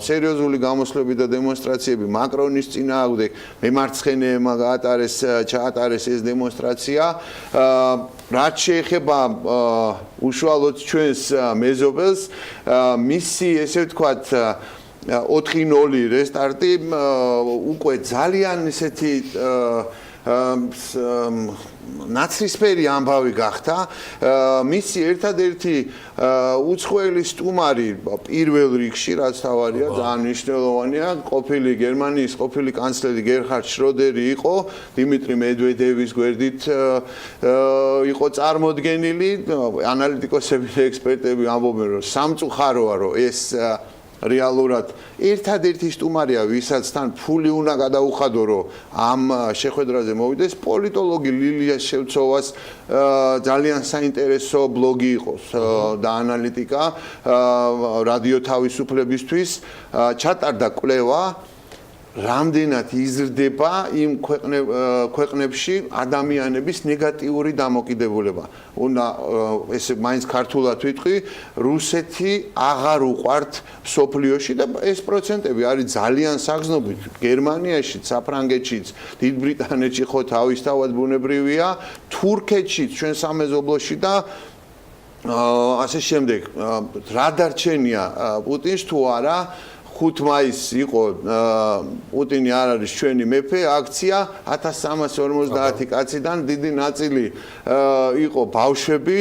სერიოზული გამოსვლები და დემონსტრაციები მაკრონის წინააღმდეგ, მემარცხენეებმა ჩაატარეს ეს დემონსტრაცია. რაც შეეხება უშუალოდ ჩვენს მეზობელს, მისი ესე ვთქვათ 4-0 რესტარტი უკვე ძალიან ესეთი ნაცრისფერი ამბავი გახდა. მისი ერთადერთი უცხოელი სტუმარი პირველ რიგში, რაც თავარია, ძალიან მნიშვნელოვანია, ყოფილი გერმანიის ყოფილი კანცლერი გერჰარდ შროდერი იყო, დიმიტრი მედვედევის გვერდით იყო წარმოდგენილი. ანალიტიკოსები და ექსპერტები ამბობენ, რომ სამწუხაროა, რომ ეს რეალურად ერთადერთი სტუმარია, ვისაც თან ფული უნდა გადაუხადო, რომ ამ შეხვედრაზე მოვიდეს. პოლიტოლოგი ლილია შევცოვას ძალიან საინტერესო ბლოგი იყოს და ანალიტიკა რადიო თავისუფლებისთვის ჩატარდა კვლევა, რამდენად იზრდება იმ ქვეყნებში ადამიანების ნეგატიური დამოკიდებულება. უნდა ესე მაინც ქართულად ვიტყვი, რუსეთი აღარ უყვართ სოფლიოში და ეს პროცენტები არის ძალიან საგრძნობი. გერმანიაში, საფრანგეთშიც, დიდ ბრიტანეთში ხო თავისთავად ბუნებრივია, თურქეთშიც, ჩვენ სამეზობლოში და ასე შემდეგ. რა დარჩენია პუტინს თუ არა? 5 მაისს იყო პუტინი არ არის ჩვენი მეფე აქცია 1350 კაციდან დიდი ნაწილი იყო ბავშვები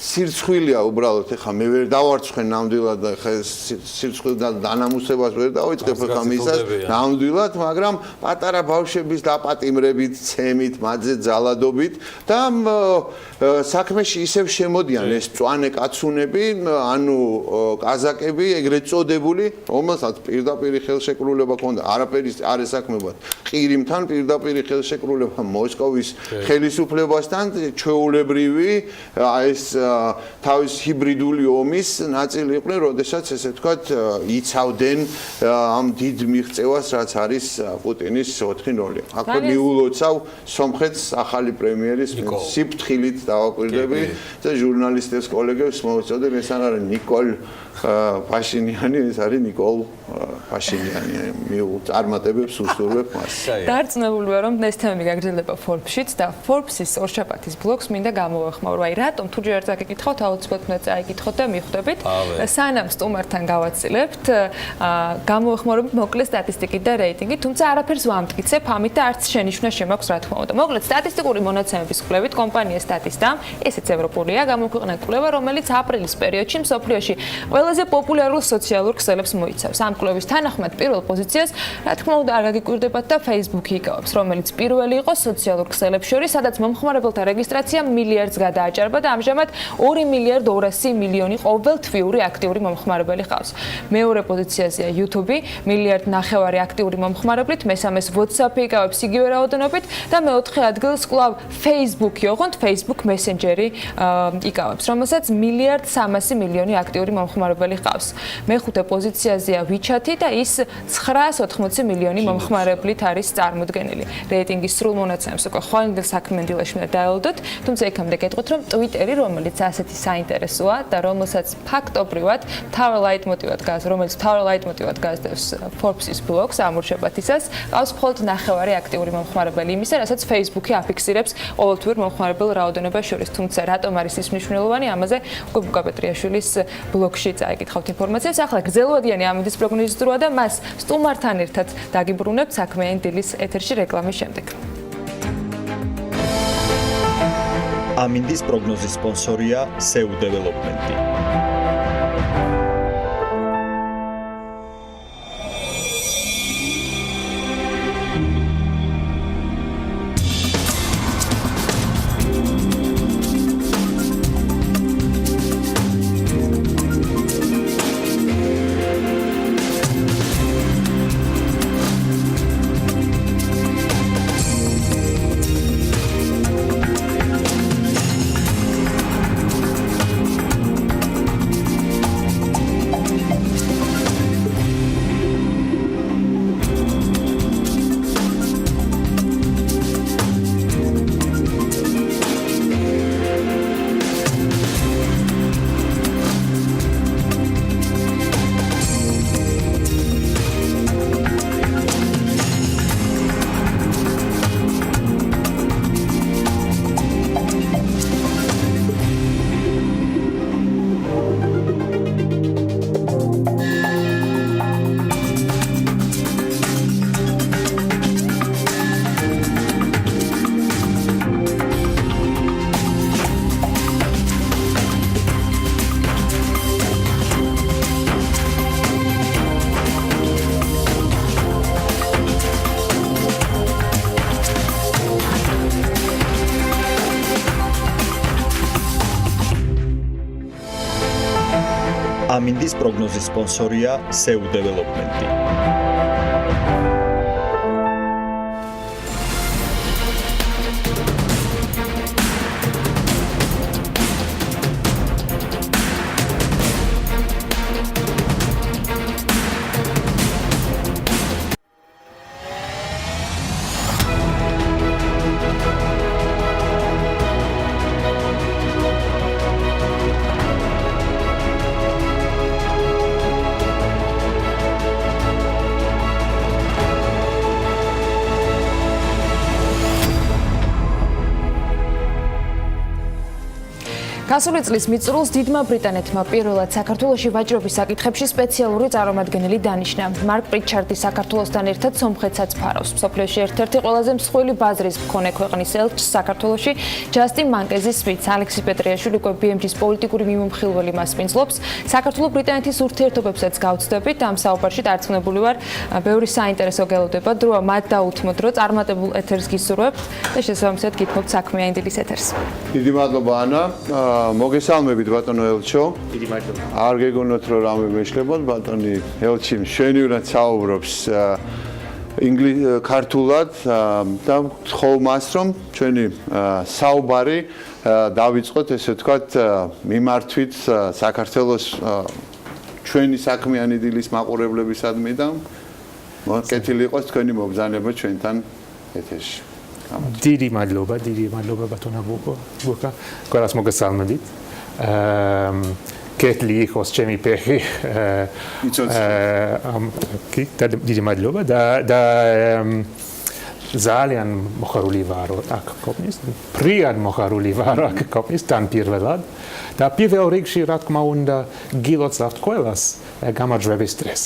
სირცხვილია უბრალოდ ეხა მე ვერ დავარცხენ ნამდვილად ეხა სირცხვილ დანამუსებას ვერ დავიწყებ ეხა მისას ნამდვილად მაგრამ პატარა ბავშვების დაპატიმრებით ცემით მათზე ძალადობით და საქმეში ისევ შემოდიან ეს მწვანე კაცუნები ანუ კაზაკები ეგრეთ წოდებული რომელსაც პირდაპირ ხელშეკრულება ჰქონდა არაფერი არ ესაქმებათ ყირიმთან პირდაპირ ხელშეკრულება მოსკოვის ხელისუფლებასთან ჩვეულებრივი ეს თავის ჰიბრიდული ომის ნაწილი იყვნენ როდესაც ესე ვთქვათ იცავდნენ ამ დიდ მიღწევას რაც არის პუტინის 4-0 აქვე მიულოცავ სომხეთს ახალი პრემიერის სიფთხილით დავაკვირდები და ჟურნალისტებს კოლეგებს მოვეწოდებ ეს არ არის ნიკოლ პაშინიანი ეს არის ნიკოლ პაშინიანი წარმატებებს უსურვებ მას. დარწმუნებული ვარ რომ ეს თემები გაგრძელდება Forbes-შიც და Forbes-ის ორშაბათის ბლოგს მინდა გამოვეხმაურო. აი რატომ თუ ჯერ წაკითხოთ აუცილებლად უნდა წაიკითხოთ და მიხვდებით. სანამ სტუმართან გავაცილებთ გამოვეხმაურებით მოკლე სტატისტიკით და რეიტინგით, თუმცა არაფერს ვამტკიცებ ამით და არც შენიშვნა შემაქვს რა თქმა უნდა. მოკლედ სტატისტიკური მონაცემების კვლევით კომპანია Statista, ესეც ევროპულია, გამოქვეყნა კვლევა, რომელიც აპრილის პერიოდში მსოფლიოში ყველაზე პოპულარულ სოციალურ ქსელებს მოიცავს. ამ კვლევის თანახმად პირველ პოზიციას, რა თქმა უნდა, არ გაგიკვირდებათ და Facebook-ი იკავებს, რომელიც პირველი იყო სოციალურ ქსელებს შორის, სადაც მომხმარებელთა რეგისტრაცია მილიარდს გადააჭარბა და ამჟამად 2 მილიარდ 200 მილიონი ყოველთვიური აქტიური მომხმარებელი ყავს. მეორე პოზიციაზეა YouTube, მილიარდ 9 აქტიური მომხმარებლით, მესამეს WhatsApp-ი იკავებს იგივე რაოდენობით და მეოთხე ადგილს კვლავ Facebook-ი, ოღონდ Facebook Messenger-ი იკავებს, რომელსაც მილიარდ 300 მილიონი აქტიური მომხმარებელი ყავს. მეხუთე პოზიციაზეა WeChat-ი და ის 980 მილიონი მომხმარებლით არის წარმოდგენილი. რეიტინგის სრულ მონაცემს უკვე ხვალინდელ საქმიან დილაში უნდა დაელოდოთ, თუმცა იქამდე გეტყვით, რომ Twitter-ი, რომელიც ასეთი საინტერესოა და რომელსაც ფაქტობრივად მთავარ ლაიტმოტივად გასდევს Forbes-ის ბლოგს ამურშებათისას, ყავს მხოლოდ 9 აქტიური მომხმარებელი იმისა, რასაც Facebook-ი აფიქსირებს ყოველთვიურ მომხმარებელ რაოდენობას შორის. თუმცა რატომ არის ის მნიშვნელოვანი, ამაზე უკვე ბუკა პეტრიაშვილის ბლოგში წაიკითხავთ ინფორმაციას. ახლა გრძელვადიანი ამინდის პროგნოზის დროა და მას სტუმართან ერთად დაგიბრუნებთ საქმიანი დილის ეთერში რეკლამის შემდეგ. ამინდის პროგნოზის სპონსორია SEU დეველოპმენტი. ამინდის პროგნოზის სპონსორია SEU დეველოპმენტი. გასული წლის მიწურულს დიდმა ბრიტანეთმა პირველად საქართველოში ვაჭრობის საკითხებში სპეციალური წარმომადგენელი დანიშნა. მარკ პრიჩარდი საქართველოსთან ერთად სომხეთსაც ფარავს. მსოფლიოში ერთ-ერთი ყველაზე მსხვილი ბაზრის მქონე ქვეყნის ელჩს საქართველოში ჯასტინ მანკეზის სვიც ალექსი პეტრიაშვილი უკვე BMG-ის პოლიტიკური მიმომხილველი მასპინძლობს. საქართველო-ბრიტანეთის ურთიერთობებსაც გავცდებით. ამ საუბარში დარწმუნებული ვარ, ბევრი საინტერესო გელოდება. დროა მათ დაუთმოთ, რომ წარმატებულ ეთერს გისურვებთ და შესაბამისად გითხოვთ საქმიანი დილის ეთერს. დიდი მადლობა ანა. მოგესალმებით ბატონო ელჩო. დიდი მადლობა. არ გეგონოთ რომ რამე მეშლებოდ ბატონი ელჩი მშვენივრად საუბრობს ქართულად და ხომ მას რომ ჩვენი საუბარი დავიწყოთ ესე ვთქვათ მიმართვით საქართველოს ჩვენი საქმიანი დილის მაყურებლებისადმი და მოკეთილი იყოს თქვენი მობრძანება ჩვენთან ეთერში. დიდი მადლობა ბატონო ბუკა. ყველას მოგესალმებით. კეთილი იყოს ჩემი ფეხი. დიდი მადლობა და ძალიან მოხარული ვარ აქ ყოფნის. პრიად მოხარული ვარ აქ ყოფნის თან პირველად. და პირველ რიგში რა თქმა უნდა გილოცავთ ყველას გამარჯვების დღეს.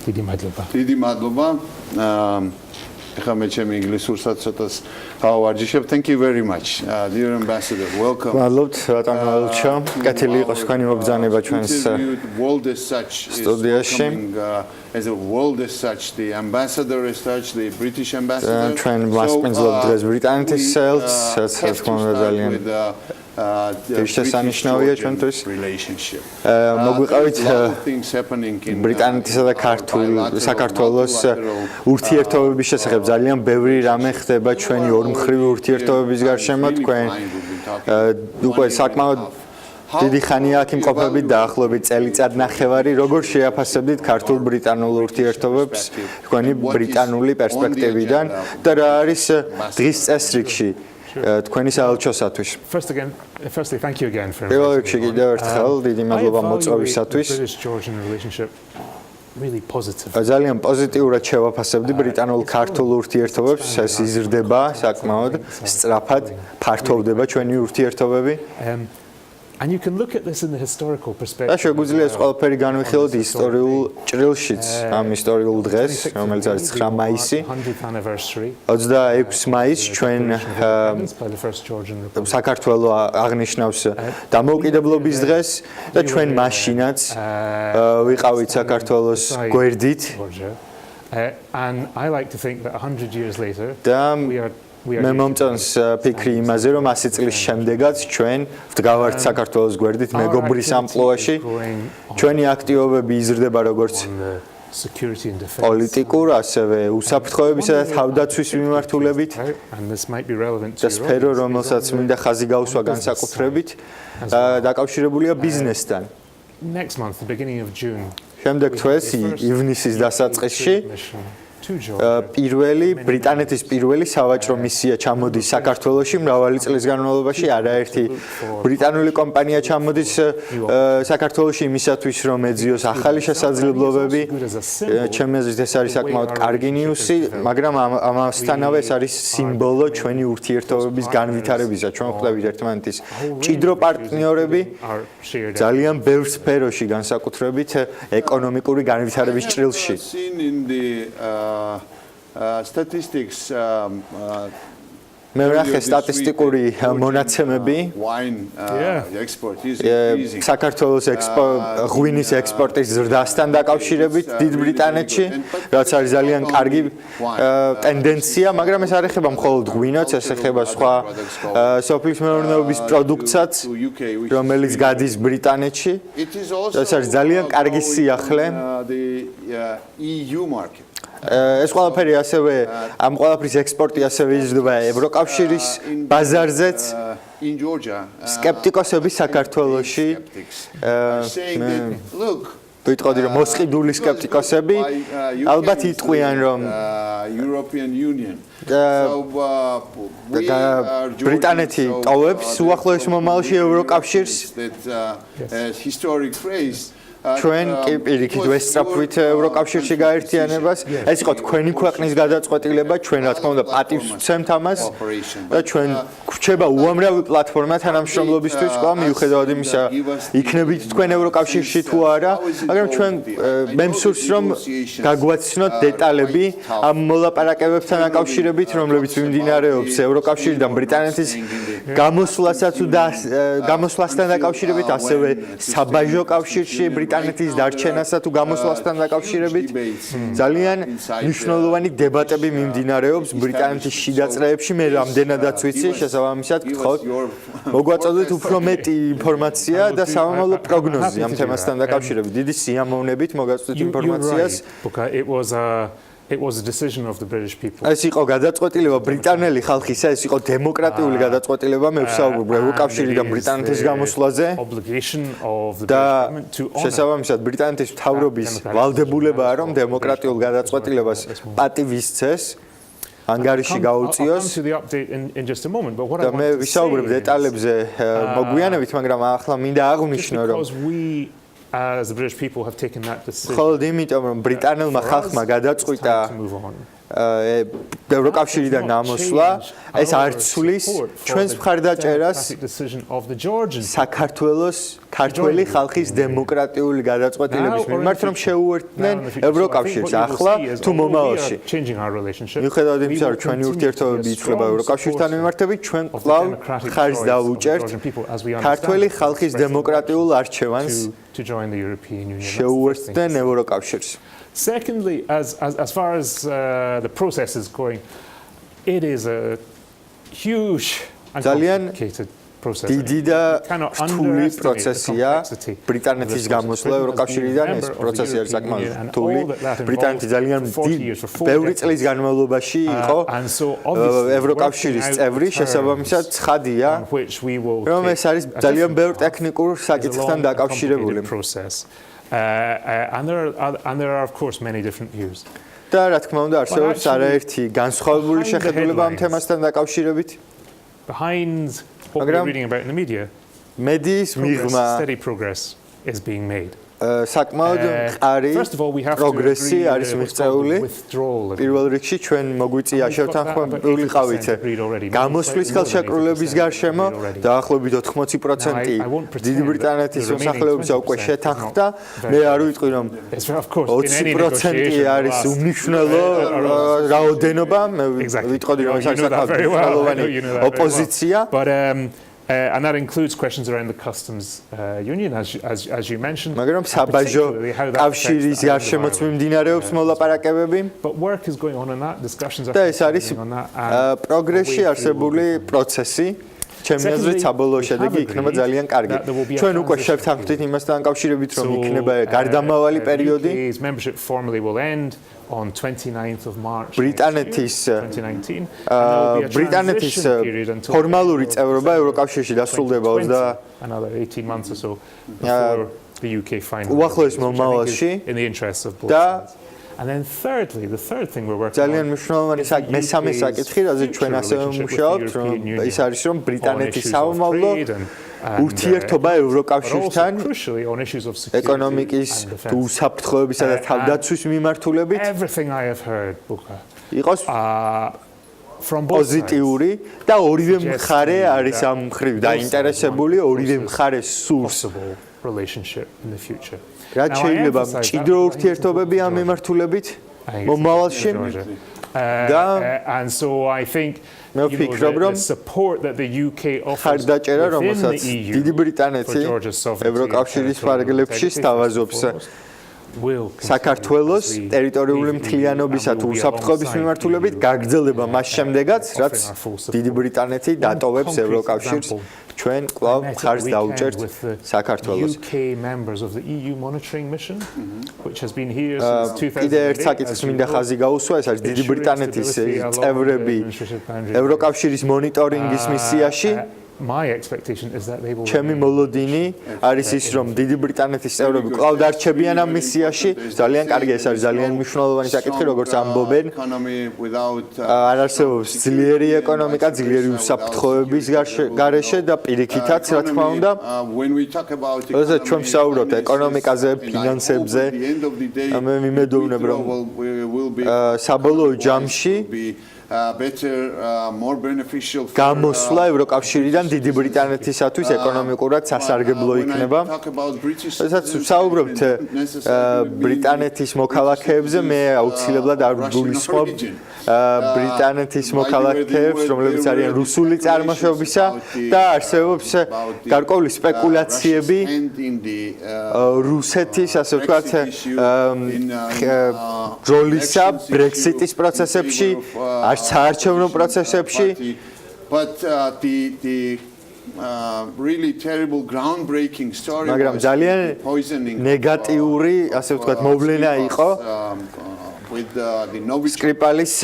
დიდი მადლობა. დიდი მადლობა. ეხლა მე ჩემი ინგლისურსაც ცოტას გავარჯიშებ. Thank you very much. Dear ambassador, welcome. მადლობთ ბატონო ელჩო. კეთილი იყოს თქვენი მობრძანება ჩვენს სტუდიაში. As a world as such, the ambassador as such, the British ambassador. ჩვენ მასპინძლობთ დღეს ბრიტანეთის ელჩს, რაც თქმა უნდა ძალიან შესანიშნავია ჩვენთვის. მოგვიყავით ბრიტანეთისა და საქართველოს ურთიერთობების შესახებ ძალიან ბევრი რამე ხდება ჩვენი ორმხრივი ურთიერთობების გარშემო. თქვენ უკვე საკმაოდ დიდი ხანია აქ იმყოფებით დაახლოებით წელიწად ნახევარი. როგორ შეაფასებდით ქართულ-ბრიტანულ ურთიერთობებს თქვენი ბრიტანული პერსპექტივიდან და რა არის დღის წესრიგში თქვენი საელჩოსათვის? Firstly, thank you again for პირველ რიგში კიდევ ერთხელ დიდი მადლობა მოწვევისათვის. Really positive. ძალიან პოზიტიურად შევაფასებდი ბრიტანულ-ქართულ ურთიერთობებს. ეს იზრდება საკმაოდ სწრაფად, ფართოვდება ჩვენი ურთიერთობები. And you can look at this in the historical perspective. და შეგვიძლია ეს ყველაფერი განვიხილოთ ისტორიულ ჭრილშიც, ამ ისტორიულ დღეს, რომელიც არის 9 მაისი. 26 მაისს ჩვენ საქართველო აღნიშნავს დამოუკიდებლობის დღეს და ჩვენ მაშინაც ვიყავით საქართველოს გვერდით. And I like to think that 100 years later მე მომწონს ფიქრი იმაზე, რომ 100 წლის შემდეგაც ჩვენ ვდგავართ საქართველოს გვერდით მეგობრის ამპლუაში. ჩვენი აქტივობები იზრდება როგორც პოლიტიკურ, ასევე უსაფრთხოებისა და თავდაცვის მიმართულებით. და სფერო, რომელსაც მინდა ხაზი გავსვა განსაკუთრებით, დაკავშირებულია ბიზნესთან. შემდეგ თვეს ივნისის დასაწყისში ბრიტანეთის პირველი სავაჭრო მისია ჩამოდის საქართველოში მრავალი წლის განმავლობაში. არაერთი ბრიტანული კომპანია ჩამოდის საქართველოში იმისათვის, რომ ეძიოს ახალი შესაძლებლობები. ჩემი აზრით ეს არის საკმაოდ კარგი ნიუსი, მაგრამ ამასთანავე ეს არის სიმბოლო ჩვენი ურთიერთობების განვითარებისა. ჩვენ ხვდებით ერთმანეთის მჭიდრო პარტნიორები ძალიან ბევრ სფეროში, განსაკუთრებით ეკონომიკური განვითარების ჭრილში. Statistics მე ვნახე სტატისტიკური მონაცემები საქართველოს ღვინის ექსპორტის ზრდასთან დაკავშირებით დიდ ბრიტანეთში, რაც არის ძალიან კარგი ტენდენცია, მაგრამ ეს არ ეხება მხოლოდ ღვინოს, ეს ეხება სხვა სოფლის მეურნეობის პროდუქტსაც, რომელიც გადის ბრიტანეთში. ეს არის ძალიან კარგი სიახლე. ეს ყველაფერი ასევე ამ ყველაფრის ექსპორტი ასევე იზრდება ევროკავშირის ბაზარზეც. სკეპტიკოსები საქართველოში ვიტყოდი რომ მოსყიდული სკეპტიკოსები ალბათ იტყვიან რომ ბრიტანეთი ტოვებს უახლოეს მომავალში ევროკავშირს ჩვენ კი პირიქით ვესწრაფვით ევროკავშირში გაერთიანებას. ეს იყო თქვენი ქვეყნის გადაწყვეტილება, ჩვენ რა თქმა უნდა პატივს ვცემთ ამას და ჩვენ გვრჩება უამრავი პლატფორმა თანამშრომლობისთვის, ყველა მიუხედავად იმისა, იქნებით თქვენ ევროკავშირში თუ არა, მაგრამ ჩვენ მე მსურს რომ გაგვაცნოთ დეტალები ამ მოლაპარაკებებთან დაკავშირებით, რომლებიც მიმდინარეობს ევროკავშირიდან ბრიტანეთის გამოსვლასთან დაკავშირებით, ასევე საბაჟო კავშირში ბრიტანეთის დარჩენასა თუ გამოსვლასთან დაკავშირებით ძალიან მნიშვნელოვანი დებატები მიმდინარეობს ბრიტანეთის შიდა წრეებში. მე რამდენადაც ვიცი, შესაბამისად გთხოვთ მოგვაწოდეთ უფრო მეტი ინფორმაცია და სამომავლო პროგნოზი ამ თემასთან დაკავშირებით. დიდი სიამოვნებით მოგაწოდეთ ინფორმაციას. It was a decision of the British people. ეს იყო გადაწყვეტილება ბრიტანელი ხალხისა, ეს იყო დემოკრატიული გადაწყვეტილება, მე ვსაუბრობ ევროკავშირიდან ბრიტანეთის გამოსვლაზე. და შესაბამისად ბრიტანეთის მთავრობის ვალდებულებაა რომ დემოკრატიულ გადაწყვეტილებას პატივისცეს. ანგარიში გაუწიოს. და მე ვისაუბრებ დეტალებზე მოგვიანებით, მაგრამ ახლა მინდა აღვნიშნო რომ as the British people have taken that decision. ხოლოდ იმიტომ რომ ბრიტანელმა ხალხმა გადაწყვიტა ევროკავშირიდან გამოსვლა, ეს არ ცვლის ჩვენს მხარდაჭერას საქართველოს ქართველი ხალხის დემოკრატიული გადაწყვეტილების მიმართ, რომ შეუერთდნენ ევროკავშირს ახლა თუ მომავალში. მიუხედავად იმისა, რომ ჩვენი ურთიერთობები იცვლება ევროკავშირთან მიმართებით, ჩვენ კვლავ ხარს დავუჭერთ ქართველი ხალხის დემოკრატიულ არჩევანს შეუერთდნენ ევროკავშირს. Secondly, as far as the process is going, it is a huge and complicated process. დიდი და რთული პროცესია ბრიტანეთის გამოსვლა ევროკავშირიდან. ეს პროცესი არის საკმაოდ რთული. ბრიტანეთი ძალიან ბევრი წლის განმავლობაში იყო ევროკავშირის წევრი, შესაბამისად ცხადია, რომ ეს არის ძალიან ბევრ ტექნიკურ საკითხთან დაკავშირებული. And there are of course many different views. და რა თქმა უნდა არსებობს არაერთი განსხვავებული შეხედულება ამ თემასთან დაკავშირებით. Behind what we're reading about in the media, მედიის მიღმა steady progress is being made. საკმაოდ მყარი პროგრესი არის მიღწეული. პირველ რიგში ჩვენ მოგვიწია შევთანხმებულიყავით გამოსვლის ხელშეკრულების გარშემო დაახლოებით 80% დიდი ბრიტანეთის მოსახლეობისა უკვე შეთანხმდა. მე არ ვიტყვი რომ 20% არის უმნიშვნელო რაოდენობა, მე ვიტყოდი რომ ეს არის საკმაოდ მნიშვნელოვანი ოპოზიცია. And that includes questions around the customs union, as you mentioned. მაგრამ საბაჟო კავშირის გარშემოც მიმდინარეობს მოლაპარაკებები. But work is going on that, discussions are going on that. პროგრესში არსებული პროცესი ჩემი აზრით საბოლოო შედეგი იქნება ძალიან კარგი. ჩვენ უკვე შევთანხმდით იმასთან დაკავშირებით, რომ იქნება გარდამავალი პერიოდი. Membership formally will end on 29th of March ბრიტანეთის 2019. ბრიტანეთის ფორმალური წევრობა ევროკავშირში დასრულდება another 18 months or so before the UK finally უახლოეს მომავალში in the interests of both sides. And then thirdly, the third thing we're working on. ძალიან მნიშვნელოვანი მესამე საკითხი, რაზეც ჩვენ ასევე ვმუშაობთ, რომ ის არის რომ ბრიტანეთის სამომავლო ურთიერთობა ევროკავშირთან ეკონომიკის თუ უსაფრთხოებისა და თავდაცვის მიმართულებით იყოს პოზიტიური და ორივე მხარე არის ამ მხრივ დაინტერესებული, ორივე მხარე სურს relationship in the future. რაც შეიძლება მჭიდრო ურთიერთობები ამ მიმართულებით მომავალში. And so I think the support that the UK offers within the EU for Georgia's sovereignty საქართველოს ტერიტორიული მთლიანობისა თუ უსაფრთხოების მიმართულებით გაგრძელება მას შემდეგაც, რაც დიდი ბრიტანეთი დატოვებს ევროკავშირს ჩვენ კვლავ მხარს დაუჭერთ საქართველოს. კიდე ერთ საკითხს მინდა ხაზი გაუსვა, ეს არის დიდი ბრიტანეთის წევრები ევროკავშირის მონიტორინგის მისიაში. My expectation is that they will ჩემი მოლოდინი არის ის, რომ დიდი ბრიტანეთის წევრები კვლავ დარჩებიან ამ მისიაში. ძალიან კარგი, ეს არის ძალიან მნიშვნელოვანი საკითხი, როგორც ამბობენ. არ არსებობს ძლიერი ეკონომიკა, ძლიერი უსაფრთხოების გარეშე და პირიქითაც, რა თქმა უნდა. როდესაც ჩვენ ვსაუბრობთ ეკონომიკაზე, ფინანსებზე, მე მიმედოვნებ, რომ საბოლოო ჯამში გამოსვლა ევროკავშირიდან დიდი ბრიტანეთისათვის ეკონომიკურად სასარგებლო იქნება. როდესაც ვსაუბრობთ ბრიტანეთის მოქალაქეებზე, მე აუცილებლად არ გულისხმობ ბრიტანეთის მოქალაქეებს, რომლებიც არიან რუსული წარმოშობისა და არსებობს გარკვეული სპეკულაციები რუსეთის, ასე ვთქვათ, როლისა ბრექსიტის პროცესებში, საარჩევნო პროცესებში. მაგრამ ძალიან ნეგატიური, ასე ვთქვათ, მოვლენა იყო სკრიპალის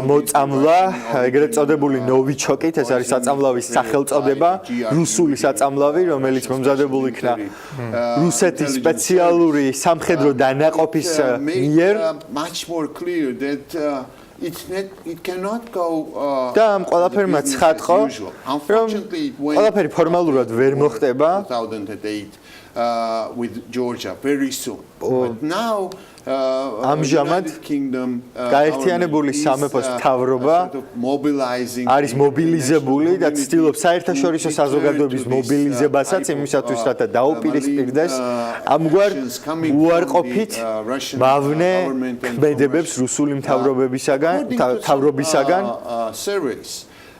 მოწამვლა, ეგრეთ წოდებული ნოვიჩოკით, ეს არის საწამლავის სახელწოდება, რუსული საწამლავი, რომელიც მომზადებული იქნა რუსეთის სპეციალური სამხედრო დანაყოფის მიერ. და ამ ყველაფერმა ცხადყო, რომ ყველაფერი ფორმალურად ვერ მოხდება. ამჟამად გაერთიანებული სამეფოს მთავრობა არის მობილიზებული და ცდილობს საერთაშორისო საზოგადოების მობილიზებასაც იმისათვის, რათა დაუპირისპირდეს ამგვარ უარყოფით მავნე ქმედებებს რუსული მთავრობისაგან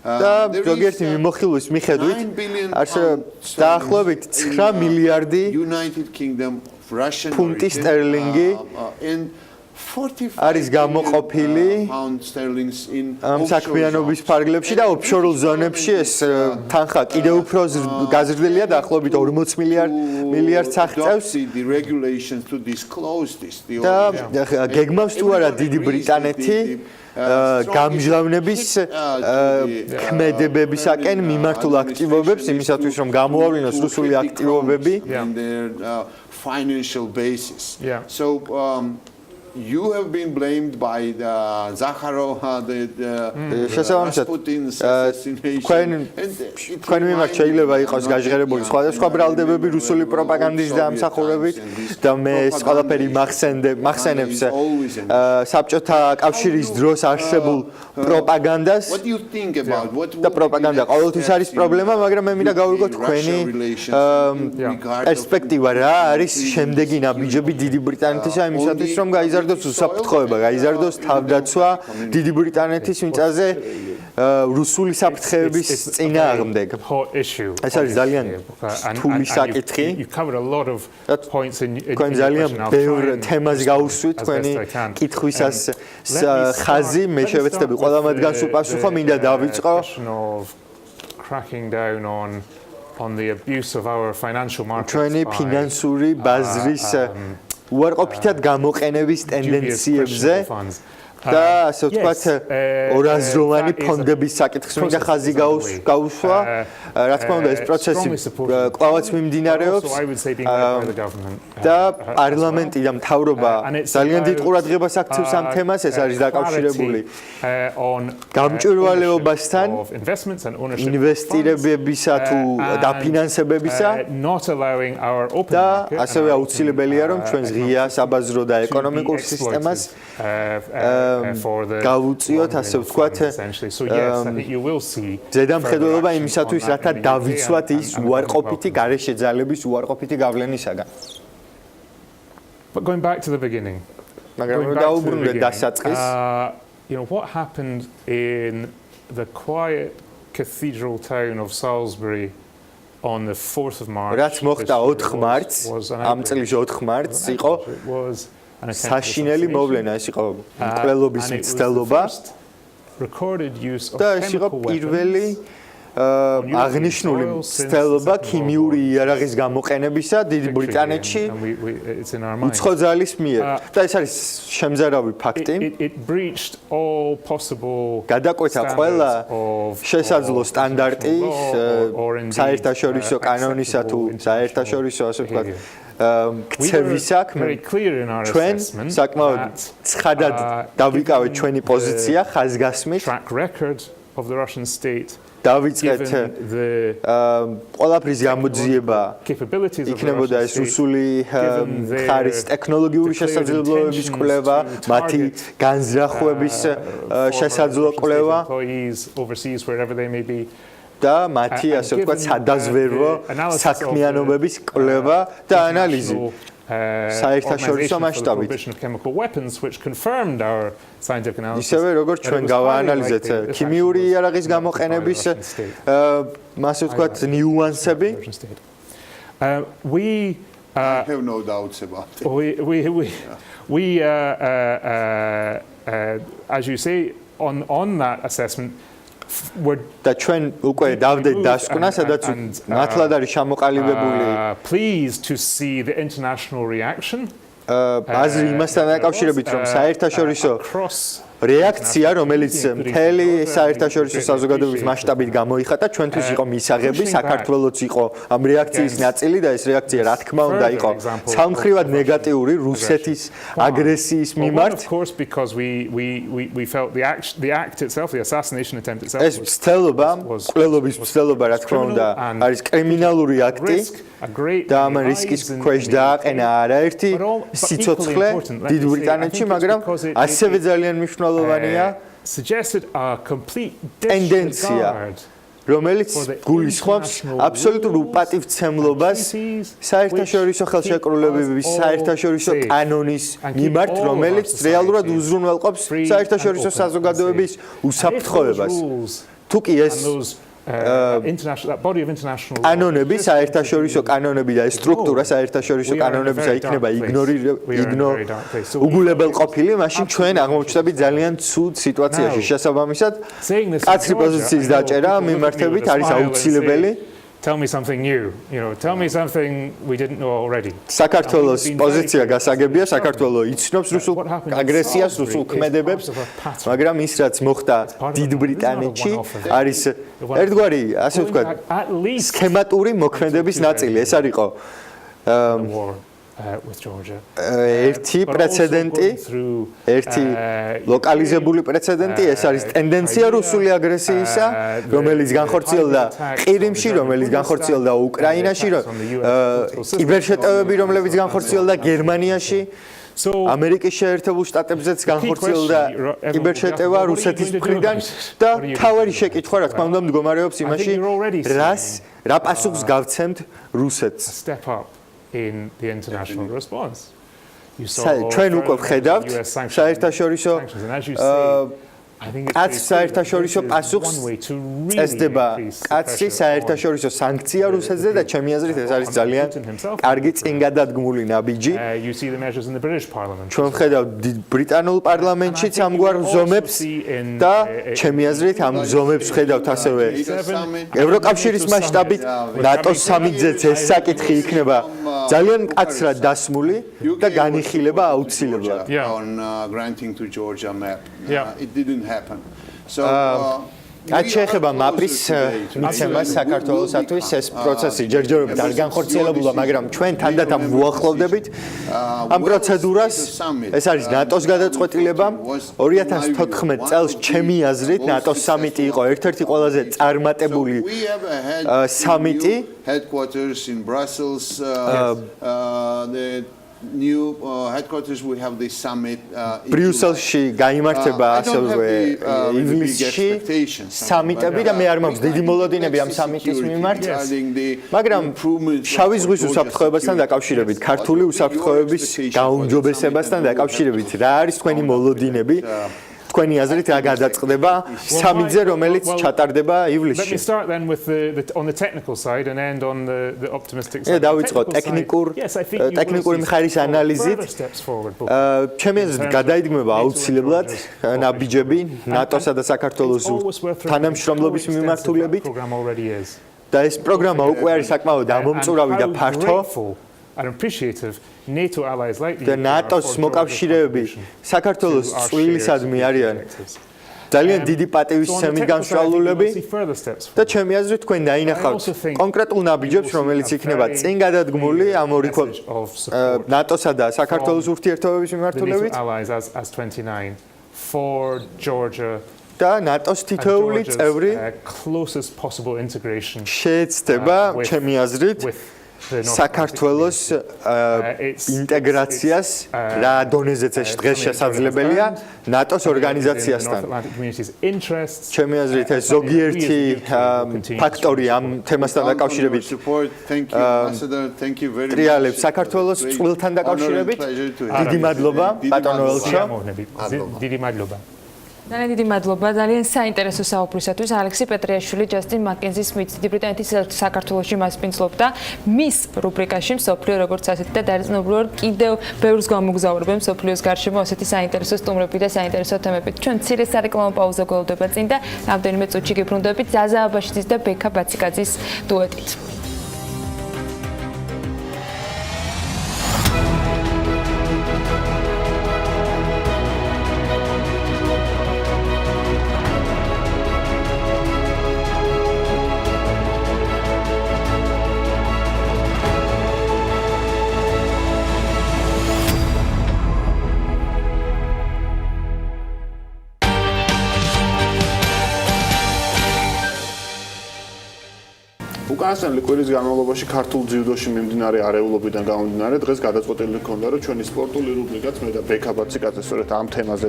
და ზოგიერთი მიმოხილვის მიხედვით დაახლოებით 9 მილიარდი ფუნტი სტერლინგი არის გამოყოფილი ამ საქმიანობის ფარგლებში და ოფშორულ ზონებში ეს თანხა კიდევ უფრო გაზრდილია, დაახლოებით 40 მილიარდს აღწევს. და გეგმავს თუ არა დიდი ბრიტანეთი გამჟღავნების ქმედებებისაკენ მიმართულ აქტივობებს, იმისათვის რომ გამოავლინოს რუსული აქტივობები. Financial basis. So you have been blamed by Zakharov, Putin's assassination. თქვენ მიმართ შეიძლება იყოს გაჟღერებული სხვადასხვა ბრალდებები რუსული პროპაგანდის დამსახურებით და მე ეს ყველაფერი მახსენებს საბჭოთა კავშირის დროს არსებულ პროპაგანდას. და პროპაგანდა ყოველთვის არის პრობლემა, მაგრამ მე მინდა გავიგო თქვენი პერსპექტივა რა არის შემდეგი ნაბიჯები დიდი ბრიტანეთისა იმისათვის, რომ გაიზარდოს უსაფრთხოება, გაიზარდოს თავდაცვა დიდი ბრიტანეთის მიწაზე რუსული საფრთხეების წინააღმდეგ. ეს არის ძალიან რთული საკითხი. თქვენ ძალიან ბევრ თემას გაუსვით თქვენი კითხვისას ხაზი, მე შევეცდები ყველა მათგანს უპასუხო, მინდა დავიწყო ჩვენი ფინანსური ბაზრის უარყოფითად გამოყენების ტენდენციებზე და ასე ვთქვათ ორაზროვანი ფონდების საკითხს მინდა ხაზი გაუსვა. რა თქმა უნდა ეს პროცესი კვლავაც მიმდინარეობს და პარლამენტი და მთავრობა ძალიან დიდ ყურადღებას აქცევს ამ თემას. ეს არის დაკავშირებული გამჭვირვალეობასთან, ინვესტირებებისა თუ დაფინანსებებისა და ასევე აუცილებელია რომ ჩვენს ღია საბაზრო და ეკონომიკურ სისტემას გავუწიოთ, ასე ვთქვათ, ზედამხედველობა იმისათვის, რათა დავიცვათ ის უარყოფითი გარეშე ძალების უარყოფითი გავლენისაგან. But going back to the beginning. მაგრამ დაუბრუნდეთ დასაწყისს. what happened in the quiet cathedral town of Salisbury on the 4th of March. რაც მოხდა 4 მარტს, ამ წლის 4 მარტს იყო საშინელი მოვლენა, ეს იყო მკვლელობის მცდელობა. და ეს იყო პირველი აღნიშნული მცდელობა ქიმიური იარაღის გამოყენებისა დიდ ბრიტანეთში უცხო ძალის მიერ. და ეს არის შემზარავი ფაქტი. გადაკვეთა ყველა შესაძლო სტანდარტი საერთაშორისო კანონისა თუ საერთაშორისო ასე ვთქვათ ქცევის საქმე. ჩვენ საკმაოდ ცხადად დავიკავეთ ჩვენი პოზიცია ხაზგასმით. დავიწყეთ ყველაფრის გამოძიება იქნებოდა ეს რუსული მხარის ტექნოლოგიური შესაძლებლობების კვლევა, მათი განზრახვების შესაძლო კვლევა და მათი ასე ვთქვათ სადაზვერვო საქმიანობების კვლევა და ანალიზი საერთაშორისო მასშტაბით. ისევე როგორც ჩვენ გავაანალიზეთ ქიმიური იარაღის გამოყენების ასე ვთქვათ ნიუანსები. I have no doubts about it. We as you say on that assessment და ჩვენ უკვე დავდეთ დასკვნა, სადაც მართლად არის ჩამოყალიბებული pleased to see the international reaction. აზრი იმასთან დაკავშირებით, რომ საერთაშორისო რეაქცია, რომელიც მთელი საერთაშორისო საზოგადოების მასშტაბით გამოიხატა, ჩვენთვის იყო მისაღები, საქართველოც იყო ამ რეაქციის ნაწილი და ეს რეაქცია რა თქმა უნდა იყო სამხრივად ნეგატიური რუსეთის აგრესიის მიმართ. ეს მცდელობა, მკვლელობის მცდელობა რა თქმა უნდა არის კრიმინალური აქტი და ამ რისკის ქვეშ დააყენა არაერთი სიცოცხლე დიდ ბრიტანეთში, მაგრამ ასევე ძალიან მნიშვნელოვანია ტენდენცია, რომელიც გულისხმობს აბსოლუტურ უპატივცემლობას საერთაშორისო ხელშეკრულებების, საერთაშორისო კანონის მიმართ, რომელიც რეალურად უზრუნველყოფს საერთაშორისო საზოგადოების უსაფრთხოებას. თუ კი ეს კანონები, საერთაშორისო კანონები და ეს სტრუქტურა საერთაშორისო კანონებისა იქნება უგულებელ ყოფილი, მაშინ ჩვენ აღმოჩნდებით ძალიან ცუდ სიტუაციაში. შესაბამისად, კაცრი პოზიციის დაჭერა მიმართებით არის აუცილებელი. Tell me something new, tell me something we didn't know already. საქართველოს პოზიცია გასაგებია, საქართველო იცნობს რუსულ აგრესიას, რუსულ ქმედებებს, მაგრამ ის რაც მოხდა დიდ ბრიტანეთში არის ერთგვარი, ასე ვთქვათ, სქემატური მოქმედების ნაწილი. ეს არ იყო ერთი პრეცედენტი, ერთი ლოკალიზებული პრეცედენტი, ეს არის ტენდენცია რუსული აგრესიისა, რომელიც განხორციელდა ყირიმში, რომელიც განხორციელდა უკრაინაში, კიბერშეტევები, რომლებიც განხორციელდა გერმანიაში, ამერიკის შეერთებულ შტატებზეც განხორციელდა კიბერშეტევა რუსეთის მხრიდან და თავარი შეკითხვა რა თქმა უნდა მდგომარეობს იმაში, რა პასუხს გავცემთ რუსეთს. In the international response. ჩვენ უკვე ვხედავთ საერთაშორისო კაც საერთაშორისო პასუხს წესდება კაცი საერთაშორისო სანქცია რუსეთზე და ჩემი აზრით ეს არის ძალიან კარგი წინგადადგმული ნაბიჯი. ჩვენ ვხედავთ ბრიტანულ პარლამენტშიც ამგვარ ზომებს და ჩემი აზრით ამ ზომებს ვხედავთ ასევე ევროკავშირის მასშტაბით, ნატოს სამიტზეც ეს საკითხი იქნება ძალიან მკაცრად დასმული და განიხილება აუცილებლად. Happen. So რაც შეეხება მაპრის მიცემას საქართველოსათვის, ეს პროცესი ჯერჯერობით არ განხორციელებულა, მაგრამ ჩვენ თანდათან ვუახლოვდებით ამ პროცედურას. ეს არის ნატოს გადაწყვეტილება. 2014 წელს ჩემი აზრით ნატოს სამიტი იყო ერთ-ერთი ყველაზე წარმატებული სამიტი. Headquarters in Brussels, the new headquarters we have this summit ბრიუსელში გაიმართება ასევე ივლისში სამიტები და მე არ მაქვს დიდი მოლოდინები ამ სამიტის მიმართ, მაგრამ შავი ზღვის უსაფრთხოებასთან დაკავშირებით, ქართული უსაფრთხოების გაუმჯობესებასთან დაკავშირებით რა არის თქვენი მოლოდინები? თქვენი აზრით რა გადაწყდება სამიძე რომელიც ჩატარდება Let me ივლისში? start then with on the technical side and end on the optimistic Yeah, side. დავიწყოთ ტექნიკური მხარის ანალიზით. ჩემი აზრით გადაიდგმება აუცილებლად ნაბიჯები ნატოსა და საქართველოს თანამშრომლობის მიმართულებით. და ეს პროგრამა უკვე არის საკმაოდ ამომწურავი და ფართო. And appreciative NATO allies like და ნატოს მოკავშირეები საქართველოს წვლილისადმი არიან ძალიან დიდი პატივისცემით განსწავლულები და ჩემი აზრით თქვენ დაინახავთ კონკრეტულ ნაბიჯებს რომელიც იქნება წინ გადადგმული ამ ორი ნატოსა და საქართველოს ურთიერთობების მიმართულებით for Georgia და ნატოს თითოეული წევრი შეეცდება ჩემი აზრით საქართველოს ინტეგრაციას რა დონეზეც ეს დღეს შესაძლებელია ნატოს ორგანიზაციასთან. ჩემი აზრით ეს ზოგიერთი ფაქტორი ამ თემასთან დაკავშირებით ტრიალებს საქართველოს წვლილთან დაკავშირებით. დიდი მადლობა ბატონო ელჩო. დიდი მადლობა. ძალიან დიდი მადლობა ძალიან საინტერესო საუბრისათვის ალექსი პეტრიაშვილი ჯასტინ მაკენზის მიწითი ბრიტანეთის საქართველოში მასპინძლობდა მის რუბრიკაში მსოფლიო როგორც ასეთი და დარძნობილად კიდევ ბევრს გამოგზაურებენ მსოფლიოს გარშემო ასეთი საინტერესო სტუმრები და საინტერესო თემებით. ჩვენ მცირე სარეკლამო პაუზა გველოდება წინ და რამდენიმე წუთში გიბრუნდებით ზაზა აბაშიძის და ბექა ბაციკაძის დუეტით. უკანასკნელი კვირის განმავლობაში ქართულ ძიუდოში მიმდინარე არეულობიდან გამომდინარე დღეს გადაწყვეტილი ჰქონდა რომ ჩვენი სპორტული რუბრიკაც მე და ბექა ბაციკაძე სწორედ ამ თემაზე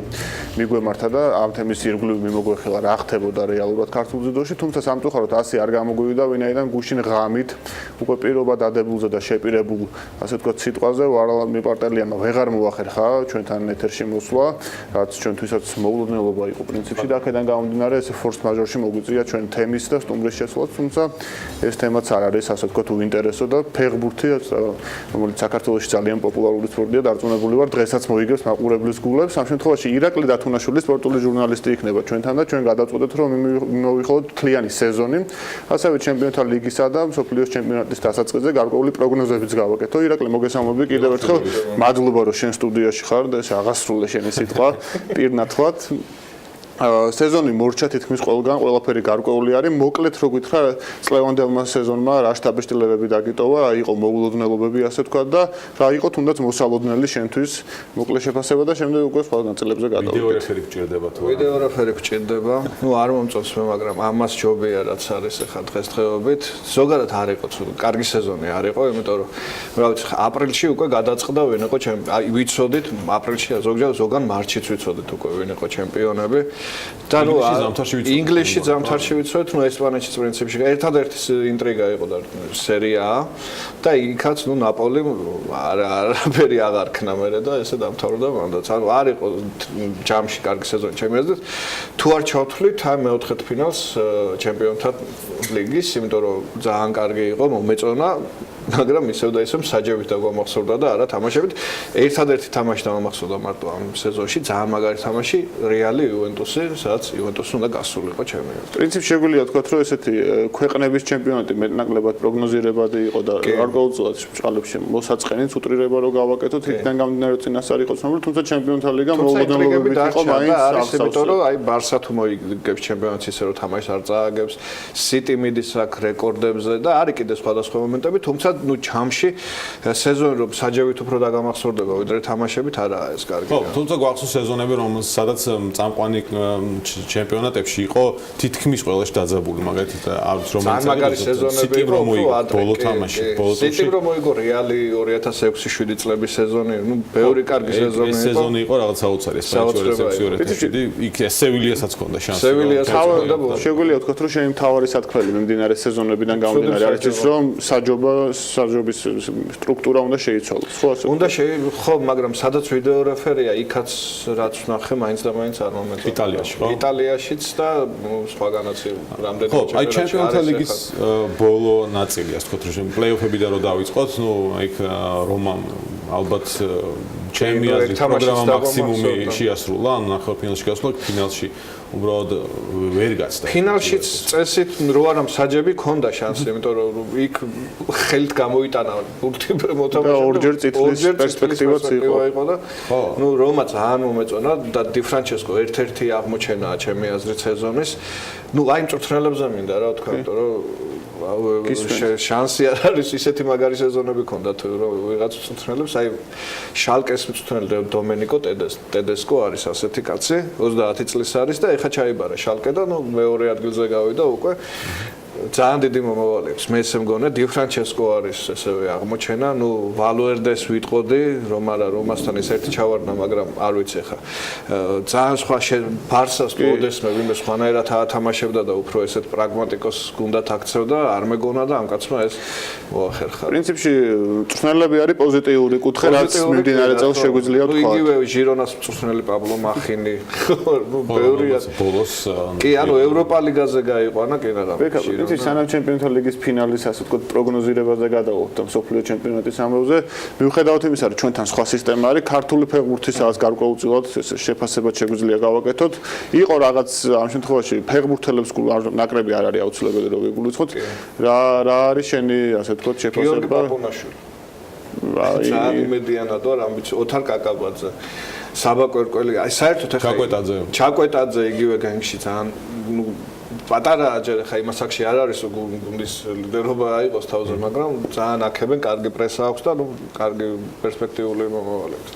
მიგვემართა და ამ თემის ირგვლივ მიმოგვეხილა რა ხდებოდა რეალურად ქართულ ძიუდოში, თუმცა სამწუხაროდ ასე არ გამოგვივიდა, ვინაიდან გუშინ ღამით უკვე პირობა დადებულზე და შეპირებულ ასე ვთქვათ სიტყვაზე ვარალად მიპარტელიანმა ვეღარ მოახერხა ჩვენთან ეთერში მოსვლა, რაც ჩვენთვისაც მოულოდნელობა იყო პრინციპში და აქედან გამომდინარე ეს ფორს მაჟორში მოგვიწია ჩვენ თემის და სტუმრის შესვლაც, თუმცა ეს თემაც არ არის ასე ვთქვათ უინტერესო და ფეხბურთი, რომელიც საქართველოში ძალიან პოპულარული სპორტია, დარწმუნებული ვარ დღესაც მოიგებს მაყურებლის გულებს. ამ შემთხვევაში ირაკლი დათუნაშვილი სპორტული ჟურნალისტი იქნება ჩვენთან და ჩვენ გადაწყვეტეთ რომ მივიღოთ მთლიანი სეზონი, ასევე ჩემპიონთა ლიგისა და მსოფლიოს ჩემპიონატის დასაწყისზე გარკვეული პროგნოზებიც გავაკეთო. ირაკლი, მოგესალმები კიდევ ერთხელ. მადლობა რომ შენ სტუდიაში ხარ და ეს აღასრულე შენი სიტყვა პირნათლად. სეზონი მორჩა თითქმის ყველგან, ყველაფერი გარკვეული არის. მოკლედ რო გითხრა, წლევანდელმა სეზონმა რა შტაბ-შტილებები დაგიტოვა, რა იყო მოულოდნელობები, ასე ვთქვათ და რა იყო თუნდაც მოსალოდნელი შენთვის მოკლე შეფასება და შემდეგ უკვე სხვა ნაწილებზე გადავიდეთ. ვიდეორეფერი გჭირდება თუ არა? ვიდეორეფერი გჭირდება. ნუ არ მომწონს მე, მაგრამ ამას ჯობია რაც არის ახლა დღესდღეობით. ზოგადად არ იყო თუ კარგი სეზონი არ იყო, იმიტომ რომ რა ვიცი, აპრილში უკვე გადაწყდა ვინ იყო აი ვიცოდით, აპრილში ზოგან მარჩიც ვიცოდით უკვე ვინ იყო ჩემპიონები. და ნუ ინგლისში ზამთარში ვიცოდეთ, ნუ ესპანეთშიც პრინციპში ერთადერთი ინტრიგა იყო და სერია A და იქაც ნუ ნაპოლი არაფერი აღარ ქნა მერე და ესე დამთავრდა მანდაც. ანუ არ იყო ჯამში კარგი სეზონი ჩემი აზრით. თუ არ ჩავთვლით ამ მეოთხედ ფინალს ჩემპიონთა ლიგის, იმიტომ რომ ძალიან კარგი იყო, მომეწონა, მაგრამ ისევ და ისევ საჯებით დაგვამახსოვრდა და არა თამაშებით. ერთადერთი თამაში დამახსოვრდა მარტო ამ სეზონში, ძალიან მაგარი თამაში, რეალი იუვენტუსი, სადაც იუვენტუსი უნდა გასულიყო ჩემი აზრით. პრინციპში შეგვიძლია ვთქვათ, რომ ესეთი ქვეყნების ჩემპიონატი მეტნაკლებად პროგნოზირებადი იყო და გარკვეულწილად ბჭყალებში მოსაწყენიც უტრირება რომ გავაკეთოთ, იქიდან გამომდინარე წინასწარ იყო ცნობილი, თუმცა ჩემპიონთა ლიგა მოულოდნელობებით იყო მაინც არის, იმიტომ რომ აი ბარსა თუ მოიგებს ჩემპიონატს ისე რომ თამაშს არ წააგებს, სიტი მიდის აქ რეკორდებზე და არის კიდე სხვადასხვა მომენტები, თუმცა ნუ ჩამში სეზონი რომ საჯებით უფრო დაგამახსოვრდება ვიდრე თამაშებით არაა ეს კარგი. ხო, თუმცა გვახსოვს სეზონები რომ სადაც წამყვანი ჩემპიონატებში იყო თითქმის ყველაში დაძაბული, მაგალითად არის რომელიც მაგარი სეზონები იყო ბოლო თამაში, ბოლო თამაში. სიტი რომ მოიგო რეალი 2006-7 წლების სეზონი, ნუ ბევრი კარგი სეზონი იყო. ეს სეზონი იყო რაღაც საოცარი, ესპანეთის 2006-2007. იქ სევილიასაც ჰქონდა შანსი. სევილიას შეგვიძლია ვთქვათ, რომ შენი მთავარი სათქმელი მიმდინარე სეზონებიდან გამომდინარე არის ის, რომ საჯობას საზრობის სტრუქტურა უნდა შეიცვალოს. ხო ასე. უნდა ხო, მაგრამ სადაც ვიდეო რეფერია, იქაც რაც ვნახე, მაინც და მაინც არ მომეწონა. იტალიაში, ხო? იტალიაშიც და სხვაგანაც რამდენი ხო, აი ჩემპიონთა ლიგის ბოლო ნაწილი, ასე ვთქვათ, რომ პლეიოფებიდან რო დავიწყოთ, ნუ იქ რომამ ალბათ ჩემი აზრით პროგრამა მაქსიმუმი შეასრულა, ანუ ნახევარფინალში გასვლა, ფინალში უბრალოდ ვერ გაცდა. ფინალშიც წესით რო არა მსაჯები ქონდა შანსი, იმიტომ რომ იქ ხელით გამოიტანა ბურთი მოთამაშე და ორჯერ წითლის პერსპექტივაც იყო და ნუ რომა ძალიან მომეწონა და დი ფრანჩესკო ერთ-ერთი აღმოჩენაა ჩემი აზრით სეზონის. ნუ აი მწვრთნელებზე მინდა რა თქვა, იმიტომ რომ შანსი არ არის ისეთი მაგარი სეზონები ქონდათ რომ ვიღაც მწვრთნელებს აი შალკეს მწვრთნელი დომენიკო ტედესკო არის ასეთი კაცი 30 წლის არის და ეხა ჩაიბარა შალკე და ნუ მეორე ადგილზე გავიდა უკვე ძალიან დიდი მომავალი აქვს მე ესე მგონია დი ფრანჩესკო არის ესევე აღმოჩენა ნუ ვალვერდეს ვიტყოდი რომ არა რომასთან ეს ერთი ჩავარდნა მაგრამ არ ვიცი ხა ძალიან სხვა ბარსას მოდეს მე ვინმე სხვანაირად ათამაშებდა და უფრო ესეთ პრაგმატიკოს გუნდად აქცევდა არ მეგონა და ამ კაცმა ეს მოახერხა პრინციპში მწვრთნელები არის პოზიტიური კუთხე რაც მიმდინარე წელს შეგვიძლია თქვა იგივე ჟირონას მწვრთნელი პაბლო მახინი ნუ ბევრია ბოლოს კი ანუ ევროპა ლიგაზე გაიყვანა კი რა ის სანამ ჩემპიონთა ლიგის ფინალის ასე ვთქვათ პროგნოზირებაზე გადავყავთ და მსოფლიო ჩემპიონატის ამბავზე მიუხედავად იმისა რომ ჩვენთან სხვა სისტემა არის ქართული ფეხბურთის რაღაც გარკვეულწილად შეფასებად შეგვიძლია გავაკეთოთ იყო რაღაც ამ შემთხვევაში ფეხბურთელებს ნაკრები არ არის აუცილებელი რომ ვიგულისხოთ რა არის შენი ასე ვთქვათ შეფასება ძალიან იმედიანად ვარ ამბიცი ოთარ კაკაბაძე საბა კვერკველი აი საერთოდ ახლა ჩაკვეტაძე იგივე განგში ძალიან ნუ პატარა ჯერ ხა იმ ასაკში არ არის გუნდის ლიდერობა აიყოს თავზე მაგრამ ძალიან აქებენ კარგი პრესა აქვს და ნუ კარგი პერსპექტიული მომავალი აქვს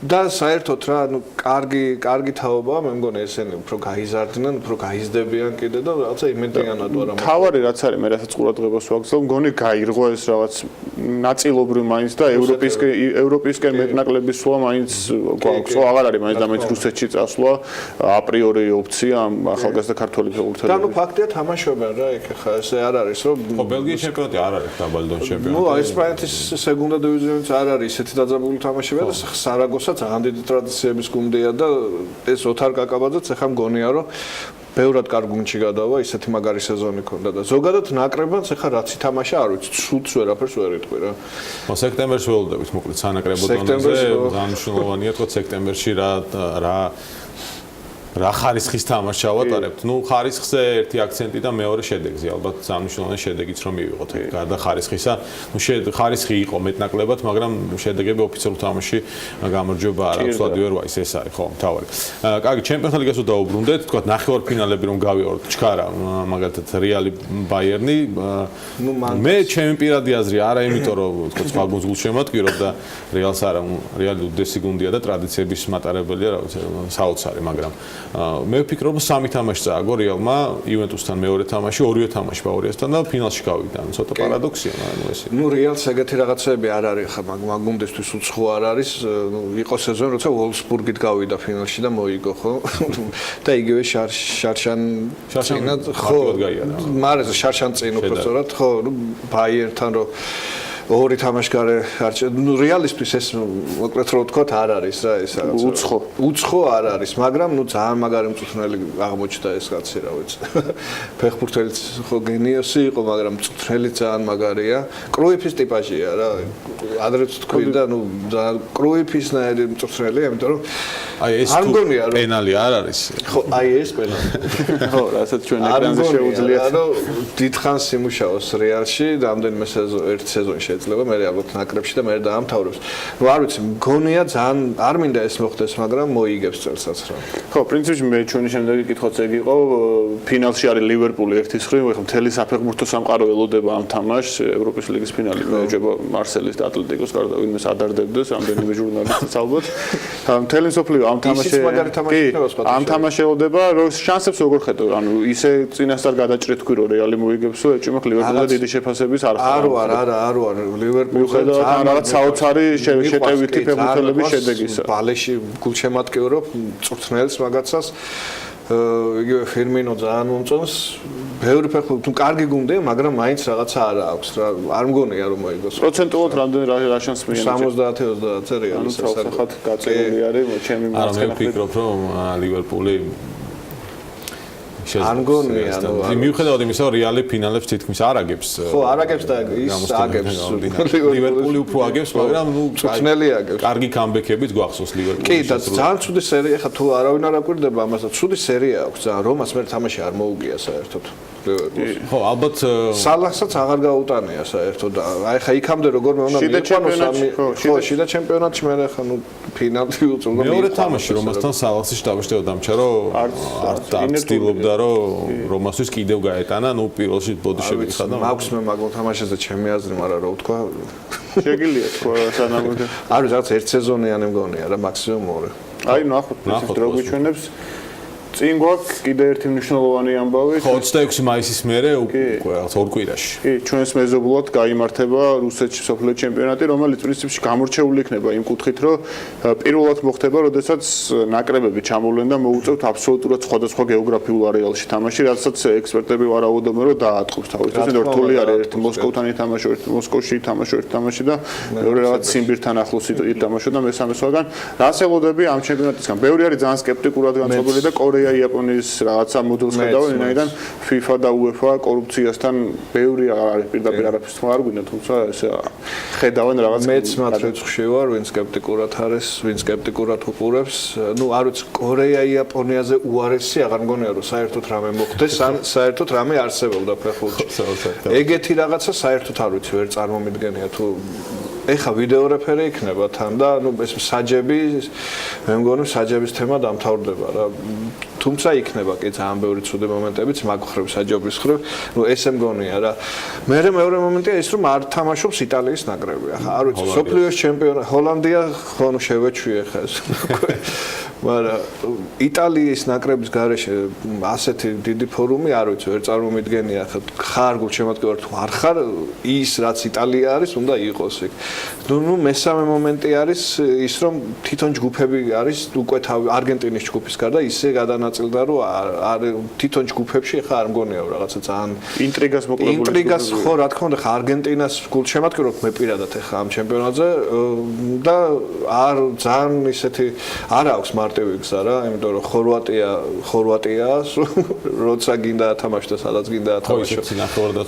და საერთოდ რა ნუ კარგი თაობაა მე მგონი ესენი უფრო გაიზარდნენ უფრო გაიზრდებიან კიდე და რაღაცა იმედიანად ვარ ამ თავარი რაც არის მე რასაც ყურადღებას ვაგრძელ მგონი გაირღვა ეს რაღაც ნაწილობრივ მაინც და ევროპისკენ მეტნაკლების სვლა მაინც გვაქვს აღარ არის მაინც და მაინც რუსეთში წასვლა აპრიორი ოფცია ამ ახალგაზრდა ქართველი ფეხბურთელები და ნუ ფაქტია თამაშობენ რა იქ ხა ესე არ არის რომ ხო ბელგიის ჩემპიონატი არ არის დაბალი დონის ჩემპიონატი ნუ ესპანეთის სეგუნდა დივიზიონიც არ არის ისეთი დაძაბული თამაშებია და სარაგოსა ძალიან დიდი ტრადიციების გუნდია და ეს ოთარ კაკაბაძეც ახლა მგონია რომ ბევრად კარგ გუნდში გადავა ისეთი მაგარი სეზონი ქონდა და ზოგადად ნაკრებმაც ახლა რაც ითამაშა არ ვიცი ცუდს ვერაფერს ვერ იტყვი რა. ხო სექტემბერში ველოდებით მოკლედ სანაკრებო დონეზე ძალიან მნიშვნელოვანია თქო სექტემბერში რა ხარისხის თამაშს ჩავატარებთ. ნუ ხარისხზე ერთი აქცენტი და მეორე შედეგზე ალბათ სამნიშნულოვანი შედეგიც რომ მივიღოთ. გარდა ხარისხისა, ნუ ხარისხი იყო მეტნაკლებად, მაგრამ შედეგები ოფიციალურ თამაში გამარჯვება არ აქვს ვლადიმერ ვაის ეს არის ხო, მთავარი. კარგი, ჩემპიონთა ლიგას რო დაუბრუნდეთ, თქვა ნახევარფინალები რომ გავიაროთ, ჩქარა მაგალითად რეალი ბაიერნი. მე ჩემი პირადი აზრი არა, იმიტომ რომ თქვა სხვა გუნდს გულშემატკივრობ და რეალს არა, რეალი უდესი გუნდია და ტრადიციების მატარებელია, რა ვიცი, საოცარი, მაგრამ მე ვფიქრობ რომ სამი თამაში წააგო რეალმა იუვენტუსთან მეორე თამაში ორივე თამაში ბავარიასთან და ფინალში გავიდა. ცოტა პარადოქსია მაგრამ ესე. ნუ რეალს ეგეთი რაღაცები არ არის ხა მაგ გუნდისთვის უცხო არ არის. ნუ იყო სეზონი როცა ვოლფსბურგით გავიდა ფინალში და მოიგო ხო? და იგივე შარშან ხო მარეს შარშან წინ უფრო სწორად ხო ნუ ბაიერთან რო ორი თამაშგარე ნუ რეალისტვის ეს მოკლედ რო ვთქვა არ არის რა ეს რაღაცა უცხო არ არის მაგრამ ნუ ძალიან მაგარი მწვრთნელი აღმოჩნდა ეს კაცი რა ვიცი ფეხბურთელიც ხო გენიოსი იყო მაგრამ მწვრთნელი ძალიან მაგარია კრუიფის ტიპაჟია რა ადრეც თქვი და ნუ კრუიფისნაირი მწვრთნელია იმიტომ რომ აი ეს პენალი არ არის ხო აი ეს პენალი ხო რასაც ჩვენ ეკრანზე შეუძლიათ ანუ დიდხანს იმუშაოს რეალში რამდენიმე ერთ სეზონში ეძლევა მე ალბათ ნაკრებში და მე დაამთავრებს. ნუ არ ვიცი, მგონია ძალიან არ მინდა ეს მოხდეს, მაგრამ მოიგებს წელსაც რა. ხო, პრინციპში მე ჩვენი შემდეგი კითხვაც ეგ იყო, ფინალში არის ლივერპული ერთის ხრი, ხო, მთელი საფეხბურთო სამყარო ელოდება ამ თამაშს, ევროპის ლიგის ფინალი მეეჭება მარსელის და ატლეტიკოს გარდა ვინმე ადარდებდეს, ამდენიმე ჟურნალისტიც ალბათ. მთელი მსოფლიო ამ თამაში ამ თამაში ელოდება, შანსებს როგორ ხედავ? ანუ ისე წინასწარ გადაჭრით თქვი რომ რეალი მოიგებსო, ეჭვმა ლივერპულზე დიდი შეფასების არ ხარ. არ ვარ ლივერპულს რაღაც საოცარი შეტევითი ფეხბურთელების შედეგისა. ბალეში გულშემატკივრობ მწვრთნელს მაგაცას იგივე ფირმინო ძალიან მომწონს ბევრი ფეხბურთი თუ კარგი გუნდია, მაგრამ მაინც რაღაცა არ აქვს რა. არ მგონია რომ მოიგოს. პროცენტულად რამდენი რა შანსი მიანიჭებს? 70-30 რეალის სასახად გაწეული არის ჩემი არა მე ვფიქრობ რომ ლივერპული არ მგონია მიუხედავად იმისა რომ რეალი ფინალებს თითქმის არ აგებს ხო არ აგებს და ის აგებს ლივერპული უფრო აგებს მაგრამ ნუ წვნელი აგებს კარგი კამბექებით გვახსოვს ლივერპული კი და ძალიან ცუდი სერია ხა თუ არავინ არ აკვირდება ამას და ცუდი სერია აქვს ძალიან რომას მე თამაში არ მოუგია საერთოდ ხო ალბათ სალახსაც აღარ გაუტანია საერთოდ აი ხა იქამდე როგორ მე უნდა მიყვანო ხო შიდა ჩემპიონატში მე ხა ნუ ფინალში უწევდა მეორე თამაში რომასთან სალახსი შტაბში დამჩა რომ არ ცდილობდა რომ რომასთვის კიდევ გაეტანა ნუ პირველში ბოდიშები ხადა მაქვს მე მაგ თამაშაზე ჩემი აზრი მაგრამ რა ვთქვა შეგიძლია თქვა სანამ არის რაღაც ერთ სეზონიანი მგონია რა მაქსიმუმ ორი აი ნახოთ ეს დრო გვიჩვენებს წინ გვაქვს კიდე ერთი მნიშვნელოვანი ამბავი. ხო 26 მაისის მერე უკვე რაღაც ორ კვირაში. კი, ჩვენს მეზობლად გაიმართება რუსეთში მსოფლიო ჩემპიონატი, რომელიც პრინციპში გამორჩეული იქნება იმ კუთხით, რომ პირველად მოხდება, როდესაც ნაკრებები ჩამოვლენ და მოუწევთ აბსოლუტურად სხვადასხვა გეოგრაფიულ არეალში თამაში, რადგან ექსპერტები ვარაუდობენ, რომ დაატყობს თავის. თუმცა რთული არის ერთი მოსკოვთან ითამაშო, ერთი მოსკოვში ითამაშო, ერთი თამაში და მეორე რაღაც სიმბირთან ახლოს ითამაშო და მესამე სხვაგან. რას ელოდები ამ ჩემპიონატისგან? ბევრი არის ძალიან სკეპტიკურად განწყობილი და იაპონიის რაღაცა მოდელს ხედავენ, ვინაიდან FIFA და UEFA კორუფციასთან ბევრი არის პირდაპირ არაფერს თქმა არ გვინდა, თუმცა ესე ხედავენ რაღაც მეც მათ რიცხვში ვარ, ვინ სკეპტიკურად არის, ვინ სკეპტიკურად უყურებს. ნუ არ ვიცი, კორეა იაპონიაზე უარესი აღარ მგონია რომ საერთოდ რამე მოხდეს, ან საერთოდ რამე არსებობდა ფეხბურთში. ეგეთი რაღაცა საერთოდ არ ვიცი, ვერ წარმომიდგენია თუ ეხა ვიდეო რეფერი იქნება თან და ნუ ეს საჯები მე მგონი საჯების თემა დამთავრდება რა თუმცა იქნება კი ძალიან ბევრი ცუდი მომენტებიც მაგ ხრევ საჯობის ხრევ ნუ ესე მგონია რა მეორე მომენტია ის რომ არ თამაშობს იტალიის ნაკრები ახლა არ ვიცი სოფლიოს ჩემპიონატი ჰოლანდია ხო ნუ შევეჩვიე ხა ეს მაგრამ იტალიის ნაკრების გარეშე ასეთი დიდი ფორუმი არ ვიცი ვერ წარმომიდგენია ხა ხარ გულშემატკივარ თუ არ ხარ ის რაც იტალია არის უნდა იყოს იქ ნუ მესამე მომენტი არის ის რომ თვითონ ჯგუფები არის უკვე არგენტინის ჯგუფის გარდა ისე გადანაწილდა რომ არ თვითონ ჯგუფებში ხა არ მგონია რაღაცა ძალიან ინტრიგას მოკლებული ინტრიგას ხო რა თქმა უნდა ხა არგენტინას გულშემატკივრობ მე პირადად ხა ამ ჩემპიონატზე და არ ძალიან ისეთი არ აქვს მარტივი გზა რა იმიტომ რომ ხორვატია როცა გინდა ათამაშო და სადაც გინდა ათამაშო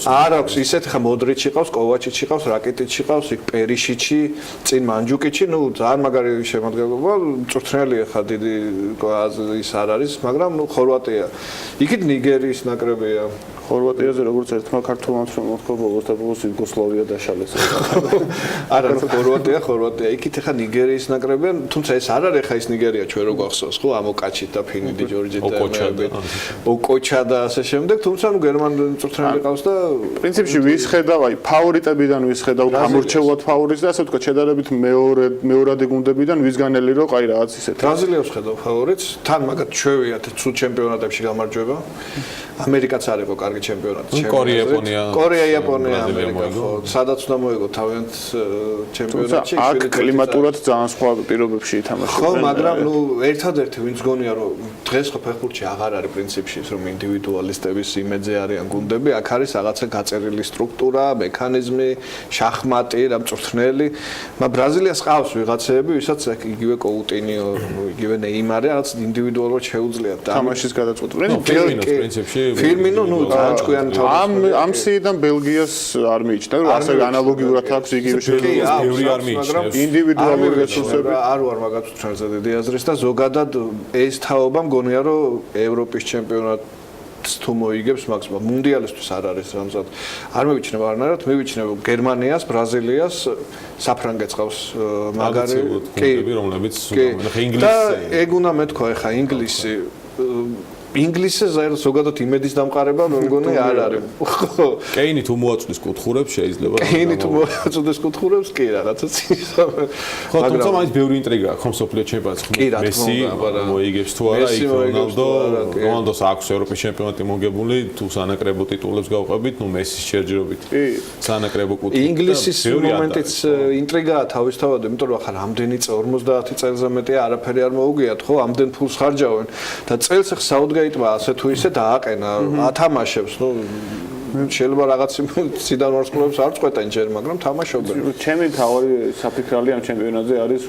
არ აქვს ისეთი ხა მოდრიჩი ყავს კოვაჩიჩი ყავს რაკეტიჩი ყავს იქ პერიშიჩი წინ მანჯუკიჩი ნუ ძალიან მაგარი შემადგენლობა მწვრთნელი ხა დიდი ის არ არის მაგრამ ნუ ხორვატია იქით ნიგერიის ნაკრებია ხორვატიაზე როგორც ერთმა ქართულმა მოთქვა ბოლოს და ბოლოს იუგოსლავია დაშალეს. არა, ხორვატია, იქით ახლა ნიგერიის ნაკრებია, თუმცა ეს არ არის ახლა ის ნიგერია ჩვენ რო გვახსოვს, ხო, ამოკაჩით და ფინიდი ჯორჯით და ოკოჩა და ასე შემდეგ, თუმცა ნუ გერმანული მწვრთნელი ყავს და პრინციპში ვის ხედავ, აი ფავორიტებიდან ვის ხედავ, გამორჩეულად ფავორიტს და ასე ვთქვა, შედარებით მეორადი გუნდებიდან ვის განელი რო ყაი რაღაც ისეთი. ბრაზილიას ხედავ ფავორიტს, თან მაგათ ჩვევიათ ცუდ ჩემპიონატებში გამარჯვება. ამერიკაც არ იყო კარგი ჩემპიონატი. კორეა, იაპონია, ამერიკა. სადაც უნდა მოიგო თავიანთ ჩემპიონატში. აქ კლიმატურად ძალიან სხვა პირობებში ითამაშება. ხო, მაგრამ ნუ ერთადერთი ვინც გონია რომ დღეს ხო ფეხბურთში აღარ არის პრინციპში ის რომ ინდივიდუალისტების იმედზე არიან გუნდები, აქ არის რაღაცა გაწერილი სტრუქტურა, მექანიზმი, შახმატი, რა მწვრთნელი. მაგრამ ბრაზილიას ყავს ვიღაცები, ვისაც იგივე კოუტინიო, იგივე ნეიმარი, რაღაც ინდივიდუალურად შეუძლიათ თამაშის გადაწყვეტა. პრინციპში ფირმინო ნუ ძალიან ჭკვიანი თავი. ამ სიიდან ბელგიას არ მიიჩნევ, რომ ასე ანალოგიურად აქვს იგივე შედეგი არ მიიჩნევს. ინდივიდუალური რესურსები არ ვარ მაგათ ჩვენზე დიდი აზრის და ზოგადად ეს თაობა მგონია რომ ევროპის ჩემპიონატს თუ მოიგებს მაქსიმუმ მუნდიალისთვის არ არის რამზად არ მივიჩნევ არნაირად მივიჩნევ გერმანიას ბრაზილიას საფრანგეთს ყავს მაგარი კი რომლებიც ინგლისი და ეგ უნდა მეთქვა ეხა ინგლისზე ზოგადად იმედის დამყარება მე მგონი არ არის. ხო. კეინი თუ მოაწვდის კუთხურებს შეიძლება. კეინი თუ მოაწვდის კუთხურებს კი რაღაცა ცისავე. ხო, თუმცა მაინც ბევრი ინტრიგა აქვს სოფლიო ჩემპიონატში. მესი მოიგებს თუ არა იქ რონალდოს აქვს ევროპის ჩემპიონატი მოგებული თუ სანაკრებო ტიტულებს გავყვებით, ნუ მესის შერჯერობით. კი. სანაკრებო კუთხე. ინგლისის მომენტიც ინტრიგაა თავისთავად, იმიტომ რომ ახლა რამდენი 50 წელზე მეტია არაფერი არ მოუგიათ, ხო, ამდენ ფულს ხარჯავენ და წელს ხსაუდგე გეიტმა ასე თუ ისე დააყენა, ათამაშებს, ნუ შეიძლება რაღაც ციდან ვარსკვლავებს არ წყვეტენ ჯერ, მაგრამ თამაშობენ. ჩემი თავი საფიქრალი ამ ჩემპიონატზე არის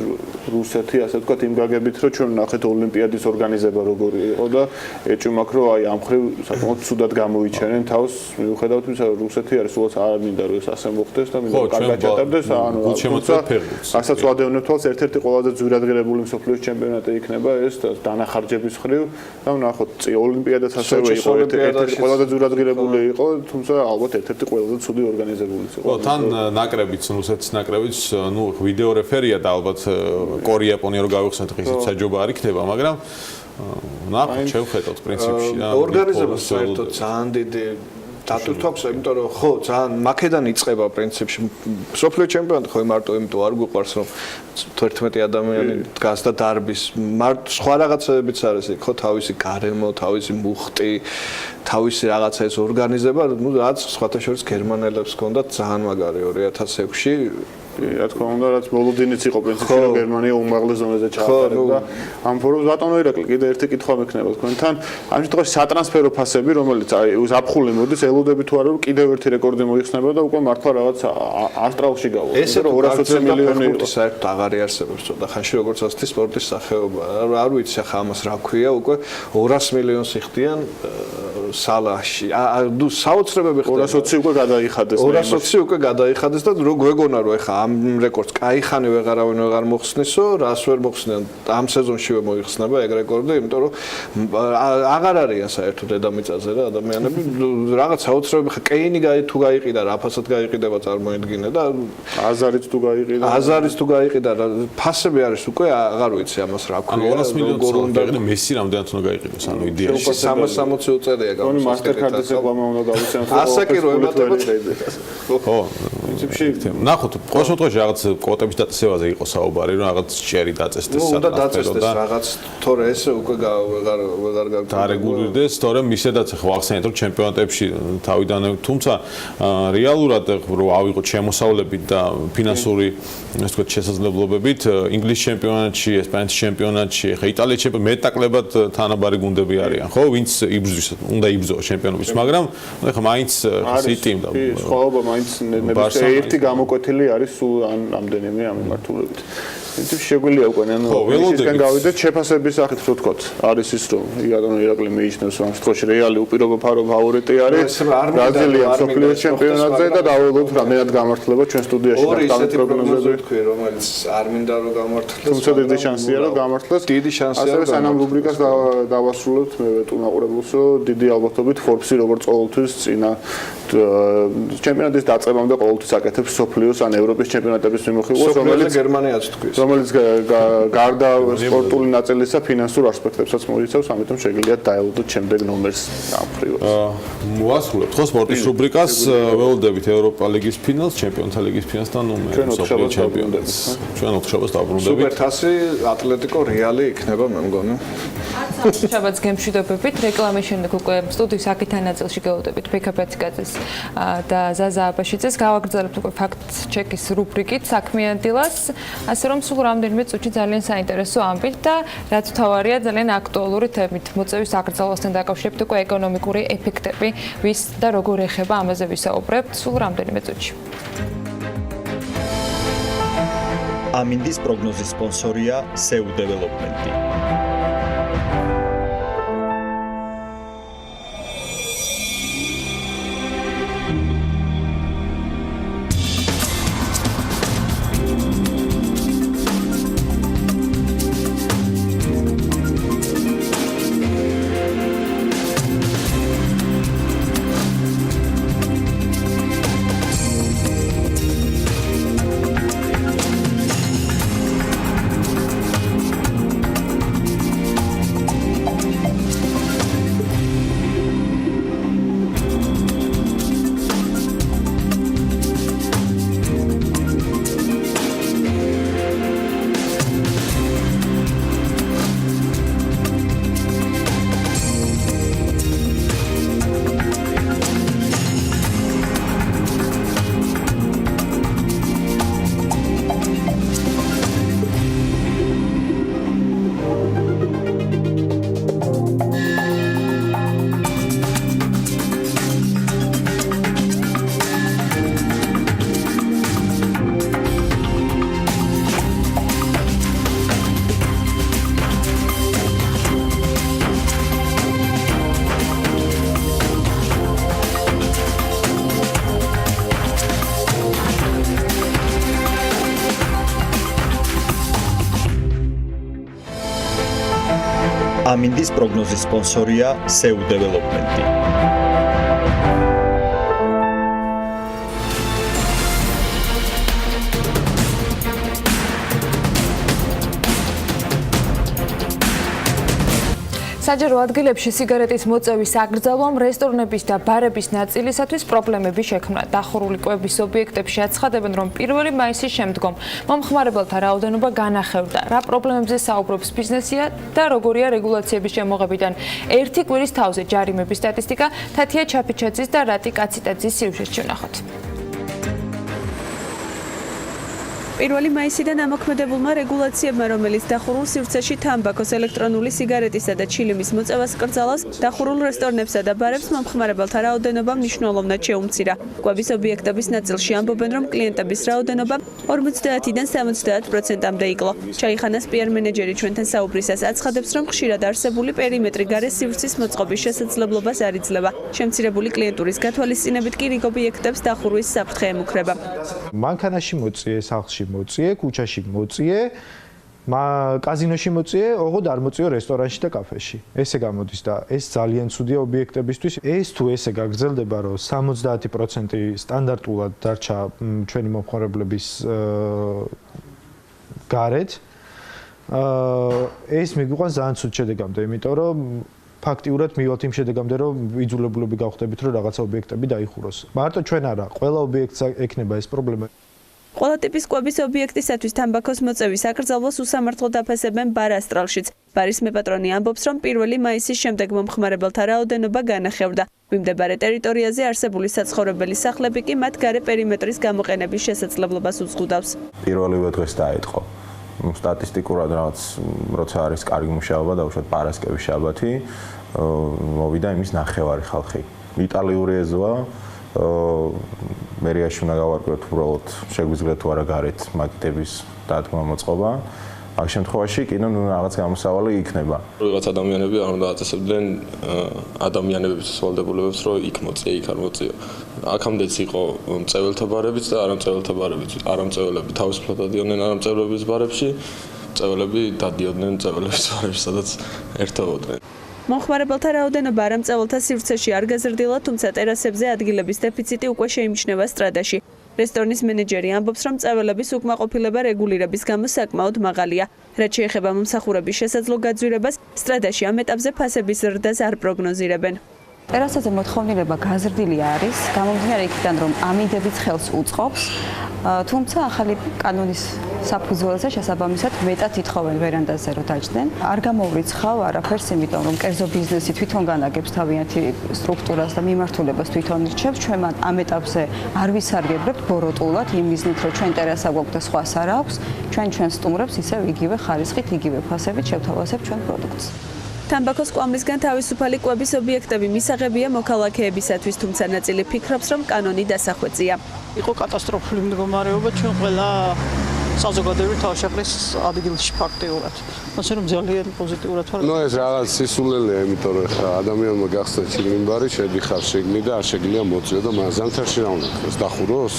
რუსეთი, ასე ვთქვათ, იმ გაგებით, რომ ჩვენ ნახეთ ოლიმპიადის ორგანიზება როგორი იყო და ეჭვმაქ რომ აი ამ ხრივ საკმაოდ ცუდად გამოიჩენენ თავს, მიუხედავად იმისა, რომ რუსეთი არის სულაც არ მინდა რომ ეს ასე მოხდეს და მინდა კარგად ჩატარდეს, ანუ ასაც ვადევნებ თვალს, ერთ-ერთი ყველაზე ძვირადღირებული მსოფლიოს ჩემპიონატი იქნება ეს დანახარჯების ხრივ და ნახოთ, ოლიმპიადაც ასევე იყო ერთ-ერთი ყველაზე ძვირადღირებული იყო თუმცა ალბათ ერთ-ერთი ყველაზე ცუდი ორგანიზებულიც იყო. თან ნაკრებიც, რუსეთის ნაკრებიც, ნუ ვიდეო რეფერია და ალბათ კორეა-იაპონია რო გავიხსენოთ, ისიც საჯობა არ იქნება, მაგრამ ნახოთ, შევხედოთ პრინციპში რა. ორგანიზება საერთოდ ძალიან დიდი დატვირთვა აქვს, იმიტომ რომ ხო, ძალიან მაქედან იწყება პრინციპში. სოფლიო ჩემპიონატი ხო მარტო იმიტომ არ გვიყვარს, რომ 11 ადამიანი დგას და დარბის. მარტო სხვა რაღაცებიც არის, ხო, თავისი გარემო, თავისი მუხტი, თავისი რაღაცა ეს ორგანიზება, ну, რაც სხვათა შორის გერმანელებს ჰქონდათ ძალიან მაგარი 2006-ში. რა თქმა უნდა, რაც ბოლოდინიც იყო პრინციპში, რომ გერმანია უმაღლეს ზონაზე ჩაატარებდა. ამ ფორუმს ბატონო ირაკლი, კიდე ერთი კითხვა მექნება თქვენთან. ამ შემთხვევაში სატრანსფერო ფასები, რომელიც აი ზაფხული მოდის, ელოდები თუ არა, რომ კიდევ ერთი რეკორდი მოიხსნება და უკვე მართლა რაღაც ასტრალში გავა. ესე რომ 220 მილიონი საერთოდ აღარ იარსებობს ცოტა ხანში, როგორც ასეთი სპორტის სახეობა. არ ვიცი ახლა ამას რა ქვია, უკვე 200 მილიონს იხდიან სალაში. ნუ საოცრებები ხდება. 220 უკვე გადაიხადეს. 220 უკვე გადაიხადეს და რო გვეგონა რომ ახლა ამ რეკორდს კაიხანი ვეღარავინ ვეღარ მოხსნისო, რას ვერ მოხსნიან. ამ სეზონშივე მოიხსნება ეგ რეკორდი, იმიტომ რომ აღარ არიან საერთოდ დედამიწაზე რა ადამიანები. რაღაც საოცრებები ხა კეინი თუ გაიყიდა, რაფასად გაიყიდება წარმოედგინე და აზარიც თუ გაიყიდა. აზარიც თუ გაიყიდა, ფასები არის უკვე აღარ ვიცი ამას რა ქვია. 200 მილიონი უნდა მესი რამდენად უნდა გაიყიდოს, ანუ იდეაში 360 უწერია გამოსასწრებით. ანუ მასტერკარდის ეკლამა უნდა გავიცემოთ. ასე კი რო ემატებათ. ხო, პრინციპში ნახოთ, ყოველ შემთხვევაში რაღაც კვოტების დაწესებაზე იყო საუბარი, რომ რაღაც ჯერი დაწესდეს სატრანსფერო და დაწესდეს რაღაც, თორე ესე უკვე ვეღარ გარეგულირდეს, თორემ ისედაც ხო ახსენეთ, რომ ჩემპიონატებში თავიდან, თუმცა რეალურად რო ავიღოთ შემოსავლებით და ფინანსური, ასე ვთქვათ, შესაძლებლობებით, ინგლისის ჩემპიონატში, ესპანეთის ჩემპიონატში, ხა იტალიის ჩემპიონატში მეტნაკლებად თანაბარი გუნდები არიან, ხო, ვინც იბრძვის, უნდა იბრძოს ჩემპიონობის, მაგრამ ხა მაინც სიტიმ და სხვაობა მაინც ერთი გამოკვეთილი არის სულ ამდენიმე ამ მიმართულებით. ეს შეგვიძლია უკვე ანუ ისისგან გავიდეთ შეფასების სახით რო ვთქვათ არის ის რომ ირაკლი მიიჩნევს ამ შემთხვევაში რეალი უპირობო ფავორიტი არის ბრაზილია მსოფლიოს ჩემპიონატზე და დავველოთ რა მეტად გამართლება ჩვენ სტუდიაში დავით პროგნოზები თქვი რომელიც არ მინდა რომ გამართლდეს თუმცა დიდი შანსია რომ გამართლდეს დიდი შანსია რომ სანამ რუბრიკას დავასრულებთ მე ვეტყუნაყურებულს რომ დიდი ალბათობით Forbes-ი როგორც ყოველთვის წინა ჩემპიონატის დაწყებამდე ყოველთვის აკეთებს მსოფლიოს ან ევროპის ჩემპიონატების მიმოხილვას რომელიც გერმანიაც თქვის რომელიც გარდა სპორტული ნაწილისა ფინანსურ ასპექტებსაც მოიცავს, ამიტომ შეგიძლია დაელოდოთ შემდეგ ნომერს ამხრივად. მოასრულებთ ხო სპორტის რუბრიკას, ველოდებით ევროპა ლიგის ფინალს, ჩემპიონთა ლიგის ფინალს და ნომერს მსოფლიო ჩემპიონატს. ჩვენ ოთხშაბათს დავბრუნდებით. სუპერთასი ატლეტიკო რეალი იქნება მე მგონი. შაბათს გემშვიდობებით, რეკლამის შემდეგ უკვე სტუდიის აქეთან ნაწილში გელოდებით ბექაპეციკაძეს და ზაზა აბაშიძეს. გავაგრძელებთ უკვე ფაქტ-ჩეკის რუბრიკით საქმიანი დილას, ასე რომ სულ რამდენიმე წუთში ძალიან საინტერესო ამბით და რაც თავარია ძალიან აქტუალური თემით მოწევის აკრძალვასთან დაკავშირებით უკვე ეკონომიკური ეფექტები ვის და როგორ ეხება ამაზე ვისაუბრებთ სულ რამდენიმე წუთში. ამინდის პროგნოზის სპონსორია სრულად დეველოპმენტი. ამინდის პროგნოზის სპონსორია SEU დეველოპმენტი. საჯარო ადგილებში სიგარეტის მოწევის აკრძალვამ რესტორნების და ბარების ნაწილისათვის პრობლემები შექმნა. დახურული კვების ობიექტებში აცხადებენ, რომ 1 მაისის შემდგომ მომხმარებელთა რაოდენობა განახევდა. რა პრობლემებზე საუბრობს ბიზნესია და როგორია რეგულაციების შემოღებიდან ერთი კვირის თავზე ჯარიმების სტატისტიკა თათია ჩაფიჩაძის და რატი კაციტაძის სიუჟეტში ვნახოთ. 1 მაისიდან ამოქმედებულმა რეგულაციებმა, რომელიც დახურულ სივრცეში თამბაქოს, ელექტრონული სიგარეტისა და ჩილიმის მოწევას კრძალავს, დახურულ რესტორნებსა და ბარებს მომხმარებელთა რაოდენობა მნიშვნელოვნად შეუმცირა. კვების ობიექტების ნაწილში ამბობენ, რომ კლიენტების რაოდენობა 50-დან 70%-მდე იკლო. ჩაიხანას PR მენეჯერი ჩვენთან საუბრისას აცხადებს, რომ ხშირად არსებული პერიმეტრი გარე სივრცის მოწყობის შესაძლებლობას არ იძლევა. შემცირებული კლიენტურის გათვალისწინებით კი რიგ ობიექტებს დახურვის საფრთხე ემუქრება. მანქანაში მოწიე, სახლში მოწიე, ქუჩაში მოწიე, კაზინოში მოწიე, ოღონდ არ მოწიო რესტორანში და კაფეში. ესე გამოდის და ეს ძალიან ცუდია ობიექტებისთვის. ეს თუ ესე გაგრძელდება, რომ 70% სტანდარტულად დარჩა ჩვენი მომხმარებლების გარეთ, ეს მიგვიყვანს ძალიან ცუდ შედეგამდე, იმიტომ რომ ფაქტიურად მივიღოთ იმ შედეგამდე, რომ იძულებულები გავხდებით, რომ რაღაცა ობიექტები დაიხუროს. მარტო ჩვენ არა, ყველა ობიექტს ექნება ეს პრობლემა. ყველა ტიპის კვების ობიექტისათვის თამბაქოს მოწევის აკრძალვას უსამართლოდ აფასებენ ბარ ასტრალშიც. ბარის მეპატრონი ამბობს, რომ 1 მაისის შემდეგ მომხმარებელთა რაოდენობა განახევდა. მიმდებარე ტერიტორიაზე არსებული საცხოვრებელი სახლები კი მათ გარე პერიმეტრის გამოყენების შესაძლებლობას უზღუდავს. პირველივე დღეს დაიწყო. სტატისტიკურად რაღაც როცა არის კარგი მუშაობა და უშუალოდ პარასკევის შაბათი მოვიდა იმის ნახევარი ხალხი. იტალიური ეზოა მერიაში უნდა გავარკვიოთ უბრალოდ შეგვიძლია თუ არა გარეთ მაგიდების დადგმა მოწყობა. ამ შემთხვევაში კიდევ რაღაც გამოსავალი იქნება. რაღაც ადამიანები არ უნდა აწესებდნენ ადამიანების ვალდებულებებს, რომ იქ მოწიე, იქ არ მოწიო. აქამდეც იყო მწეველთა ბარებიც და არამწეველთა ბარებიც. არამწეველები თავისუფლად დადიოდნენ არამწეველების ბარებში, მწეველები დადიოდნენ მწეველების ბარებში, სადაც ერთობოდნენ. მომხმარებელთა რაოდენობა არამწეველთა სივრცეში არ გაზრდილა, თუმცა ტერასებზე ადგილების დეფიციტი უკვე შეიმჩნევა სტრადაში. რესტორნის მენეჯერი ამბობს, რომ მწეველების უკმაყოფილება რეგულირების გამო საკმაოდ მაღალია. რაც შეეხება მომსახურების შესაძლო გაძვირებას, სტრადაში ამ ეტაპზე ფასების ზრდას არ პროგნოზირებენ. ტერასაზე მოთხოვნილება გაზრდილი არის, გამომდინარე იქიდან, რომ ამინდებიც ხელს უწყობს, თუმცა ახალი კანონის საფუძველზე შესაბამისად მეტად ითხოვენ ვერანდაზე რომ დაჯდნენ. არ გამოვრიცხავ არაფერს, იმიტომ რომ კერძო ბიზნესი თვითონ განაგებს თავიანთი სტრუქტურას და მიმართულებას თვითონ ირჩევს. ჩვენ ამ ეტაპზე არ ვისარგებლებთ ბოროტულად იმ მიზნით, რომ ჩვენ ტერასა გვაქვს და სხვას არ აქვს. ჩვენ სტუმრებს ისევ იგივე ხარისხით, იგივე ფასებით შევთავაზებთ ჩვენ პროდუქტს. თამბაქოს კვამლისგან თავისუფალი კვების ობიექტები მისაღებია მოქალაქეებისათვის, თუმცა ნაწილი ფიქრობს, რომ კანონი დასახვეწია. იყო კატასტროფული მდგომარეობა ჩვენ ყველა საზოგადოებრივი თავშეყრის ადგილში ფაქტიურად. ასე რომ ძალიან პოზიტიურად ვარ. ეს რაღაც სისულელეა, იმიტომ რომ ხა ადამიანმა გახსნა ჩილიმბარი, შედიხარ შეგნი და არ შეგლია მოწიო და მას ზამთარში რა უნდა ხდეს, დახუროს?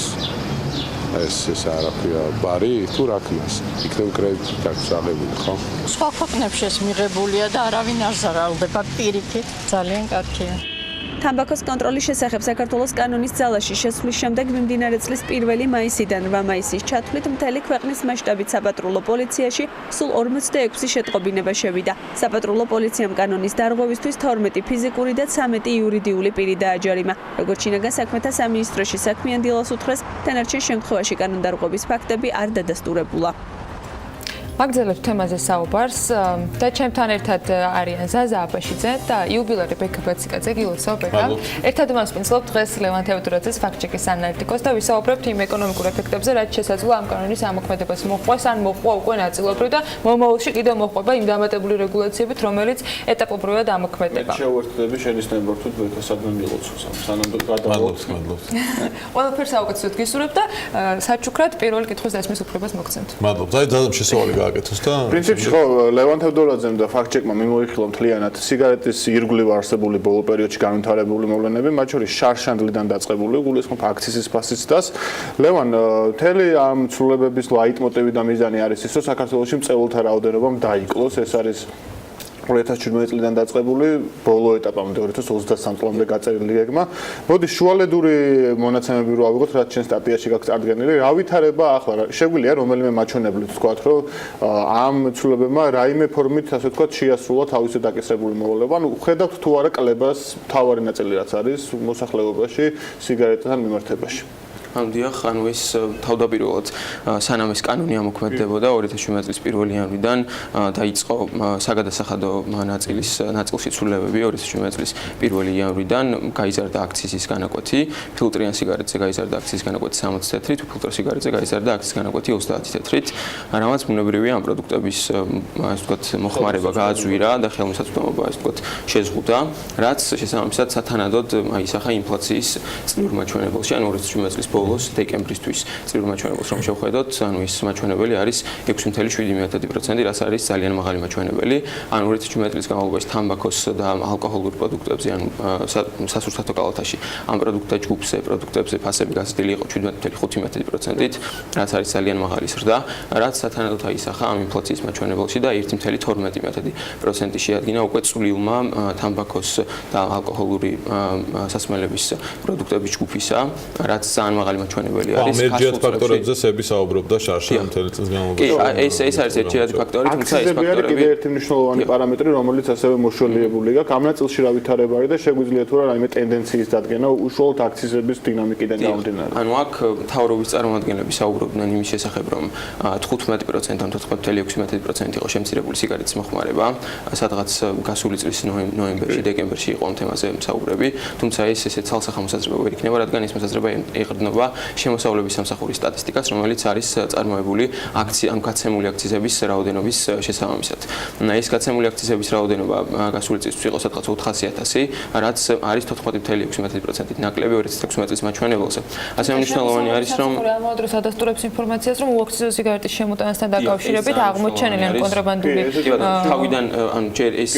ეს არაფერია ბარი თუ რა ქნას. იქნებ კრედიტი აქვს აღებული, ხო? სხვა ქვეყნებში ეს მიღებულია და არავინ არ ზარალდება პირიქით, ძალიან კარგია. თამბაქოს კონტროლის შესახებ საქართველოს კანონის ძალაში შესვლის შემდეგ მიმდინარე წლის 1 მაისიდან 8 მაისის ჩათვლით მთელი ქვეყნის მასშტაბით საპატრულო პოლიციაში სულ 46 შეტყობინება შევიდა. საპატრულო პოლიციამ კანონის დარღვევისთვის 12 ფიზიკური და 13 იურიდიული პირი დააჯარიმა. როგორც შინაგან საქმეთა სამინისტროში საქმიან დილას უთხრეს, დანარჩენ შემთხვევაში კანონდარღვევის ფაქტები არ დადასტურებულა. მაგძელებთ თემაზე საუბარს და ჩემთან ერთად არიან ზაზა აბაშიძე და იუბილარი ბექა ბაციკაძე. გილოცავ ბექა. ერთად მასპინძლობთ დღეს ლევან თევდურაძის ფაქტ-ჩეკის ანალიტიკოს და ვისაუბრებთ იმ ეკონომიკურ ეფექტებზე, რაც შესაძლოა ამ კანონის ამოქმედებას მოჰყვეს ან მოჰყვა უკვე ნაწილობრივ და მომავალში კიდევ მოჰყვება იმ დამატებული რეგულაციებით, რომელიც ეტაპობრივად ამოქმედება. შევერთდები შენიშნებოდ თუ ბექა საგან მილოცავს. სანამ გადავავალთ. ყველაფერს აუკეთესოთ გისურვებთ და საჩუქრად პირველ კითხვის დასმის უფლებას მოგცემთ. მადლობა. ძალიან შესაძლოა გააკეთოს და პრინციპში ხო ლევან თევდორაძემ და ფაქტ-ჩეკმა მიმოიხილა მთლიანად სიგარეტის ირგვლივ არსებული ბოლო პერიოდში განვითარებული მოვლენები, მათ შორის შარშანდლიდან დაწყებული, გულისხმობ აქციზის ფასის დას. ლევან, მთელი ამ ცვლილებების ლაიტმოტივი და მიზანი არის ის, რომ საქართველოში მწეველთა რაოდენობა დაიკლოს, ეს არის 2017 წლიდან დაწყებული ბოლო ეტაპამდე 2023 წლამდე გაწერილი გეგმა. მოდი შუალედური მონაცემები რო ავიღოთ, რაც ჩვენ სტატიაში გაქვს წარდგენილი, რა ვითარება ახლა შეგვიძლია რომელიმე მაჩვენებლით ვთქვათ, რომ ამ ცვლილებებმა რაიმე ფორმით, ასე ვთქვათ, შეასრულა თავისი დაკისრებული მოვალეობა. ანუ ხედავთ თუ არა კლებას თავარი ნაწილი რაც არის მოსახლეობაში სიგარეტთან მიმართებაში. Dioch, ანუ ეს თავდაპირველად სანამ ეს კანონი ამოქმედდებოდა 2017 წლის 1 იანვრიდან დაიწყო საგადასახადო ნაწილში ცვლილებები 2017 წლის 1 იანვრიდან გაიზარდა აქციზის განაკვეთი, ფილტრიან სიგარეტზე გაიზარდა აქციზის განაკვეთი 60 თეთრით, ფილტր სიგარეტზე გაიზარდა აქციზის განაკვეთი 30 თეთრით, რამაც ბუნებრივია ამ პროდუქტების ასე ვთქვათ მოხმარება გააძვირა და ხელმისაწვდომობა ასე ვთქვათ შეზღუდა, რაც შესაბამისად სათანადოდ აისახა ინფლაციის წლიურ მაჩვენებელში, ანუ 2017 წლის ბოლოს დეკემბრისთვის წლიურ მაჩვენებელს რომ შევხედოთ, ანუ ის მაჩვენებელი არის 6.7%, რაც არის ძალიან მაღალი მაჩვენებელი. ანუ 2017 წლის განმავლობაში თამბაქოს და ალკოჰოლურ პროდუქტებზე, ანუ სასურსათო კალათაში ამ პროდუქტებზე ფასები გაზრდილი იყო 17.5%-ით, რაც არის ძალიან მაღალი ზრდა, რაც სათანადოდ აისახა ამ ინფლაციის მაჩვენებელში და 1.12% შეადგინა უკვე წვლილმა თამბაქოს და ალკოჰოლური სასმელების პროდუქტების ჯგუფისა, რაც ძალიან მაღალი მაჩვენებელი არის. ამერჯიათ ფაქტორებზე სები საუბრობდა შარშა მთელი წლის განმავლობაში. ეს არის ერთიანი ფაქტორი, თუმცა ეს ფაქტორები კიდევ ერთი მნიშვნელოვანი პარამეტრი, რომელიც ასევე მოშველიებული აქვს. ამ ნაწილში რა ვითარება არის და შეგვიძლია თუ რა რაიმე ტენდენციის დადგენა უშუალოდ აქციზების დინამიკიდან გამომდინარე. ანუ აქ მთავრობის წარმომადგენლები საუბრობდნენ იმის შესახებ, რომ 15% ან 14.6% იყო შემცირებული სიგარეტის მოხმარება, სადღაც გასული წლის ნოემბერში, დეკემბერში იყო ამ თემაზე საუბრები, თუმცა ეს ესეც ცალსახა მოსაზრება ვერ იქნება, რადგან ეს მოსაზრება ეყრდნობა შემოსავლების სამსახურის სტატისტიკას, რომელიც არის წარმოებული ან გაცემული აქციზების რაოდენობის შესაბამისად. ეს გაცემული აქციზების რაოდენობა გასული წლის იყო სადღაც 400.000, რაც არის 14.6%-ით ნაკლები 2016 წლის მაჩვენებელზე. ასევე მნიშვნელოვანი არის, რომ ამავე დროს ადასტურებს ინფორმაციას, რომ უაქციზო სიგარეტის შემოტანასთან დაკავშირებით აღმოჩენილი ან კონტრაბანდული თავიდან ანუ ჯერ ეს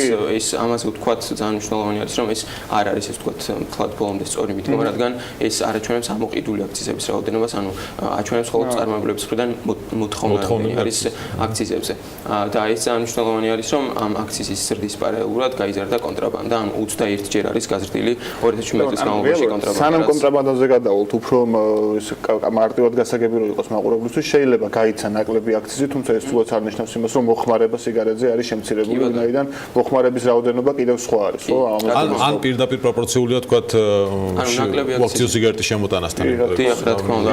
ამაზე ვთქვათ ძალიან მნიშვნელოვანი არის, რომ ეს არ არის ეს ვთქვათ მხოლოდ ბოლომდე სწორი მიდგომა, რადგან ეს არ აჩვენებს ამოყიდული აქციზების რაოდენობას, ანუ აჩვენებს მხოლოდ წარმოებლების მხრიდან მოთხოვნა არის აქციზებზე. და ეს ძალიან მნიშვნელოვანი არის, რომ ამ აქციზის ზრდის პარალელურად გაიზარდა კონტრაბანდა, ანუ 21 ჯერ არის გაზრდილი 2017 წლის განმავლობაში კონტრაბანდა. სანამ კონტრაბანდაზე გადავალთ, უფრო მარტივად გასაგები რომ იყოს მაყურებლისთვის, შეიძლება გაიცა ნაკლები აქციზი, თუმცა ეს სულაც არ ნიშნავს იმას, რომ მოხმარება სიგარეტზე არის შემცირებული, ვინაიდან მოხმარების რაოდენობა კიდევ სხვა არის, ხო? ან პირდაპირ პროპორციულია თქვათ უაქციზო სიგარეტის შემოტანასთან. დიახ, რა თქმა უნდა,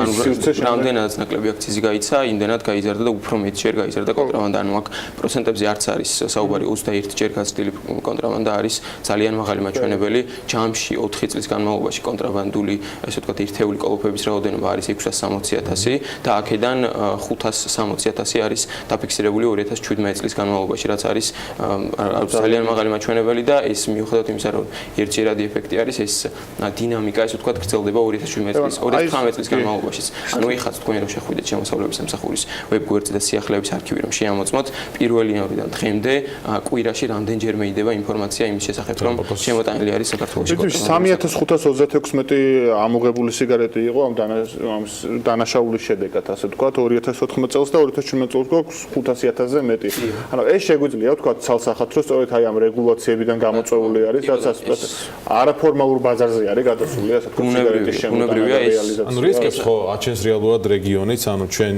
რამდენადაც ნაკლები აქციზი გაიცა, იმდენად გაიზარდა და უფრო მეტ ჯერ გაიზარდა კონტრაბანდა, ანუ აქ პროცენტებზე არც არის საუბარი, 21 ჯერ გაზრდილი კონტრაბანდა არის ძალიან მაღალი მაჩვენებელი. ჯამში 4 წლის განმავლობაში კონტრაბანდული, ესე ვთქვათ, ერთეული კოლოფების რაოდენობა არის 660.000 და აქედან 560.000 არის დაფიქსირებული 2017 წლის განმავლობაში, რაც არის ძალიან მაღალი მაჩვენებელი და ეს მიუხედავად იმისა, რომ ერთჯერადი ეფექტი არის, ეს დინამიკა, ესე ვთქვათ, გრძელდება 2018 წლის განმავლობაში. ანუ ეხაც თქვენ რომ შეხვიდეთ შემოსავლების სამსახურის ვებგვერდზე და სიახლეების არქივი რომ შეამოწმოთ, 1 იანვრიდან დღემდე კვირაში რამდენჯერმე იდება ინფორმაცია იმის შესახებ, რომ შემოტანილი არის საქართველოში. 3516 ამოღებული სიგარეტი იყო ამ დანაშაულის შედეგად, ასე ვთქვათ, 2014 წელს და 2017 წელს გვაქვს 500.000-ზე მეტი. ანუ ეს შეგვიძლია ვთქვათ ცალსახად, რომ სწორედ აი ამ რეგულაციებიდან გამოწვეული არის, რაც ასე ვთქვათ, არაფორმალურ ბაზარზე არის გადასული, ასე ვთქვათ, სიგარეტის შემოტანა რეალიზაცია. ანუ რისკებს ხო აჩენს რეალურად რეგიონიც, ანუ ჩვენ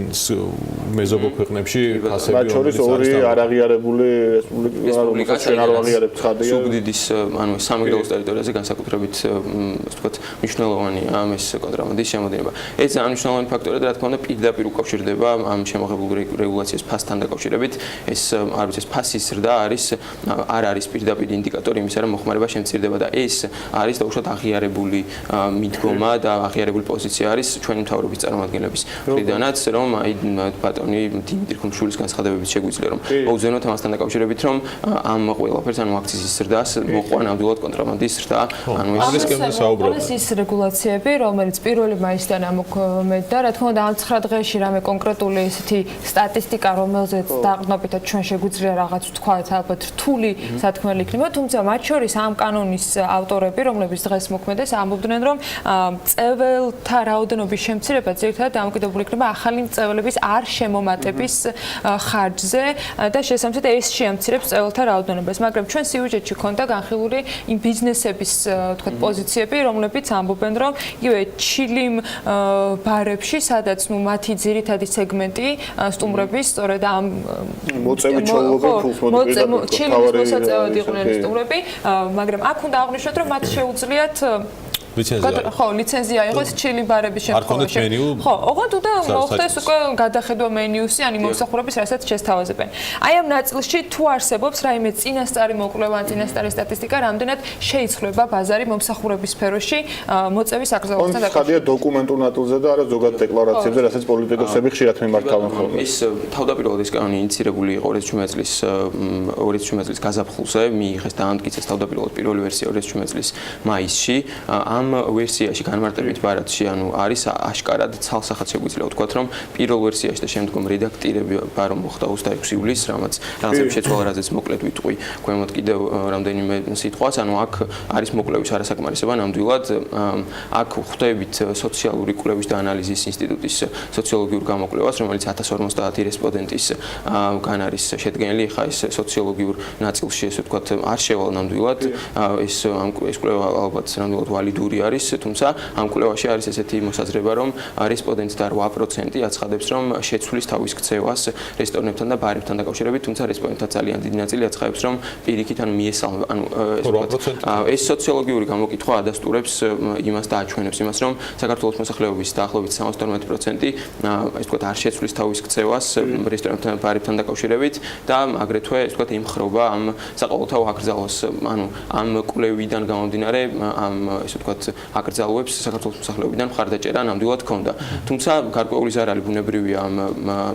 მეზობო ქვეყნებში ფასები რაც შორის ორი არაღიარებული რესპუბლიკა ჩვენ არ აღიარებთ ხადია. სუგდიდის, ანუ სამეგრელოს ტერიტორიაზე განსაკუთრებით, ასე ვთქვათ, მნიშვნელოვანია ეს კონტრაბანდის შემოდინება. ეს ძალიან მნიშვნელოვანი ფაქტორია და რა თქმა უნდა პირდაპირ უკავშირდება ამ შემოღებულ რეგულაციას ფასთან დაკავშირებით. ეს არ ვიცი, ფასის ზრდა არ არის პირდაპირ ინდიკატორი იმისა, რომ მოხმარება შემცირდება და ეს არის დაუშვათ აღიარებული მიდგომა და აღიარებული პოზიცია არის ჩვენი მთავრობის წარმომადგენლების მხრიდანაც, რომ აი ბატონი დიმიტრი ხუმშულის განცხადებებით შეგვიძლია რომ მოუძენოთ ამასთან დაკავშირებით, რომ ამ ყველაფერს ანუ აქციზის ზრდას მოყვა ნამდვილად კონტრაბანდის ზრდა, ანუ ეს რისკებზე საუბრობთ. ის რეგულაციები, რომელიც 1 მაისიდან ამოქმედდა, რა თქმა უნდა, ამ 9 დღეში რამე კონკრეტული ესეთი სტატისტიკა, რომელზეც დაყრდნობითად ჩვენ შეგვიძლია რაღაც ვთქვათ, ალბათ რთული სათქმელი იქნება, თუმცა მათ შორის ამ კანონის ავტორები, რომლებიც დღეს მოქმედეს, ამბობდნენ, რომ წეველთა რაოდენობის შემცირება ძირითადად დამოკიდებული იქნება ახალი მწვერვალების არ შემომატების ხარჯზე და შესაბამისად ეს შეამცირებს მწვერვალთა რაოდენობას. მაგრამ ჩვენ სიუჟეტში ქონდა განხილული იმ ბიზნესების თქვათ პოზიციები, რომლებიც ამბობენ, რომ იგივე ჩილიმ ბარებში, სადაც მათი ძირითადი სეგმენტი სტუმრების სწორედ ამ მოწევი ჩაულობენ ფულს ჩილიმის მოსაწევად იყვნენ სტუმრები, მაგრამ აქ უნდა აღვნიშნოთ, რომ მათ შეუძლიათ ლიცენზია. ხო, ლიცენზია იყოს ჩილი ბარების შემთხვევაში. ხო, ოღონდ უნდა მოხდეს უკვე გადახედვა მენიუსი, ან მომსახურების რასაც შესთავაზებენ. აი ამ ნაწილში თუ არსებობს რაიმე წინასწარი მოკვლევა, ან წინასწარი სტატისტიკა, რამდენად შეიცვლება ბაზარი მომსახურების სფეროში მოწევის აკრძალვასთან დაკავშირებით. ხადია დოკუმენტურ ნაწილზე და არა ზოგად დეკლარაციებზე, რასაც პოლიტიკოსები ხშირად მიმართავენ ხოლმე. ის თავდაპირველად ის კანონი ინიცირებული იყო 2017 წლის გაზაფხულზე, მიიღეს და ამტკიცეს თავდაპირველად პირველი ვერსია 2017 წლის მაისში. ამ ვერსიაში განმარტებით ბარათში, ანუ არის აშკარად ცალსახად შეგვიძლია ვთქვათ, რომ პირველ ვერსიაში და შემდგომ რედაქტირება რომ მოხდა 26 ივლისს, რაღაცების შეცვალა, რაზეც მოკლედ ვიტყვი, ქვემოთ კიდევ რამდენიმე სიტყვას, ანუ აქ არის მოკვლევის არასაკმარისება, ნამდვილად აქ ხვდებით სოციალური კვლევის და ანალიზის ინსტიტუტის სოციოლოგიურ გამოკვლევას, რომელიც 1050 რესპონდენტის გან არის შედგენილი, ხა ეს სოციოლოგიურ ნაწილში, ესე ვთქვათ, არ შევალ ნამდვილად, ეს კვლევა ალბათ ნამდვილად ვალიდური არის, თუმცა ამ კვლევაში არის ესეთი მოსაზრება, რომ რესპონდენტთა 8% აცხადებს, რომ შეცვლის თავის ქცევას რესტორნებთან და ბარებთან დაკავშირებით, თუმცა რესპონდენტთა ძალიან დიდი ნაწილი აცხადებს, რომ პირიქით ანუ მიესალმება, ანუ ეს სოციოლოგიური გამოკითხვა ადასტურებს იმას და აჩვენებს იმას, რომ საქართველოს მოსახლეობის დაახლოებით 72% ეს ვთქვათ არ შეცვლის თავის ქცევას რესტორნებთან და ბარებთან დაკავშირებით და აგრეთვე ეს ვთქვათ ემხრობა ამ საყოველთაო აკრძალვას, ანუ ამ კვლევიდან გამომდინარე ამ ესე ვთქვათ აკრძალვებს საქართველოს მოსახლეობიდან მხარდაჭერა ნამდვილად ჰქონდა. თუმცა გარკვეული ზარალი ბუნებრივია ამ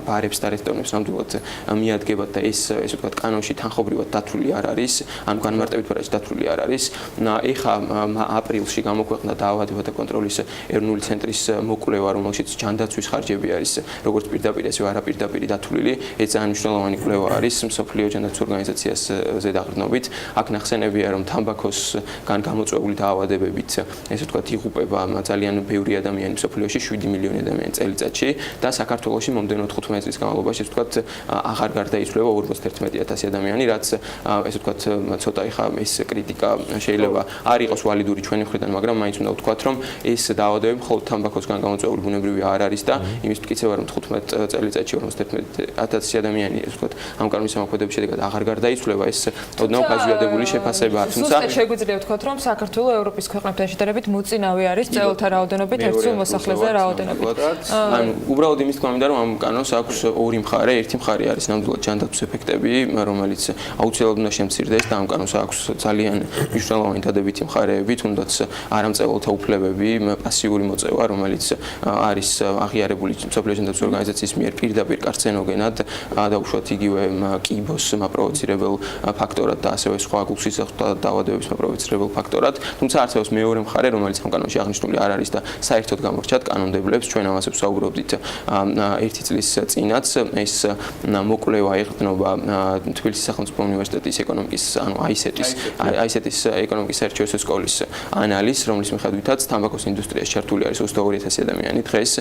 ბარებს და რესტორნებს ნამდვილად მიადგებათ და ეს ესე ვთქვათ კანონში თანხობრივად დათვლილი არ არის, ანუ განმარტებით ბარებში დათვლილი არ არის. ეხა აპრილში გამოქვეყნდა დაავადებათა კონტროლის ეროვნული ცენტრის მოკვლევა, რომელშიც ჯანდაცვის ხარჯები არის როგორც პირდაპირ ასევე არაპირდაპირ დათვლილი. ეს ძალიან მნიშვნელოვანი კვლევა არის მსოფლიო ჯანდაცვის ორგანიზაციაზე დაყრდნობით. აქ ნახსენებია, რომ თამბაქოსგან გამოწვეული დაავადებებით ესე ვთქვათ იღუპება ძალიან ბევრი ადამიანი მსოფლიოში 7 მილიონი ადამიანი წელიწადში და საქართველოში მომდევნო 15 წლის განმავლობაში ესე ვთქვათ აღარ გარდაიცვლება 51000 ადამიანი, რაც ესე ვთქვათ ცოტა ეხა ეს კრიტიკა შეიძლება არ იყოს ვალიდური ჩვენი მხრიდან, მაგრამ მაინც უნდა ვთქვათ, რომ ეს დაავადებები მხოლოდ თამბაქოსგან გამოწვეული ბუნებრივი არ არის და იმის მტკიცება, რომ 15 წელიწადში 51000 ადამიანი ესე ვთქვათ ამ კანონის სამოქმედების შედეგად აღარ გარდაიცვლება, ეს ოდნავ გაზვიადებული შეფასებაა, თუმცა შეგვიძლია ვთქვათ, რომ საქართველოს ევროპის ქვეყნებთან შედარებით მოწინავე არის წეველთა რაოდენობით ერთსულ მოსახლეზე რაოდენობით. ანუ უბრალოდ იმის თქმა მინდა, რომ ამ კანონს აქვს ორი მხარე, ერთი მხარე არის ნამდვილად ჯანდაცვის ეფექტები, რომელიც აუცილებლად უნდა შემცირდეს და ამ კანონს აქვს ძალიან მნიშვნელოვანი დადებითი მხარეები, თუნდაც არამწეველთა უფლებები, პასიური მოწევა, რომელიც არის აღიარებული მსოფლიო ჯანდაცვის ორგანიზაციის მიერ პირდაპირ კარცენოგენად და უშუალოდ იგივე კიბოს მაპროვოცირებელ ფაქტორად და ასევე სხვა გულსისხლთა დაავადებების მაპროვოცირებელ ფაქტორად, თუმცა არსებობს მეორე მხარე, რომელიც ამ კანონში აღნიშნული არ არის და საერთოდ გამორჩათ კანონდებლებს. ჩვენ ამაზე ვსაუბრობდით ერთი წლის წინაც. ეს მოკვლევა ეყრდნობა თბილისის სახელმწიფო უნივერსიტეტის ეკონომიკის, ანუ აისეტის ეკონომიკის საერთაშორისო სკოლის ანალიზს, რომლის მიხედვითაც თამბაქოს ინდუსტრიაში ჩართული არის 22000 ადამიანი დღეს.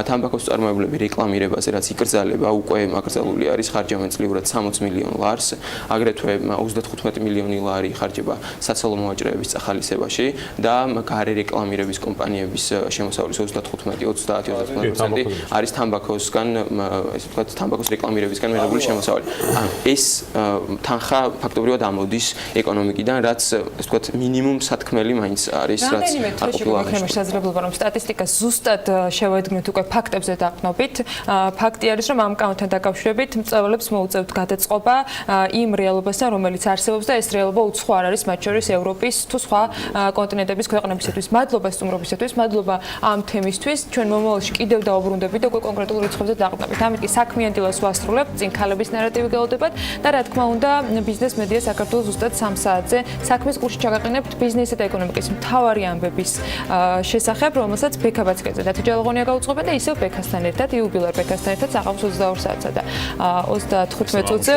თამბაქოს წარმოებლები რეკლამირებაზე, რაც იკრძალება, უკვე აკრძალული არის ხარჯამენტლიურად 60 მილიონ ლარს, აგრეთვე 35 მილიონი ლარი ხარჯება საცალო მოვაჭრეების წახალისებაში და გარე რეკლამირების კომპანიების შემოსავლის 35-30-35% არის თამბაქოსგან, ესე ვთქვათ, თამბაქოს რეკლამირებისგან მიღებული შემოსავალი. ანუ ეს თანხა ფაქტობრივად ამოდის ეკონომიკიდან, რაც ესე ვთქვათ, მინიმუმ სათქმელი მაინც არის, რაც არ ყოფილა აღნიშნული. შესაძლებლობა, რომ სტატისტიკას ზუსტად შევადგინოთ უკვე ფაქტებზე დაყრდნობით. ფაქტი არის, რომ ამ კანონთან დაკავშირებით მწვერვალებს მოუწევთ გადაწყობა იმ რეალობასთან, რომელიც არსებობს და ეს რეალობა უცხო არ არის, მათ შორის ევროპის თუ სხვა კონტინენტების ქვეყნებისათვის. მადლობა სტუმრობისათვის, მადლობა ამ თემისთვის. ჩვენ მომავალში კიდევ დაუბრუნდებით და უკვე კონკრეტულ რიცხვებზე დაყრდნობით. ამით კი საქმიან დილას ვასრულებთ, წინ ქალების ნარატივი გელოდებათ და რა თქმა უნდა, ბიზნეს მედია საქართველოს ზუსტად 3 საათზე საქმის კურსში ჩაგაყენებთ ბიზნესისა და ეკონომიკის მთავარი ამბების შესახებ, რომელსაც ბექაბაცკეზე და თუჯალაღონია გაუძღვება და ისევ ბექასთან ერთად, იუბილარ ბექასთან ერთად საღამოს 22 საათსა და 35 წუთზე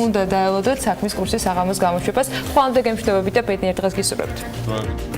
უნდა დაელოდოთ საქმის კურსის საღამოს გამოშვებას. ხვალამდე გემშვიდობებით და ბედნიერ დღეს გისურვებთ.